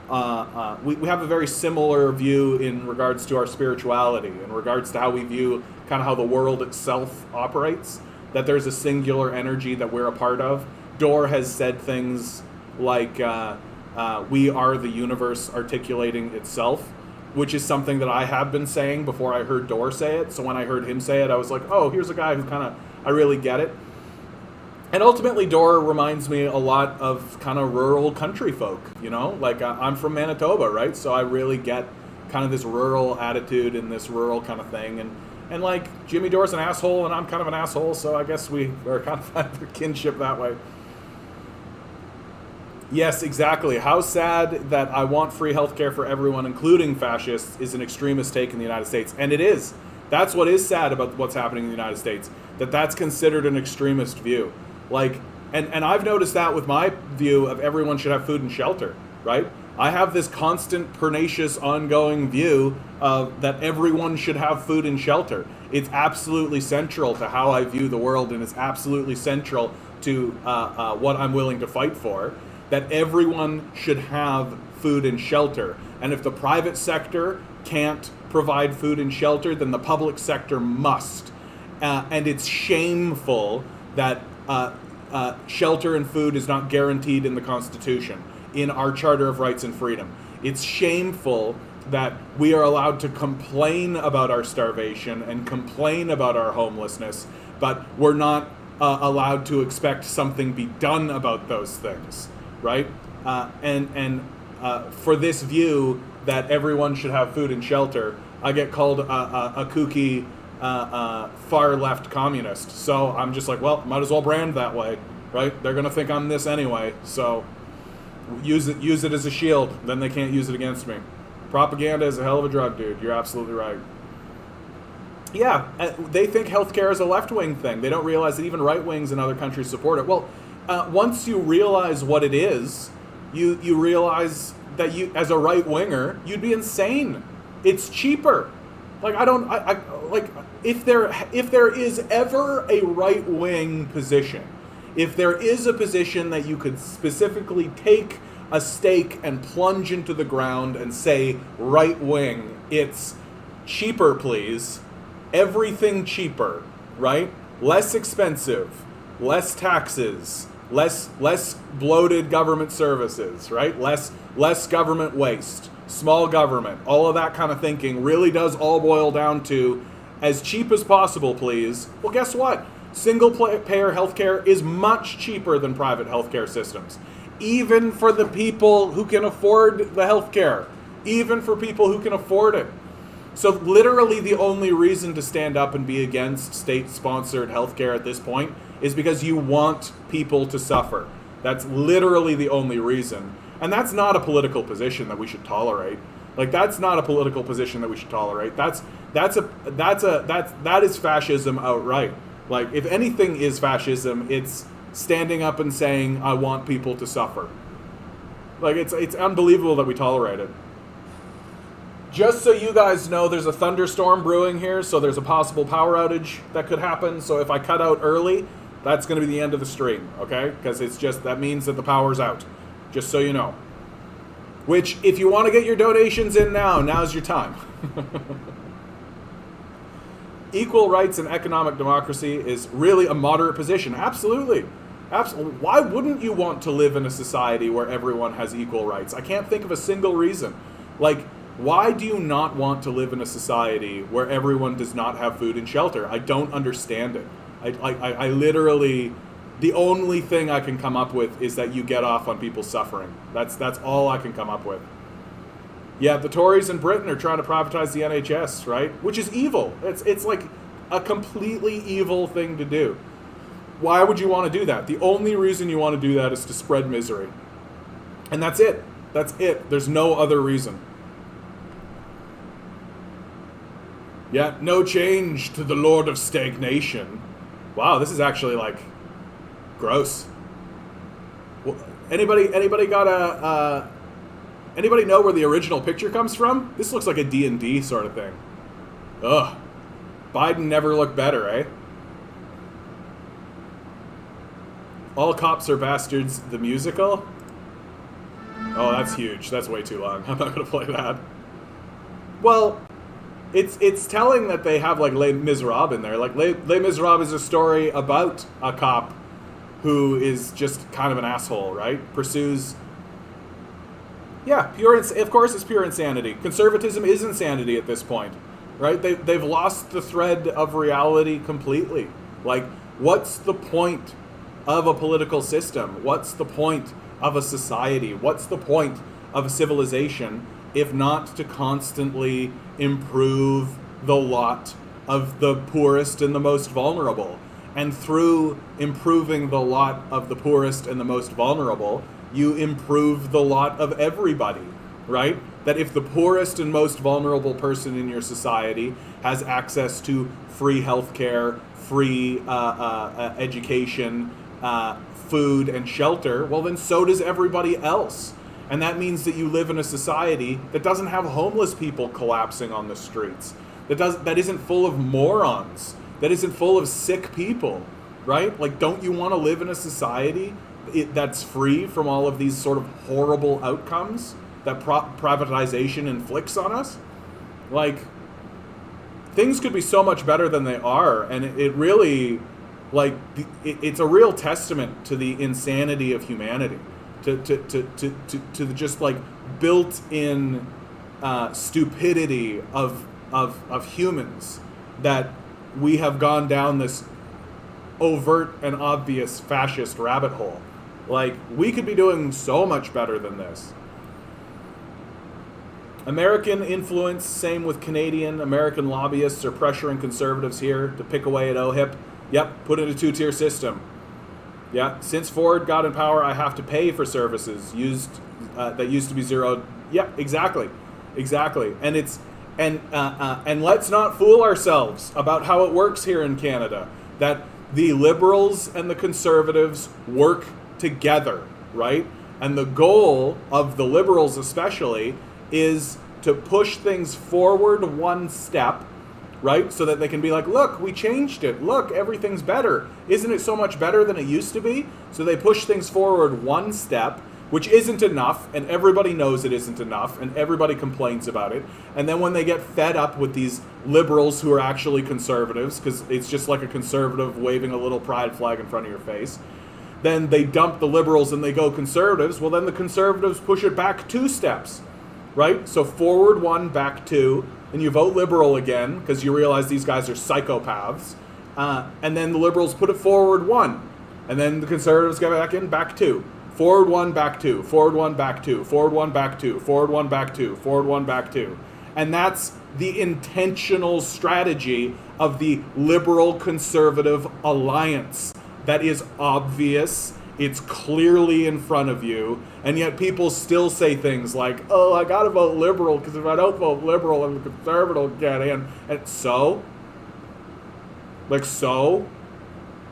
We have a very similar view in regards to our spirituality, in regards to how we view kind of how the world itself operates, that there's a singular energy that we're a part of. Dore has said things like, we are the universe articulating itself, which is something that I have been saying before I heard Dore say it. So when I heard him say it, I was like, oh, here's a guy who kind of, I really get it. And ultimately, Dore reminds me a lot of kind of rural country folk, you know? Like, I'm from Manitoba, right? So I really get kind of this rural attitude and this rural kind of thing. And like, Jimmy Dore's an asshole, and I'm kind of an asshole, so I guess we are kind of kinship that way. Yes, exactly. How sad that I want free healthcare for everyone, including fascists, is an extremist take in the United States. And it is. That's what is sad about what's happening in the United States, that that's considered an extremist view. Like, and I've noticed that with my view of everyone should have food and shelter, right? I have this constant, pernicious, ongoing view of that everyone should have food and shelter. It's absolutely central to how I view the world, and it's absolutely central to what I'm willing to fight for, that everyone should have food and shelter. And if the private sector can't provide food and shelter, then the public sector must. And it's shameful that shelter and food is not guaranteed in the Constitution, in our Charter of Rights and Freedom. It's shameful that we are allowed to complain about our starvation and complain about our homelessness, but we're not allowed to expect something be done about those things, right? And for this view that everyone should have food and shelter, I get called a kooky far left communist. So I'm just like, well, might as well brand that way, right? They're gonna think I'm this anyway, so use it as a shield. Then they can't use it against me. Propaganda is a hell of a drug, dude. You're absolutely right. Yeah, they think healthcare is a left-wing thing. They don't realize that even right wings in other countries support it. Well, once you realize what it is, you realize that you, as a right winger, you'd be insane. It's cheaper. Like I like if there is ever a right wing position, if there is a position that you could specifically take a stake and plunge into the ground and say right wing, it's cheaper, please. Everything cheaper, right? Less expensive, less taxes, less bloated government services, right? Less government waste. Small government, all of that kind of thinking really does all boil down to as cheap as possible, please. Well, guess what? Single payer healthcare is much cheaper than private healthcare systems, even for the people who can afford the healthcare, even for people who can afford it. So literally the only reason to stand up and be against state-sponsored healthcare at this point is because you want people to suffer. That's literally the only reason. And that's not a political position that we should tolerate. Like, that's not a political position that we should tolerate. That is fascism outright. Like, if anything is fascism, it's standing up and saying, I want people to suffer. Like, it's unbelievable that we tolerate it. Just so you guys know, there's a thunderstorm brewing here, so there's a possible power outage that could happen. So if I cut out early, that's going to be the end of the stream, okay? Because it's just, that means that the power's out. Just so you know. Which, if you want to get your donations in now, now's your time. Equal rights and economic democracy is really a moderate position. Absolutely. Absolutely. Why wouldn't you want to live in a society where everyone has equal rights? I can't think of a single reason. Like, why do you not want to live in a society where everyone does not have food and shelter? I don't understand it. I literally... The only thing I can come up with is that you get off on people suffering. That's all I can come up with. Yeah, the Tories in Britain are trying to privatize the NHS, right? Which is evil. It's like a completely evil thing to do. Why would you want to do that? The only reason you want to do that is to spread misery. And that's it. That's it. There's no other reason. Yeah, no change to the Lord of Stagnation. Wow, this is actually like gross. Well, anybody got a anybody know where the original picture comes from? This looks like a D&D sort of thing. Ugh. Biden never looked better, eh? All Cops Are Bastards, the musical? Oh, that's huge. That's way too long. I'm not going to play that. Well, it's telling that they have, like, Les Miserables in there. Like, Les Miserables is a story about a cop who is just kind of an asshole, right? Pursues... Yeah, of course it's pure insanity. Conservatism is insanity at this point, right? They've lost the thread of reality completely. Like, what's the point of a political system? What's the point of a society? What's the point of a civilization if not to constantly improve the lot of the poorest and the most vulnerable? And through improving the lot of the poorest and the most vulnerable, you improve the lot of everybody, right? That if the poorest and most vulnerable person in your society has access to free healthcare, free education, food, and shelter, well, then so does everybody else. And that means that you live in a society that doesn't have homeless people collapsing on the streets, that isn't full of morons, that isn't full of sick people, right? Like, don't you want to live in a society that's free from all of these sort of horrible outcomes that privatization inflicts on us? Like, things could be so much better than they are, and it really, like, it's a real testament to the insanity of humanity, to the just, like, built-in stupidity of humans, that we have gone down this overt and obvious fascist rabbit hole. Like, we could be doing so much better than this. American influence, same with Canadian. American lobbyists are pressuring conservatives here to pick away at OHIP. Yep, put in a two-tier system. Yeah, since Ford got in power, I have to pay for services that used to be zero. Yep, exactly. And let's not fool ourselves about how it works here in Canada. That the liberals and the conservatives work together, right? And the goal of the liberals especially is to push things forward one step, right? So that they can be like, look, we changed it. Look, everything's better. Isn't it so much better than it used to be? So they push things forward one step, which isn't enough, and everybody knows it isn't enough, and everybody complains about it. And then when they get fed up with these liberals who are actually conservatives, because it's just like a conservative waving a little pride flag in front of your face, then they dump the liberals and they go conservatives. Well, then the conservatives push it back 2 steps, right? So forward 1, back 2, and you vote liberal again because you realize these guys are psychopaths. And then the liberals put it forward 1, and then the conservatives go back in, back 2. Forward 1, back 2. Forward 1, back 2. Forward 1, back 2. Forward 1, back 2. Forward 1, back 2. And that's the intentional strategy of the liberal-conservative alliance. That is obvious. It's clearly in front of you. And yet people still say things like, oh, I gotta vote liberal because if I don't vote liberal, then the conservative will get in. And so? Like, so?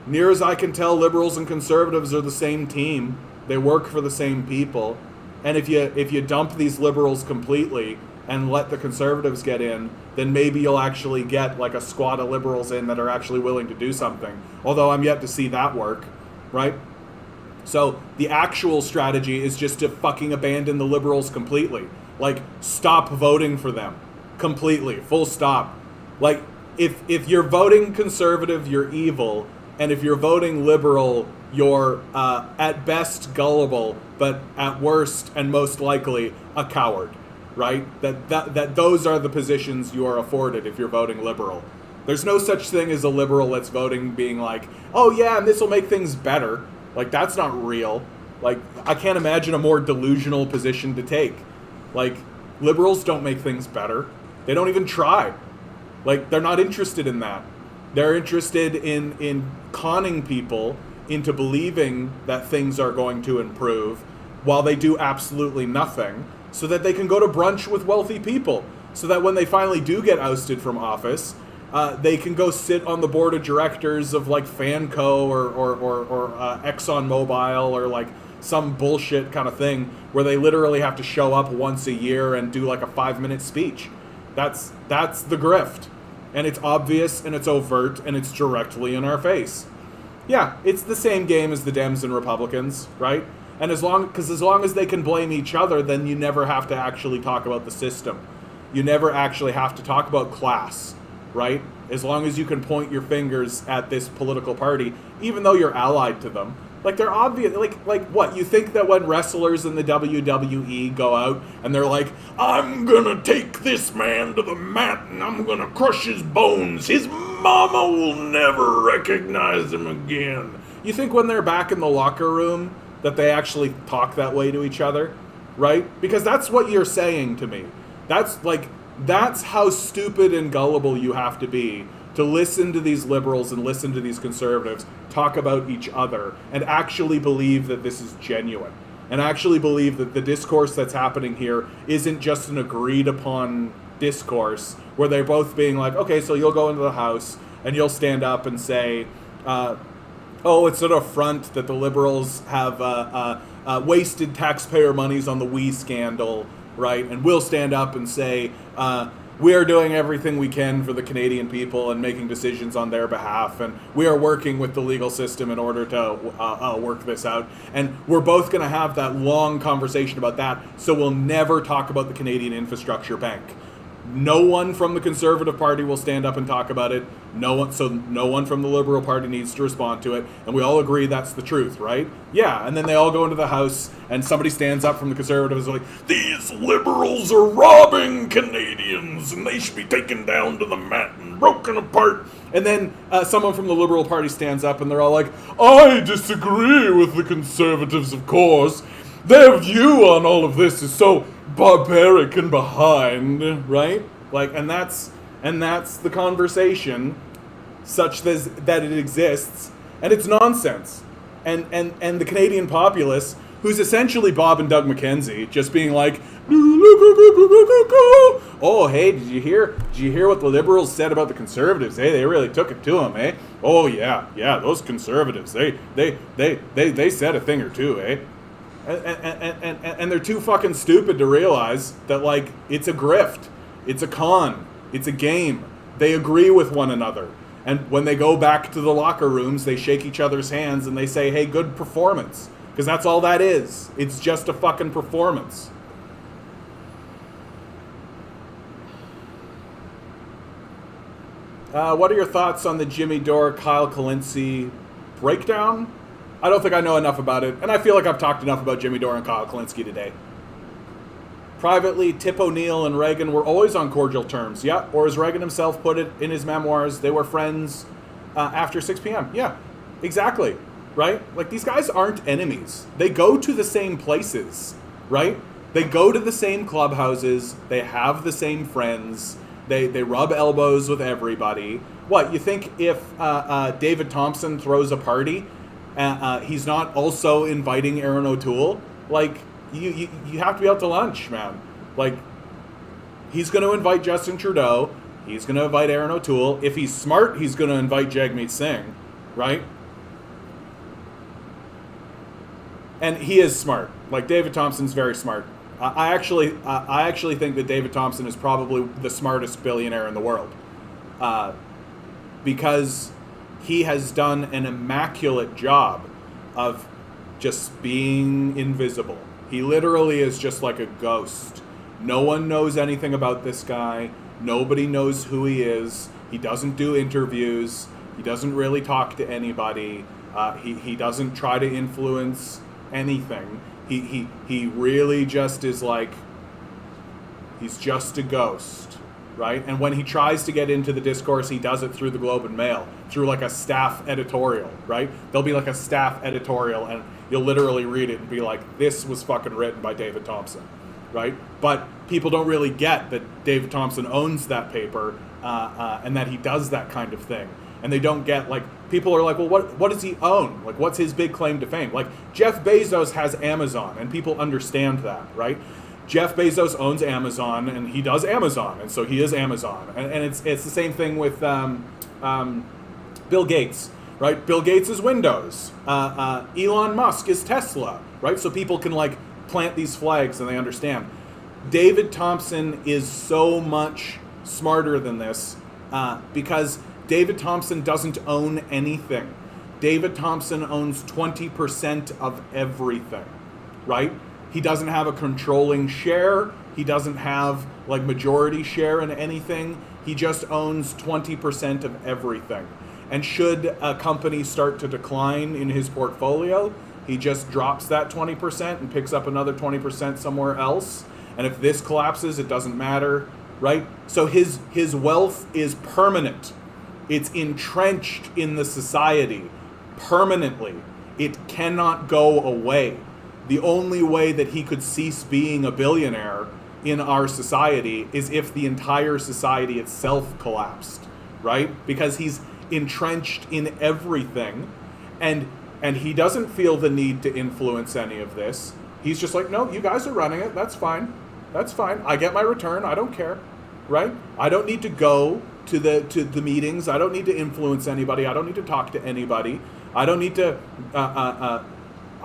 Near as I can tell, liberals and conservatives are the same team. They work for the same people. And if you dump these liberals completely and let the conservatives get in, then maybe you'll actually get like a squad of liberals in that are actually willing to do something. Although I'm yet to see that work, right? So the actual strategy is just to fucking abandon the liberals completely. Like, stop voting for them completely, full stop. Like, if you're voting conservative, you're evil. And if you're voting liberal, you're at best gullible, but at worst and most likely a coward, right? That those are the positions you are afforded if you're voting liberal. There's no such thing as a liberal that's voting being like, oh yeah, and this will make things better. Like, that's not real. Like, I can't imagine a more delusional position to take. Like, Liberals don't make things better. They don't even try. Like, they're not interested in that. They're interested in conning people into believing that things are going to improve while they do absolutely nothing, so that they can go to brunch with wealthy people, so that when they finally do get ousted from office, they can go sit on the board of directors of like Fanco or ExxonMobil or like some bullshit kind of thing where they literally have to show up once a year and do like a 5-minute speech. That's the grift. And it's obvious and it's overt and it's directly in our face. Yeah, it's the same game as the Dems and Republicans, right? And as long as they can blame each other, then you never have to actually talk about the system. You never actually have to talk about class, right? As long as you can point your fingers at this political party, even though you're allied to them. Like, they're obvious. Like what? You think that when wrestlers in the WWE go out and they're like, I'm gonna take this man to the mat and I'm gonna crush his bones. His mama will never recognize him again. You think when they're back in the locker room that they actually talk that way to each other, right? Because that's what you're saying to me. That's how stupid and gullible you have to be to listen to these liberals and listen to these conservatives talk about each other and actually believe that this is genuine and actually believe that the discourse that's happening here isn't just an agreed upon discourse where they're both being like, okay, so you'll go into the House and you'll stand up and say, oh, it's an affront that the liberals have wasted taxpayer monies on the WE scandal, right? And we'll stand up and say, we are doing everything we can for the Canadian people and making decisions on their behalf, and we are working with the legal system in order to work this out. And we're both going to have that long conversation about that, so we'll never talk about the Canadian Infrastructure Bank. No one from the Conservative Party will stand up and talk about it. No one from the Liberal Party needs to respond to it. And we all agree that's the truth, right? Yeah, and then they all go into the House, and somebody stands up from the Conservatives and like, these Liberals are robbing Canadians, and they should be taken down to the mat and broken apart. And then someone from the Liberal Party stands up, and they're all like, I disagree with the Conservatives, of course. Their view on all of this is so barbaric and behind, right? Like, and that's the conversation, such that it exists, and it's nonsense. And the Canadian populace, who's essentially Bob and Doug McKenzie, just being like, oh, hey, did you hear what the Liberals said about the Conservatives? Hey, they really took it to them, eh? Oh yeah, those Conservatives, they said a thing or two, eh? And they're too fucking stupid to realize that, like, it's a grift, it's a con, it's a game. They agree with one another. And when they go back to the locker rooms, they shake each other's hands and they say, hey, good performance. Because that's all that is. It's just a fucking performance. What are your thoughts on the Jimmy Dore, Kyle Kulinski breakdown? I don't think I know enough about it, and I feel like I've talked enough about Jimmy Dore and Kyle Kulinski today. Privately, Tip O'Neill and Reagan were always on cordial terms, yeah, or as Reagan himself put it in his memoirs, they were friends after 6 p.m. Yeah, exactly, right? Like, these guys aren't enemies. They go to the same places, right? They go to the same clubhouses, they have the same friends, they rub elbows with everybody. What, you think if David Thompson throws a party, he's not also inviting Aaron O'Toole? Like, you have to be out to lunch, man. Like, he's going to invite Justin Trudeau. He's going to invite Aaron O'Toole. If he's smart, he's going to invite Jagmeet Singh, right? And he is smart. Like, David Thompson's very smart. I actually think that David Thompson is probably the smartest billionaire in the world, because he has done an immaculate job of just being invisible. He literally is just like a ghost. No one knows anything about this guy. Nobody knows who he is. He doesn't do interviews. He doesn't really talk to anybody. He doesn't try to influence anything. He really just is like, he's just a ghost, right? And when he tries to get into the discourse, he does it through the Globe and Mail, through like a staff editorial, right? There'll be like a staff editorial and you'll literally read it and be like, this was fucking written by David Thompson, right? But people don't really get that David Thompson owns that paper and that he does that kind of thing. And they don't get, like, people are like, well, what does he own? Like, what's his big claim to fame? Like, Jeff Bezos has Amazon, and people understand that, right? Jeff Bezos owns Amazon, and he does Amazon, and so he is Amazon. And it's the same thing with Bill Gates, right? Bill Gates is Windows. Elon Musk is Tesla, right? So people can, like, plant these flags, and they understand. David Thompson is so much smarter than this because David Thompson doesn't own anything. David Thompson owns 20% of everything, right? He doesn't have a controlling share. He doesn't have, like, majority share in anything. He just owns 20% of everything. And should a company start to decline in his portfolio, he just drops that 20% and picks up another 20% somewhere else. And if this collapses, it doesn't matter, right? So his wealth is permanent. It's entrenched in the society permanently. It cannot go away. The only way that he could cease being a billionaire in our society is if the entire society itself collapsed, right? Because he's entrenched in everything, and he doesn't feel the need to influence any of this. He's just like, no, you guys are running it. That's fine. That's fine. I get my return. I don't care, right? I don't need to go to the meetings. I don't need to influence anybody. I don't need to talk to anybody. I don't need to.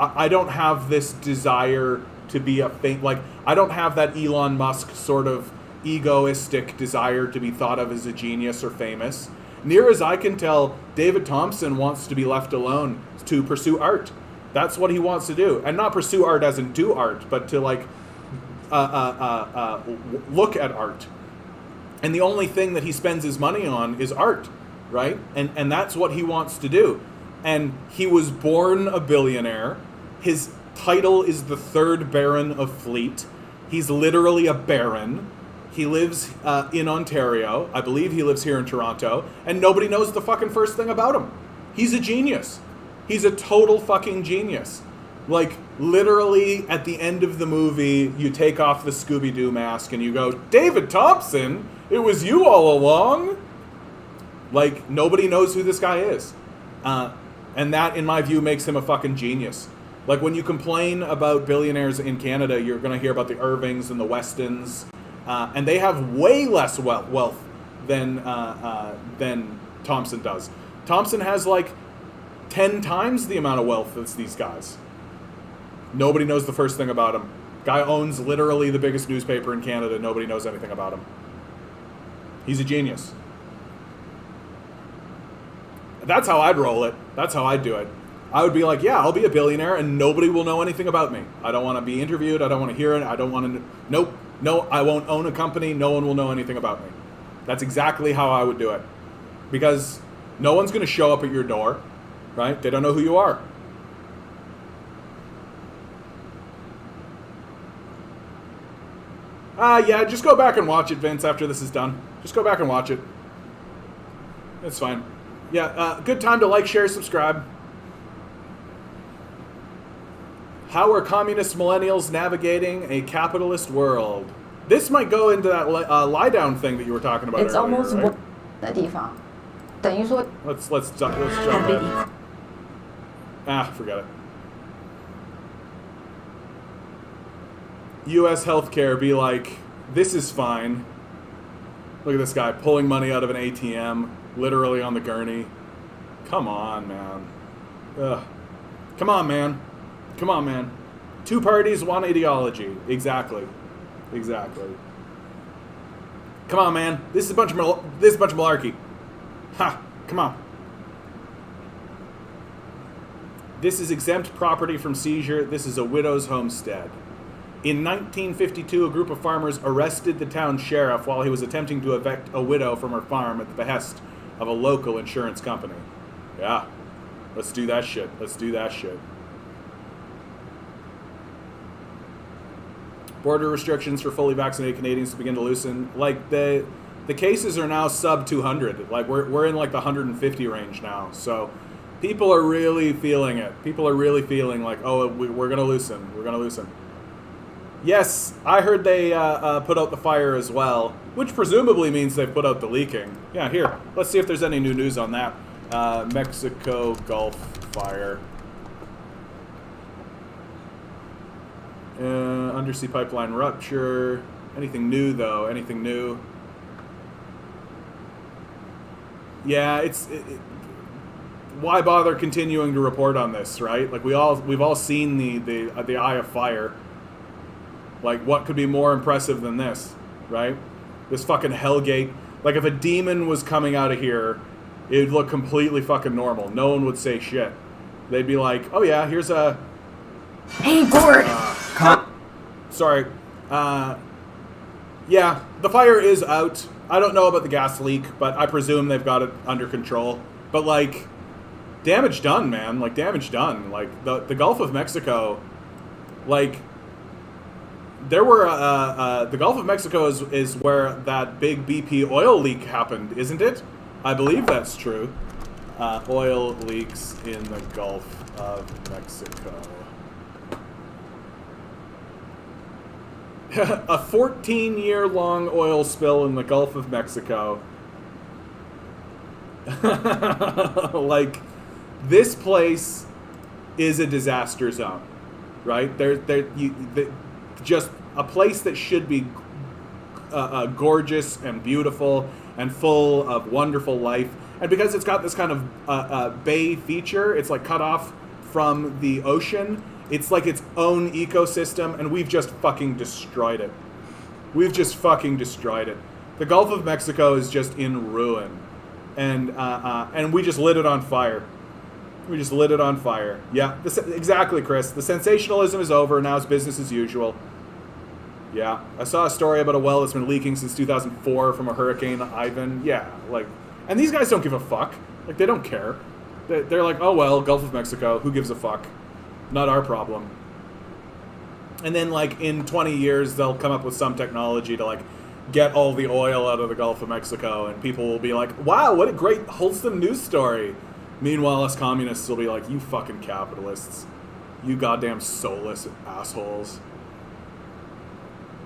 I don't have this desire to be like, I don't have that Elon Musk sort of egoistic desire to be thought of as a genius or famous. Near as I can tell, David Thompson wants to be left alone to pursue art. That's what he wants to do. And not pursue art as in do art, but to, like, look at art. And the only thing that he spends his money on is art, right? And that's what he wants to do. And he was born a billionaire. His title is the third Baron of Fleet. He's literally a baron. He lives in Ontario. I believe he lives here in Toronto. And nobody knows the fucking first thing about him. He's a genius. He's a total fucking genius. Like, literally, at the end of the movie, you take off the Scooby-Doo mask and you go, David Thompson? It was you all along? Like, nobody knows who this guy is. And that, in my view, makes him a fucking genius. Like, when you complain about billionaires in Canada, you're going to hear about the Irvings and the Westons. And they have way less wealth than Thompson does. Thompson has, like, 10 times the amount of wealth as these guys. Nobody knows the first thing about him. Guy owns literally the biggest newspaper in Canada. Nobody knows anything about him. He's a genius. That's how I'd roll it. That's how I'd do it. I would be like, yeah, I'll be a billionaire and nobody will know anything about me. I don't want to be interviewed. I don't want to hear it. I don't want to... Nope. No, I won't own a company. No one will know anything about me. That's exactly how I would do it. Because no one's going to show up at your door, right? They don't know who you are. Yeah, just go back and watch it, Vince, after this is done. Just go back and watch it. It's fine. Yeah, good time to like, share, subscribe. How are communist millennials navigating a capitalist world? This might go into that lie down thing that you were talking about. It's earlier, almost right? 的地方，等于说 Let's jump in. Forget it. U.S. healthcare be like, this is fine. Look at this guy pulling money out of an ATM, literally on the gurney. Come on, man. Ugh. Come on, man. Come on, man. Two parties, one ideology. Exactly. Come on, man. This is a bunch of malarkey. Ha! Come on. This is exempt property from seizure. This is a widow's homestead. In 1952, a group of farmers arrested the town sheriff while he was attempting to evict a widow from her farm at the behest of a local insurance company. Yeah. Let's do that shit. Border restrictions for fully vaccinated Canadians to begin to loosen. Like, the cases are now sub 200. Like, we're in like the 150 range now. So people are really feeling it. People are really feeling like, oh, we're going to loosen. Yes, I heard they put out the fire as well, which presumably means they've put out the leaking. Yeah, here. Let's see if there's any new news on that. Mexico Gulf fire. Undersea pipeline rupture. Anything new, though? Anything new? Yeah, why bother continuing to report on this, right? Like we've all seen the eye of fire. Like, what could be more impressive than this, right? This fucking Hellgate. Like, if a demon was coming out of here, it would look completely fucking normal. No one would say shit. They'd be like, oh yeah, here's a... Hey, Gord! Sorry. Yeah, the fire is out. I don't know about the gas leak, but I presume they've got it under control. But, like, damage done, man. Like, damage done. Like, the Gulf of Mexico, like... There were, the Gulf of Mexico is where that big BP oil leak happened, isn't it? I believe that's true. Oil leaks in the Gulf of Mexico. A 14-year-long oil spill in the Gulf of Mexico. Like, this place is a disaster zone, right? Just a place that should be gorgeous and beautiful and full of wonderful life. And because it's got this kind of bay feature, it's like cut off from the ocean. It's like its own ecosystem, and we've just fucking destroyed it. We've just fucking destroyed it. The Gulf of Mexico is just in ruin. And we just lit it on fire. We just lit it on fire. Yeah, exactly, Chris. The sensationalism is over. Now it's business as usual. Yeah, I saw a story about a well that's been leaking since 2004 from a Hurricane Ivan. Yeah, like, and these guys don't give a fuck. Like, they don't care. They're like, oh well, Gulf of Mexico, who gives a fuck? Not our problem. And then, like, in 20 years, they'll come up with some technology to, like, get all the oil out of the Gulf of Mexico, and people will be like, wow, what a great, wholesome news story. Meanwhile, us communists will be like, you fucking capitalists. You goddamn soulless assholes.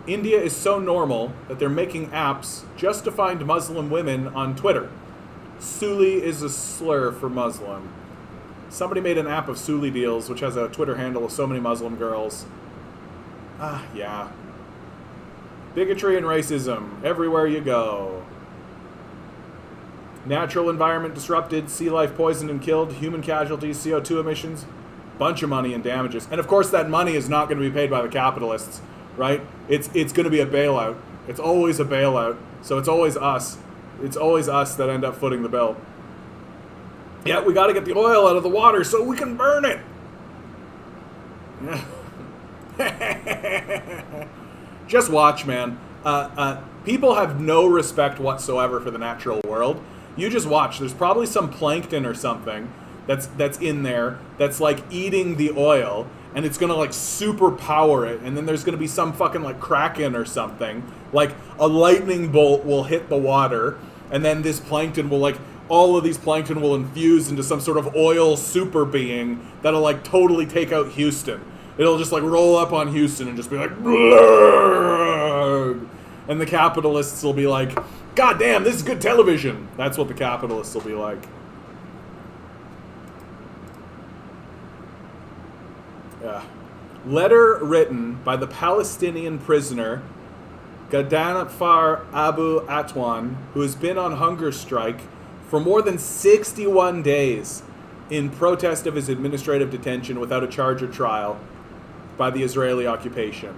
India is so normal that they're making apps just to find Muslim women on Twitter. Suli is a slur for Muslim. Somebody made an app of Suli Deals, which has a Twitter handle of so many Muslim girls. Yeah. Bigotry and racism, everywhere you go. Natural environment disrupted, sea life poisoned and killed, human casualties, CO2 emissions, bunch of money and damages. And of course that money is not going to be paid by the capitalists, right? It's going to be a bailout. It's always a bailout. So it's always us. It's always us that end up footing the bill. Yeah, we got to get the oil out of the water so we can burn it. Just watch, man. People have no respect whatsoever for the natural world. You just watch. There's probably some plankton or something that's in there that's like eating the oil, and it's gonna like superpower it, and then there's gonna be some fucking like kraken or something. Like a lightning bolt will hit the water, and then this plankton will like all of these plankton will infuse into some sort of oil super being that'll like totally take out Houston. It'll just like roll up on Houston and just be like, blurg! And the capitalists will be like, God damn, this is good television. That's what the capitalists will be like. Yeah. Letter written by the Palestinian prisoner Ghaddafi Abu Atwan, who has been on hunger strike for more than 61 days in protest of his administrative detention without a charge or trial by the Israeli occupation.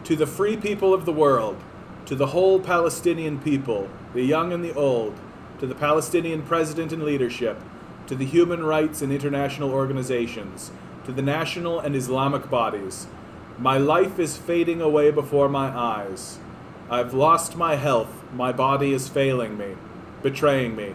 To the free people of the world, to the whole Palestinian people, the young and the old, to the Palestinian president and leadership, to the human rights and international organizations, to the national and Islamic bodies, my life is fading away before my eyes. I've lost my health, my body is failing me, betraying me.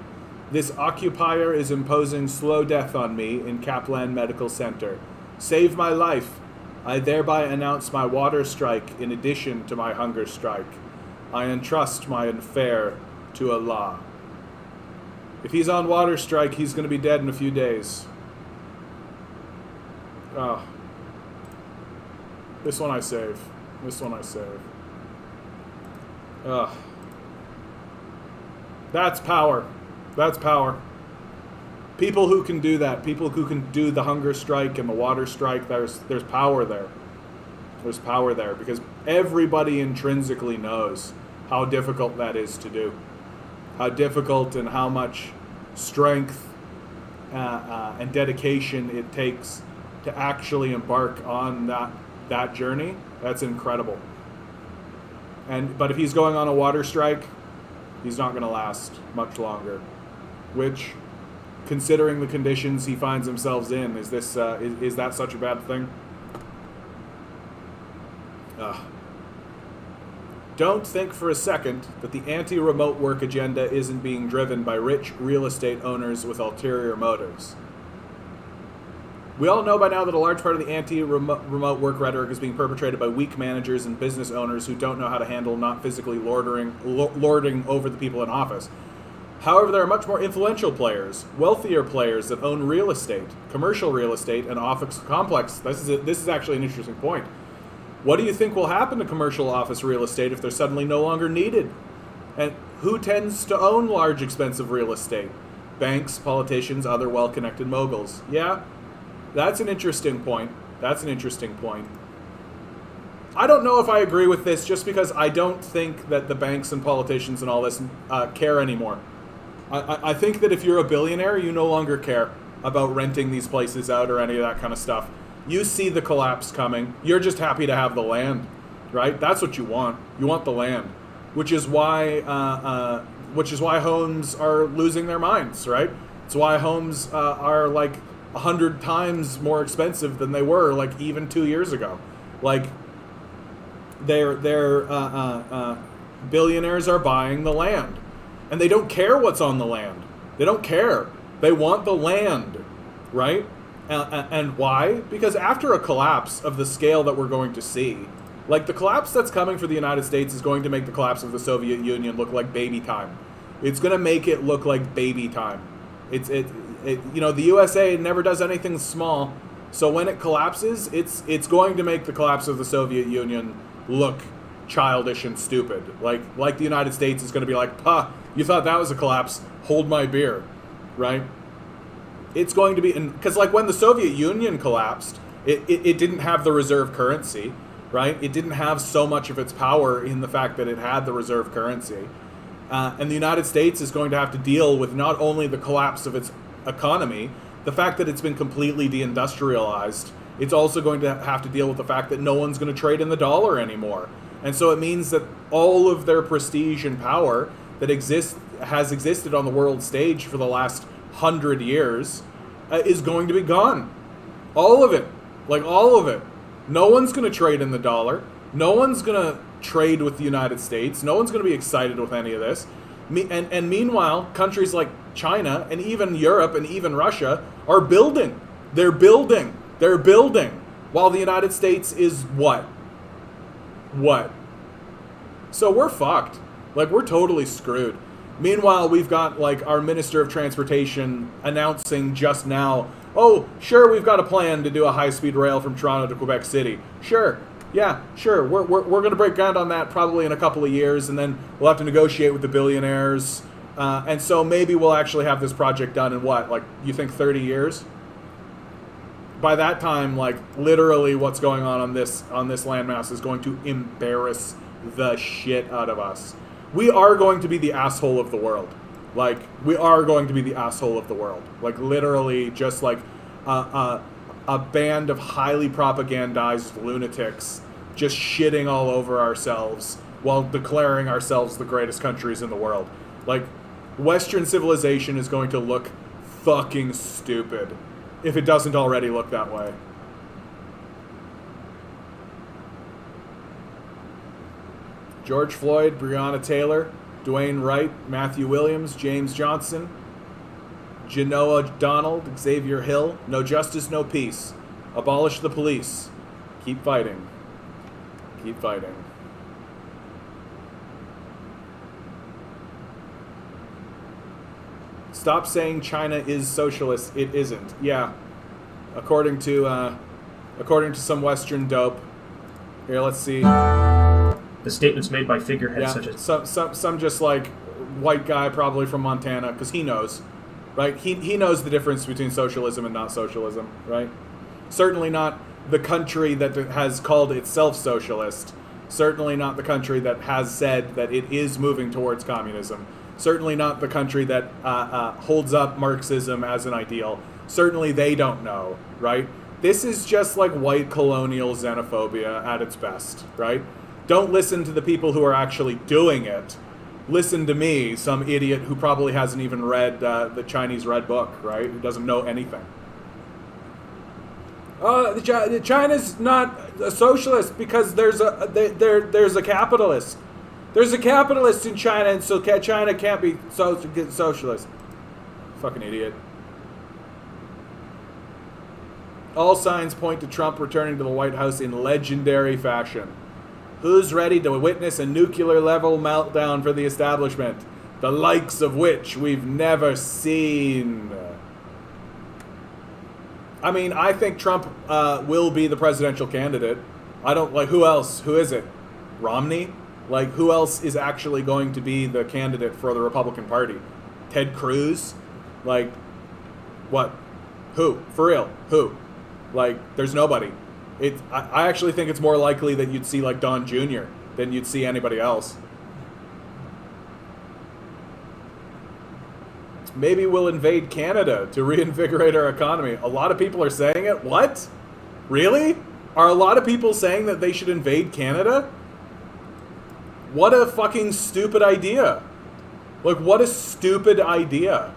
This occupier is imposing slow death on me in Kaplan Medical Center. Save my life. I thereby announce my water strike in addition to my hunger strike. I entrust my affair to Allah. If he's on water strike, he's going to be dead in a few days. Oh. This one I save. This one I save. Ugh. That's power. That's power. People who can do that, people who can do the hunger strike and the water strike, there's power there. There's power there because everybody intrinsically knows how difficult that is to do. How difficult and how much strength and dedication it takes to actually embark on that journey. That's incredible. But if he's going on a water strike, he's not going to last much longer. Which, considering the conditions he finds himself in, is that such a bad thing? Don't think for a second that the anti-remote work agenda isn't being driven by rich real estate owners with ulterior motives. We all know by now that a large part of the anti-remote work rhetoric is being perpetrated by weak managers and business owners who don't know how to handle not physically lording over the people in office. However, there are much more influential players, wealthier players that own real estate, commercial real estate, and office complex. This is actually an interesting point. What do you think will happen to commercial office real estate if they're suddenly no longer needed? And who tends to own large, expensive real estate? Banks, politicians, other well-connected moguls. Yeah, that's an interesting point. That's an interesting point. I don't know if I agree with this just because I don't think that the banks and politicians and all this care anymore. I think that if you're a billionaire, you no longer care about renting these places out or any of that kind of stuff. You see the collapse coming. You're just happy to have the land, right? That's what you want. You want the land, which is why homes are losing their minds, right? It's why homes are like 100 times more expensive than they were like even 2 years ago. Like they're billionaires are buying the land, and they don't care what's on the land. They don't care. They want the land, right? And why? Because after a collapse of the scale that we're going to see, like the collapse that's coming for the United States is going to make the collapse of the Soviet Union look like baby time. It's going to make it look like baby time. The USA never does anything small, so when it collapses, it's going to make the collapse of the Soviet Union look childish and stupid. Like the United States is going to be like, you thought that was a collapse? Hold my beer, right? It's going to be, because like when the Soviet Union collapsed, it didn't have the reserve currency, right? It didn't have so much of its power in the fact that it had the reserve currency. And the United States is going to have to deal with not only the collapse of its economy, the fact that it's been completely deindustrialized, it's also going to have to deal with the fact that no one's going to trade in the dollar anymore. And so it means that all of their prestige and power that has existed on the world stage for the last 100 years is going to be gone. All of it. Like all of it. No one's going to trade in the dollar. No one's going to trade with the United States. No one's going to be excited with any of this. And meanwhile, countries like China and even Europe and even Russia are building. They're building. They're building. While the United States is what? What? So we're fucked. Like, we're totally screwed. Meanwhile, we've got, like, our Minister of Transportation announcing just now, oh, sure, we've got a plan to do a high-speed rail from Toronto to Quebec City. Sure. Yeah, sure. We're going to break ground on that probably in a couple of years, and then we'll have to negotiate with the billionaires. And so maybe we'll actually have this project done in what? Like, you think 30 years? By that time, like, literally what's going on this landmass is going to embarrass the shit out of us. We are going to be the asshole of the world. Like, we are going to be the asshole of the world. Like, literally just like a band of highly propagandized lunatics just shitting all over ourselves while declaring ourselves the greatest countries in the world. Like, Western civilization is going to look fucking stupid if it doesn't already look that way. George Floyd, Breonna Taylor, Dwayne Wright, Matthew Williams, James Johnson, Genoa Donald, Xavier Hill. No justice, no peace. Abolish the police. Keep fighting. Keep fighting. Stop saying China is socialist. It isn't. Yeah. According to some Western dope, Here, let's see. The statements made by figureheads Yeah, such as... some just like white guy probably from Montana, because he knows, right? He knows the difference between socialism and not socialism, right? Certainly not the country that has called itself socialist. Certainly not the country that has said that it is moving towards communism. Certainly not the country that holds up Marxism as an ideal. Certainly they don't know, right? This is just like white colonial xenophobia at its best, right? Don't listen to the people who are actually doing it. Listen to me, some idiot who probably hasn't even read the Chinese Red Book, right? Who doesn't know anything. China's not a socialist because there's a capitalist. There's a capitalist in China, and so China can't be socialist. Fucking idiot. All signs point to Trump returning to the White House in legendary fashion. Who's ready to witness a nuclear-level meltdown for the establishment, the likes of which we've never seen? I mean, I think Trump will be the presidential candidate. I don't, like, who else? Who is it? Romney? Like, who else is actually going to be the candidate for the Republican Party? Ted Cruz? Like, what? Who? For real? Who? Like, there's nobody. I actually think it's more likely that you'd see, like, Don Jr. than you'd see anybody else. Maybe we'll invade Canada to reinvigorate our economy. A lot of people are saying it. What? Really? Are a lot of people saying that they should invade Canada? What a fucking stupid idea. Like, what a stupid idea.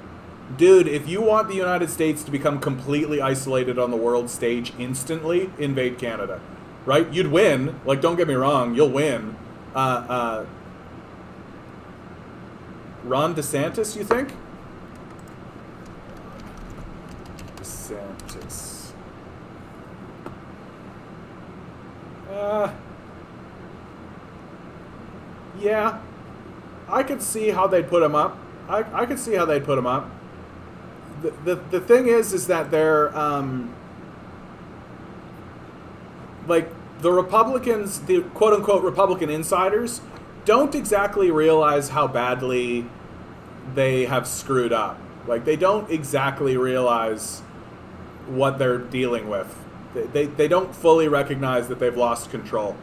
Dude, if you want the United States to become completely isolated on the world stage instantly, invade Canada. Right? You'd win. Like, don't get me wrong. You'll win. Ron DeSantis, you think? DeSantis. Yeah. I could see how they'd put him up. I could see how they'd put him up. The thing is that they're, like, the Republicans, the quote-unquote Republican insiders, don't exactly realize how badly they have screwed up. Like, they don't exactly realize what they're dealing with. They don't fully recognize that they've lost control,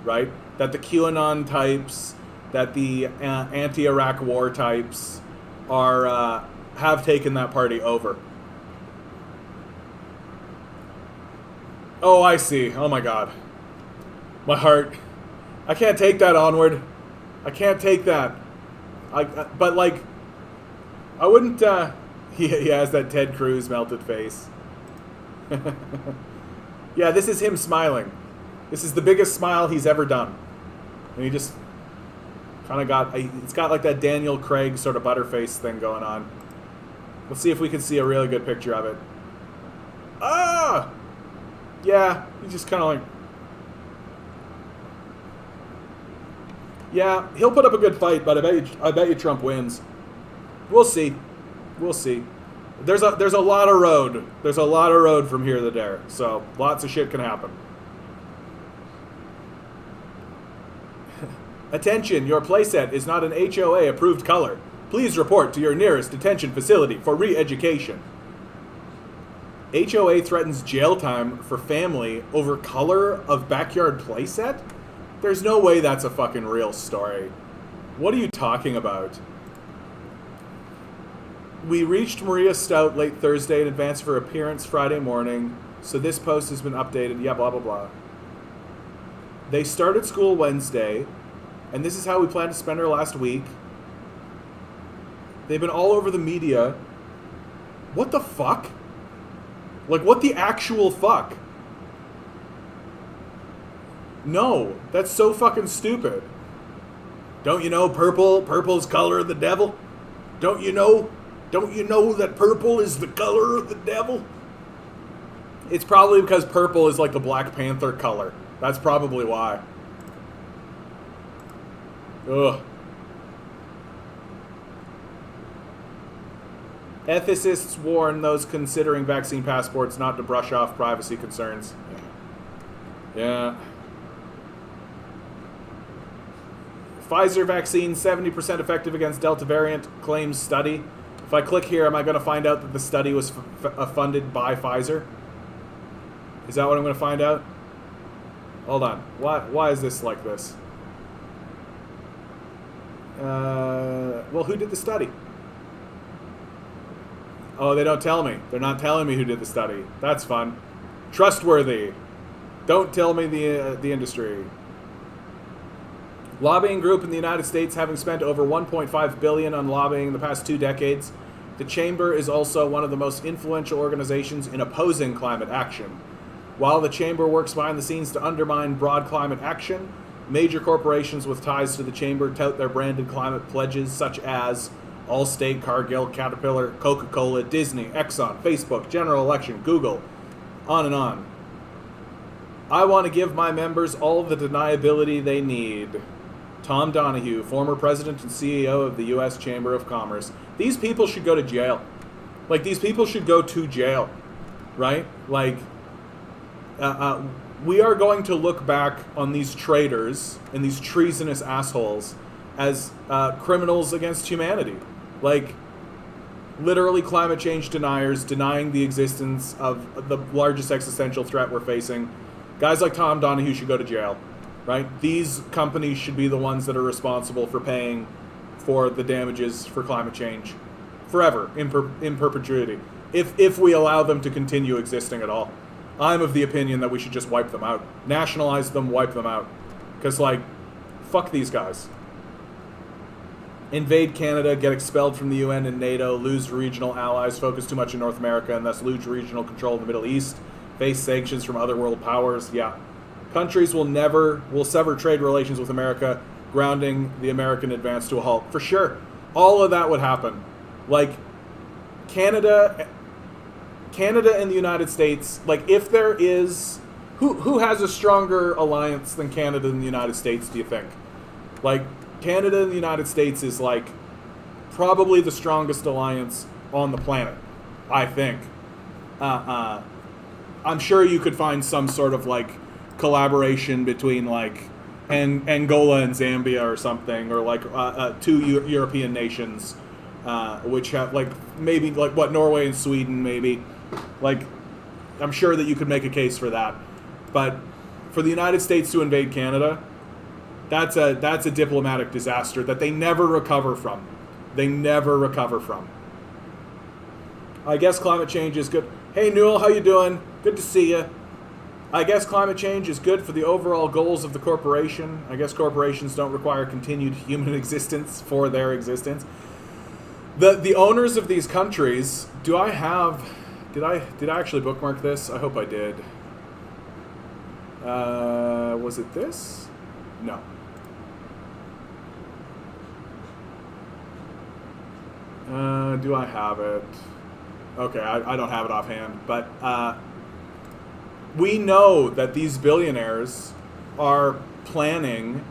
right? That the QAnon types, that the anti-Iraq war types are have taken that party over. Oh, I see. Oh my God. My heart. I can't take that onward. I can't take that. But like, I wouldn't. He has that Ted Cruz melted face. Yeah, this is him smiling. This is the biggest smile he's ever done, and he just kind of got. It's got like that Daniel Craig sort of butterface thing going on. Let's see if we can see a really good picture of it. Ah! Yeah, he's just kind of like... Yeah, he'll put up a good fight, but I bet you Trump wins. We'll see. We'll see. There's a lot of road. There's a lot of road from here to there, so lots of shit can happen. Attention, your playset is not an HOA-approved color. Please report to your nearest detention facility for re-education. HOA threatens jail time for family over color of backyard playset? There's no way that's a fucking real story. What are you talking about? We reached Maria Stout late Thursday in advance of her appearance Friday morning, so this post has been updated. Yeah, blah, blah, blah. They started school Wednesday, and this is how we plan to spend our last week. They've been all over the media. What the fuck? Like, what the actual fuck? No, that's so fucking stupid. Don't you know purple's color of the devil? Don't you know that purple is the color of the devil? It's probably because purple is like the Black Panther color. That's probably why. Ugh. Ethicists warn those considering vaccine passports not to brush off privacy concerns. Yeah. Pfizer vaccine 70% effective against Delta variant, claims study. If I click here, am I going to find out that the study was funded by Pfizer? Is that what I'm going to find out? Hold on. Why is this like this? Well, who did the study? Oh, they don't tell me. They're not telling me who did the study. That's fun. Trustworthy. Don't tell me the industry. Lobbying group in the United States, having spent over $1.5 billion on lobbying in the past 2 decades, the Chamber is also one of the most influential organizations in opposing climate action. While the Chamber works behind the scenes to undermine broad climate action, major corporations with ties to the Chamber tout their branded climate pledges such as Allstate, Cargill, Caterpillar, Coca-Cola, Disney, Exxon, Facebook, General Election, Google, on and on. I want to give my members all the deniability they need. Tom Donahue, former president and CEO of the U.S. Chamber of Commerce. These people should go to jail. Like, these people should go to jail, right? Like, we are going to look back on these traitors and these treasonous assholes as criminals against humanity. Like, literally climate change deniers, denying the existence of the largest existential threat we're facing. Guys like Tom Donahue should go to jail, right? These companies should be the ones that are responsible for paying for the damages for climate change forever, in perpetuity, if we allow them to continue existing at all. I'm of the opinion that we should just wipe them out. Nationalize them, wipe them out. Because, like, fuck these guys. Invade Canada, get expelled from the UN and NATO, lose regional allies, focus too much in North America, and thus lose regional control of the Middle East, face sanctions from other world powers. Yeah. Countries will sever trade relations with America, grounding the American advance to a halt. For sure. All of that would happen. Like, Canada and the United States, like, if there is... Who has a stronger alliance than Canada and the United States, do you think? Like, Canada and the United States is, like, probably the strongest alliance on the planet, I think. I'm sure you could find some sort of, like, collaboration between, like, Angola and Zambia or something, or, like, 2 European nations, which have, like, maybe, like, what, Norway and Sweden, maybe. Like, I'm sure that you could make a case for that. But for the United States to invade Canada, that's a diplomatic disaster that they never recover from. They never recover from. I guess climate change is good. Hey, Newell, how you doing? Good to see you. I guess climate change is good for the overall goals of the corporation. I guess corporations don't require continued human existence for their existence. The owners of these countries, did I actually bookmark this? I hope I did. Was it this? No. Do I have it? Okay, I don't have it offhand, but we know that these billionaires are planning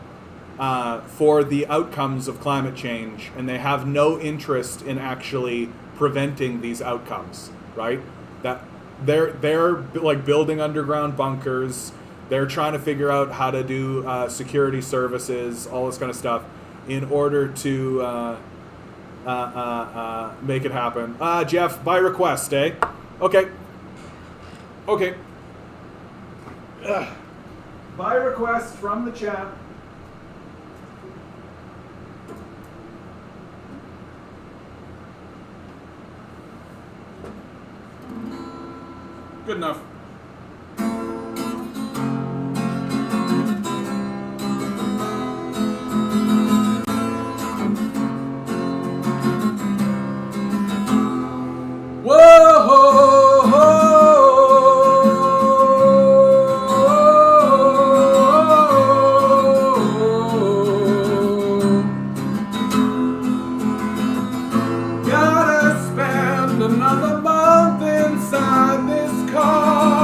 for the outcomes of climate change, and they have no interest in actually preventing these outcomes, right? That they're like building underground bunkers. They're trying to figure out how to do security services, all this kind of stuff, in order to make it happen. Jeff, by request, eh? Okay. Okay. By request from the chat. Good enough. Gotta spend another month inside this car.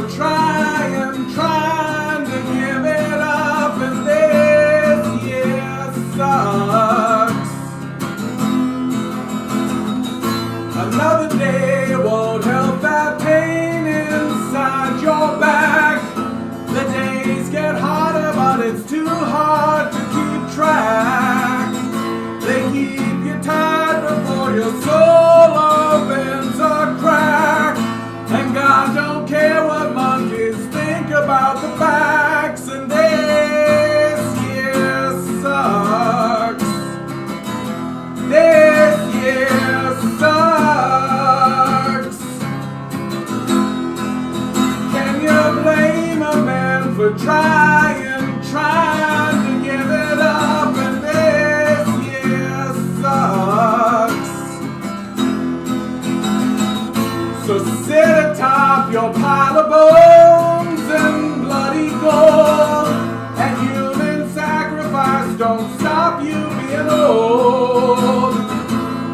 for trying to give it up, and this year sucks. Another day won't help that pain inside your back. The days get harder, but it's too hard to keep track. They keep you tied before your soul opens a crack. And God don't care what monkeys think about the facts. And this year sucks. This year sucks. Can you blame a man for trying to give it up? And this year sucks. So sit atop your pile of bones and bloody gold, and human sacrifice don't stop you being old.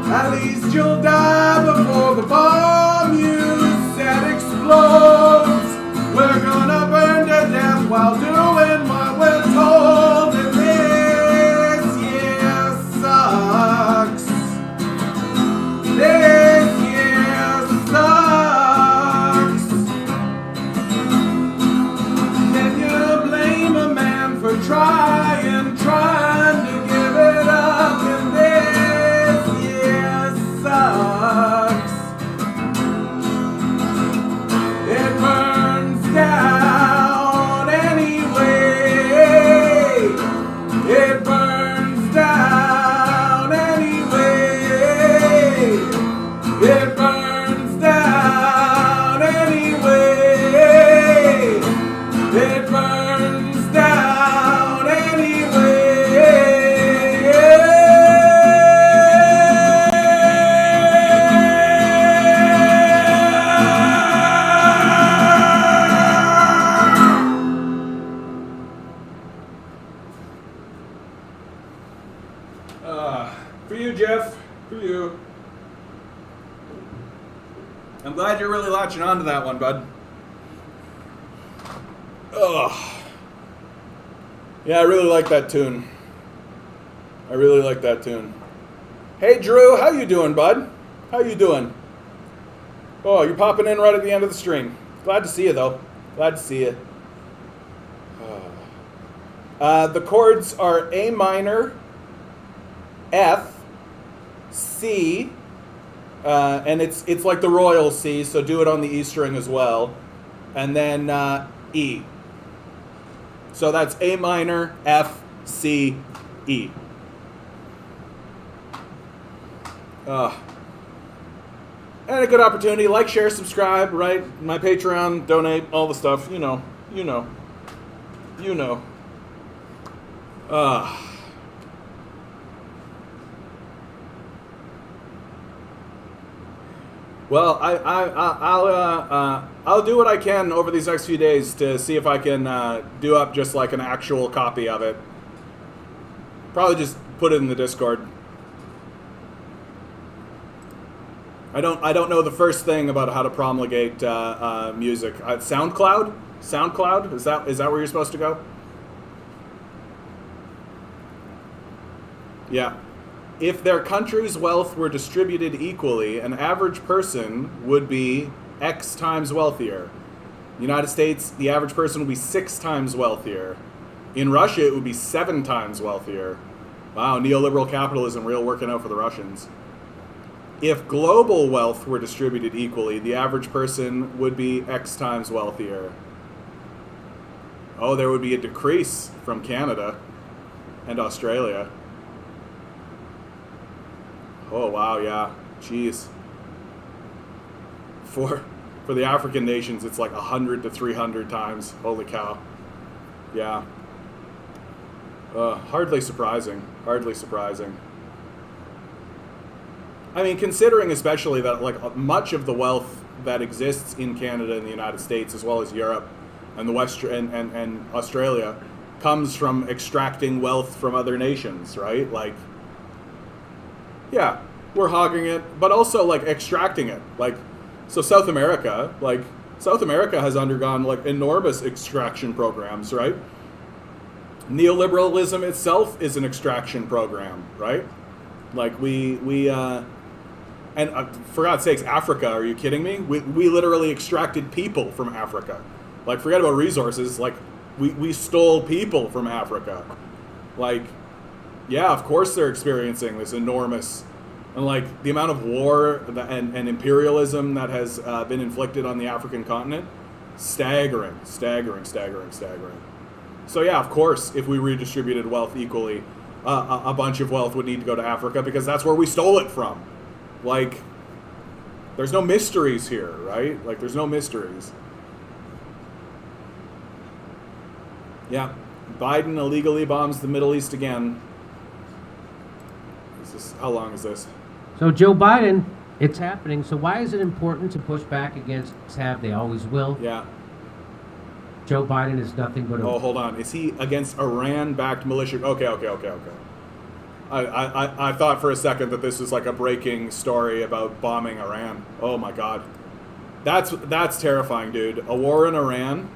At least you'll die before the bomb you set explodes. We're gonna burn to death while doing what we're told, and this year sucks. This year sucks. Can you blame a man for trying to give it up? And this year sucks. It burns down anyway. It burns down anyway. It burns down anyway. It burns down For you, Jeff. For you. I'm glad you're really latching on to that one, bud. Ugh. Yeah, I really like that tune. I really like that tune. Hey, Drew, how you doing, bud? How you doing? Oh, you're popping in right at the end of the stream. Glad to see you, though. Glad to see you. The chords are A minor, F, C, and it's like the royal C, so do it on the E string as well, and then E. So that's A minor, F, C, E. And a good opportunity, like, share, subscribe, right? My Patreon, donate, all the stuff, you know. Well, I'll do what I can over these next few days to see if I can do up just like an actual copy of it. Probably just put it in the Discord. I don't know the first thing about how to promulgate music. SoundCloud? SoundCloud? Is that where you're supposed to go? Yeah. If their country's wealth were distributed equally, an average person would be X times wealthier. United States, the average person would be 6 times wealthier. In Russia, it would be 7 times wealthier. Wow, neoliberal capitalism real working out for the Russians. If global wealth were distributed equally, the average person would be X times wealthier. Oh, there would be a decrease from Canada and Australia. Oh, wow, yeah. Jeez. For the African nations, it's like 100 to 300 times. Holy cow. Yeah. Hardly surprising. Hardly surprising. I mean, considering especially that like much of the wealth that exists in Canada and the United States, as well as Europe and the West and Australia, comes from extracting wealth from other nations, right? Like, yeah, we're hogging it, but also like extracting it. Like, so South America, like South America has undergone like enormous extraction programs, right? Neoliberalism itself is an extraction program, right? Like for God's sakes, Africa, are you kidding me? We literally extracted people from Africa. Like, forget about resources, like, we stole people from Africa. Like, yeah, of course they're experiencing this enormous, and like, the amount of war and imperialism that has been inflicted on the African continent, staggering. So yeah, of course, if we redistributed wealth equally, a bunch of wealth would need to go to Africa because that's where we stole it from. Like, there's no mysteries here, right? Like, there's no mysteries. Yeah, Biden illegally bombs the Middle East again. How long is this? So Joe Biden, it's happening. So why is it important to push back against Saab? They always will. Yeah. Joe Biden is nothing but a... Oh, hold on. Is he against Iran-backed militia? Okay. I thought for a second that this was like a breaking story about bombing Iran. Oh my God. That's terrifying, dude. A war in Iran?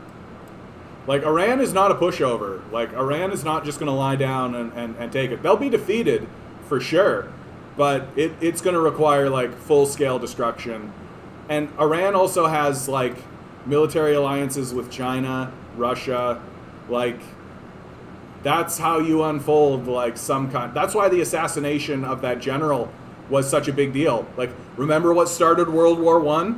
Like, Iran is not a pushover. Like, Iran is not just going to lie down and take it. They'll be defeated, for sure. But it's going to require, like, full-scale destruction. And Iran also has, like, military alliances with China, Russia. Like, that's how you unfold, like, some kind... That's why the assassination of that general was such a big deal. Like, remember what started World War I?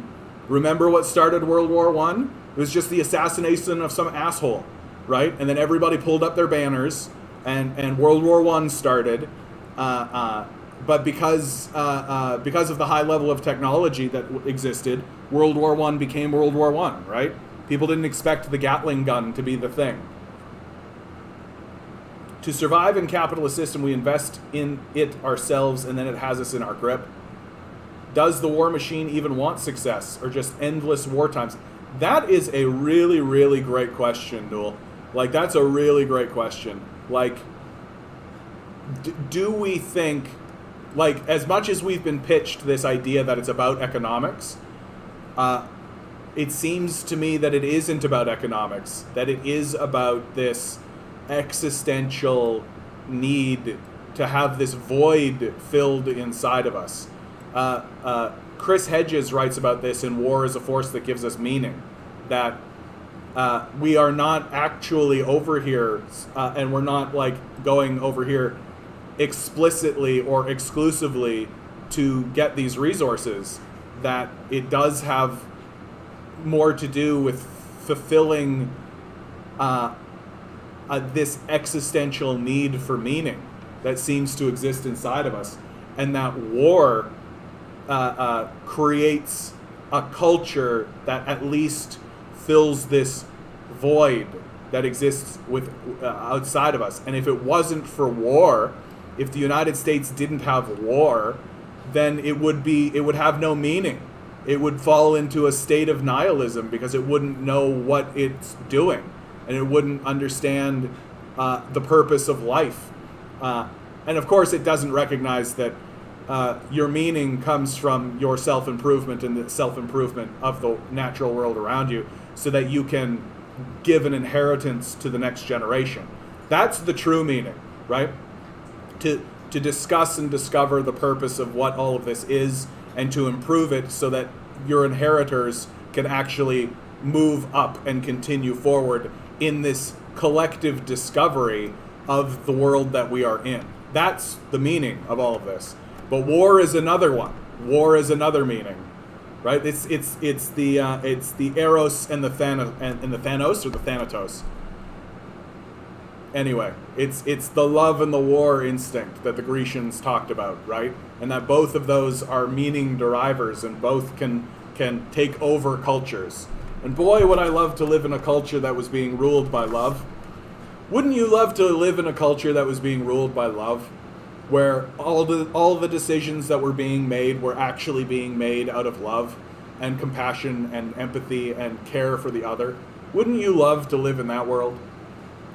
Remember what started World War I? It was just the assassination of some asshole, right? And then everybody pulled up their banners, and World War I started. But because of the high level of technology that existed, World War I became World War I, right? People didn't expect the Gatling gun to be the thing. To survive in capitalist system, we invest in it ourselves, and then it has us in our grip. Does the war machine even want success, or just endless war times? That is a really, really great question, Newell. Like, that's a really great question. Like, do we think, like, as much as we've been pitched this idea that it's about economics, it seems to me that it isn't about economics, that it is about this existential need to have this void filled inside of us. Chris Hedges writes about this in War is a Force That Gives Us Meaning, that we are not actually over here, and we're not like going over here explicitly or exclusively to get these resources, that it does have more to do with fulfilling this existential need for meaning that seems to exist inside of us, and that war creates a culture that at least fills this void that exists with outside of us. And if it wasn't for war, if the United States didn't have war, then it would have no meaning. It would fall into a state of nihilism because it wouldn't know what it's doing, and it wouldn't understand the purpose of life. And of course, it doesn't recognize that your meaning comes from your self-improvement and the self-improvement of the natural world around you, so that you can give an inheritance to the next generation. That's the true meaning, right? To discuss and discover the purpose of what all of this is, and to improve it so that your inheritors can actually move up and continue forward in this collective discovery of the world that we are in. That's the meaning of all of this. But war is another one. War is another meaning, right? It's the Eros and the Thanos or the Thanatos. Anyway, it's the love and the war instinct that the Grecians talked about, right? And that both of those are meaning derivers, and both can take over cultures. And boy, would I love to live in a culture that was being ruled by love. Wouldn't you love to live in a culture that was being ruled by love, where all the decisions that were being made were actually being made out of love and compassion and empathy and care for the other? Wouldn't you love to live in that world?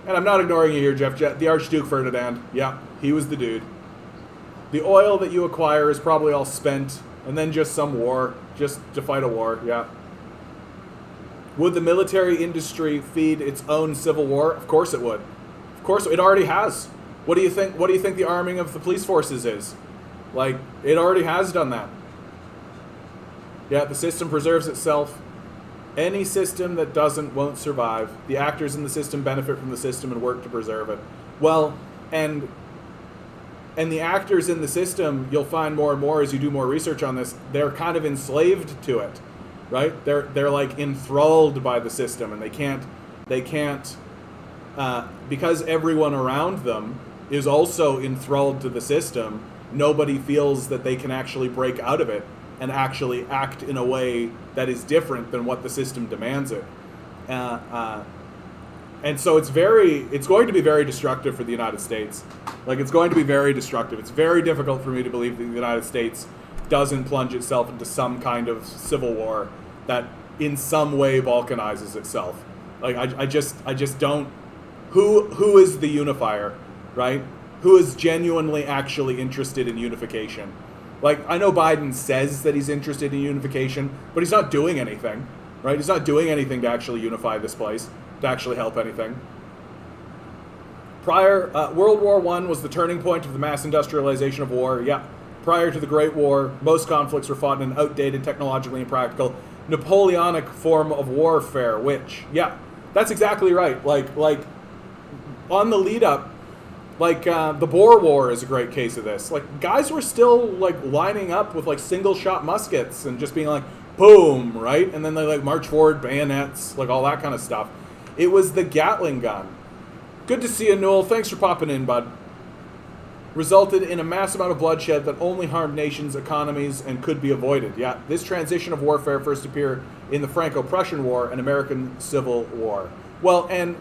And I'm not ignoring you here, Jeff. The Archduke Ferdinand, yeah, he was the dude. The oil that you acquire is probably all spent, and then just some war, just to fight a war, yeah. Would the military industry feed its own civil war? Of course it would. Of course, it already has. What do you think? What do you think the arming of the police forces is? Like, it already has done that. Yeah, the system preserves itself. Any system that doesn't won't survive. The actors in the system benefit from the system and work to preserve it. Well, and the actors in the system, you'll find more and more as you do more research on this, they're kind of enslaved to it, right? They're like enthralled by the system, and they can't because everyone around them is also enthralled to the system. Nobody feels that they can actually break out of it and actually act in a way that is different than what the system demands it. And so it's going to be very destructive for the United States. Like, it's going to be very destructive. It's very difficult for me to believe that the United States doesn't plunge itself into some kind of civil war that in some way balkanizes itself. Like, I just don't. Who is the unifier, right? Who is genuinely actually interested in unification? Like, I know Biden says that he's interested in unification, but he's not doing anything, right? He's not doing anything to actually unify this place, to actually help anything. World War I was the turning point of the mass industrialization of war. Yeah. Prior to the Great War, most conflicts were fought in an outdated, technologically impractical, Napoleonic form of warfare, which, yeah, that's exactly right. Like on the lead up, like, the Boer War is a great case of this. Like, guys were still, like, lining up with, like, single-shot muskets and just being like, boom, right? And then they, like, march forward, bayonets, like, all that kind of stuff. It was the Gatling gun. Good to see you, Newell. Thanks for popping in, bud. Resulted in a mass amount of bloodshed that only harmed nations' economies and could be avoided. Yeah, this transition of warfare first appeared in the Franco-Prussian War and American Civil War. Well, and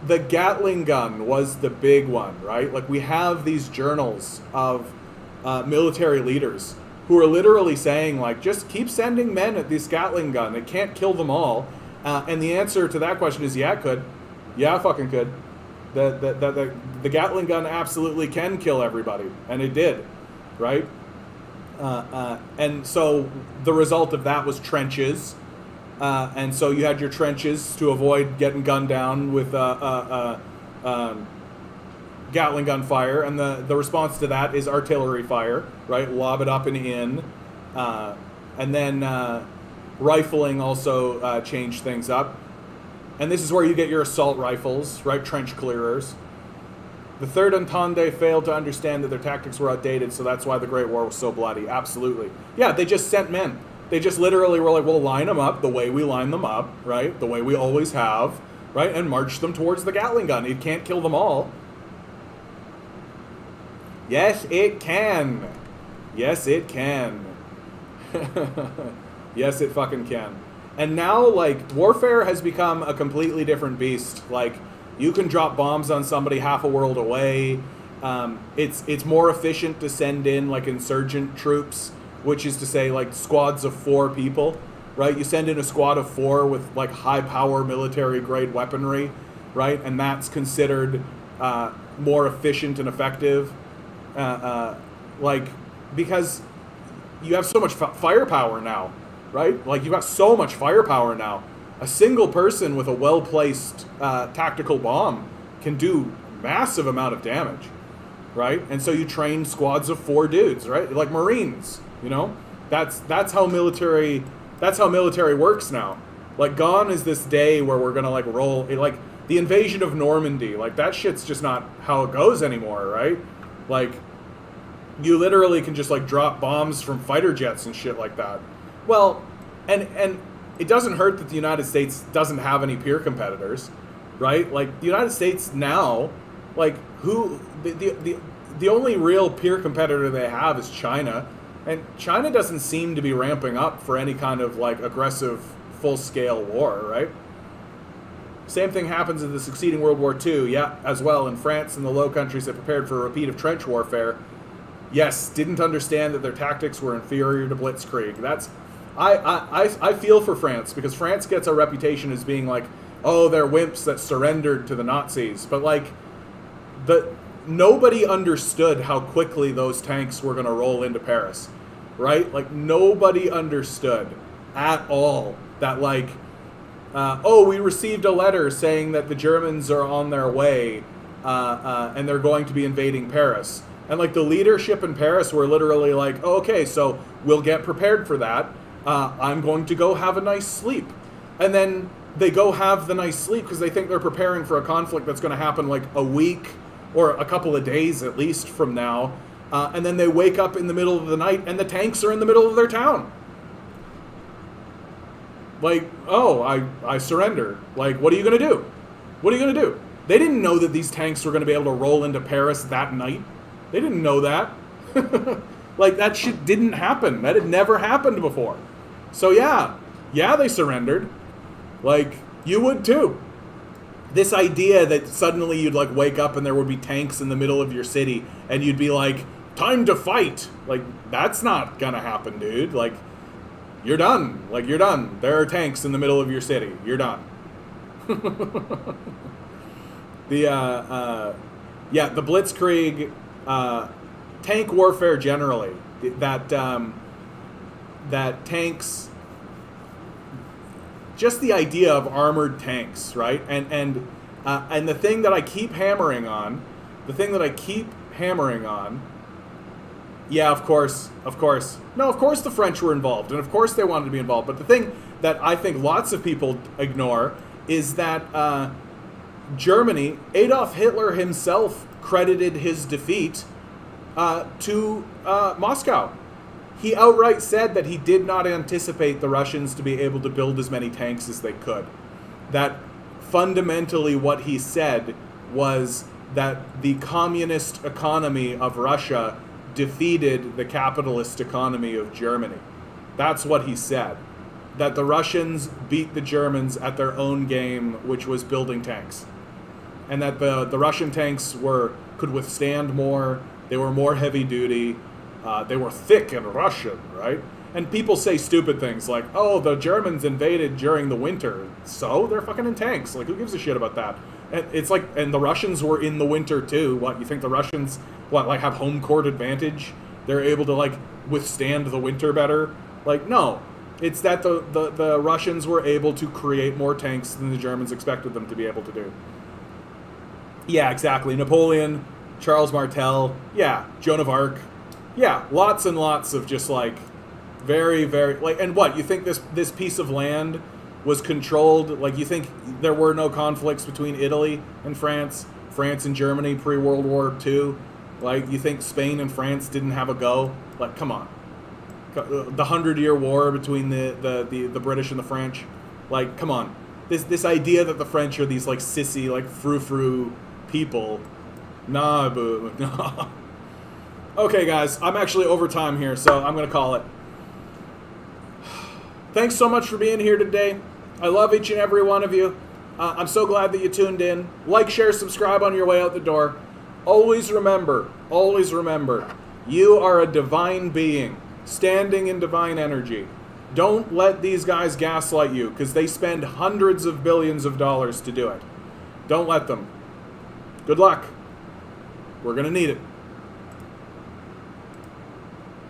the Gatling gun was the big one, right? Like, we have these journals of military leaders who are literally saying, like, just keep sending men at this Gatling gun. It can't kill them all. And the answer to that question is, yeah, it could. Yeah, it fucking could. The Gatling gun absolutely can kill everybody, and it did, right? And so the result of that was trenches. And so you had your trenches to avoid getting gunned down with Gatling gun fire, and the response to that is artillery fire, right? Lob it up and in. And then rifling also changed things up. And this is where you get your assault rifles, right? Trench clearers. The Third Entente failed to understand that their tactics were outdated, so that's why the Great War was so bloody. Absolutely. Yeah, they just sent men. They just literally were like, we'll line them up the way we line them up, right? The way we always have, right? And march them towards the Gatling gun. It can't kill them all. Yes, it can. Yes, it can. Yes, it fucking can. And now, like, warfare has become a completely different beast. Like, you can drop bombs on somebody half a world away. It's more efficient to send in, like, insurgent troops, which is to say, like, squads of 4 people, right? You send in a squad of 4 with, like, high-power military-grade weaponry, right? And that's considered more efficient and effective, like, because you have so much firepower now, right? Like, you've got so much firepower now. A single person with a well-placed tactical bomb can do massive amount of damage, right? And so you train squads of 4 dudes, right? Like Marines, you know? That's how military works now. Like, gone is this day where we're gonna, like, roll, like, the invasion of Normandy, like, that shit's just not how it goes anymore, right? Like, you literally can just, like, drop bombs from fighter jets and shit like that. Well, and it doesn't hurt that the United States doesn't have any peer competitors, right? Like, the United States now, like, the only real peer competitor they have is China, and China doesn't seem to be ramping up for any kind of, like, aggressive, full-scale war, right? Same thing happens in the succeeding World War II, yeah, as well. In France and the Low Countries that prepared for a repeat of trench warfare, yes, didn't understand that their tactics were inferior to blitzkrieg. That's, I feel for France, because France gets a reputation as being like, oh, they're wimps that surrendered to the Nazis. But, like, nobody understood how quickly those tanks were going to roll into Paris, right? Like, nobody understood at all that, like, we received a letter saying that the Germans are on their way and they're going to be invading Paris. And like the leadership in Paris were literally like, oh, okay, so we'll get prepared for that. I'm going to go have a nice sleep. And then they go have the nice sleep because they think they're preparing for a conflict that's going to happen like a week or a couple of days at least from now. And then they wake up in the middle of the night and the tanks are in the middle of their town. Like, oh, I surrender. Like, what are you going to do? What are you going to do? They didn't know that these tanks were going to be able to roll into Paris that night. They didn't know that. Like, that shit didn't happen. That had never happened before. So, yeah, they surrendered. Like, you would too. This idea that suddenly you'd, like, wake up and there would be tanks in the middle of your city and you'd be like, time to fight. Like, that's not gonna happen, dude. Like, you're done. Like, you're done. There are tanks in the middle of your city. You're done. The Blitzkrieg, tank warfare generally, that tanks, just the idea of armored tanks, right? And the thing that I keep hammering on, yeah, of course. No, of course the French were involved, and of course they wanted to be involved. But the thing that I think lots of people ignore is that Germany, Adolf Hitler himself credited his defeat to Moscow. He outright said that he did not anticipate the Russians to be able to build as many tanks as they could. That fundamentally what he said was that the communist economy of Russia defeated the capitalist economy of Germany. That's what he said. That the Russians beat the Germans at their own game, which was building tanks. And that the Russian tanks could withstand more, they were more heavy duty, they were thick and Russian, right? And people say stupid things like, oh, the Germans invaded during the winter, so they're fucking in tanks. Like, who gives a shit about that? And it's like, and the Russians were in the winter too. What, you think the Russians, have home court advantage? They're able to, like, withstand the winter better? Like, no. It's that the Russians were able to create more tanks than the Germans expected them to be able to do. Yeah, exactly. Napoleon, Charles Martel, yeah, Joan of Arc. Yeah, lots and lots of just, like, very, very, like, and what, you think this piece of land was controlled, like, you think there were no conflicts between Italy and France and Germany pre-World War II? Like, you think Spain and France didn't have a go? Like, come on. The 100-Year War between the British and the French? Like, come on. This idea that the French are these, like, sissy, like, frou-frou people. Nah, boo. Nah. Okay, guys, I'm actually over time here, so I'm going to call it. Thanks so much for being here today. I love each and every one of you. I'm so glad that you tuned in. Like, share, subscribe on your way out the door. Always remember, you are a divine being, standing in divine energy. Don't let these guys gaslight you, because they spend hundreds of billions of dollars to do it. Don't let them. Good luck. We're going to need it.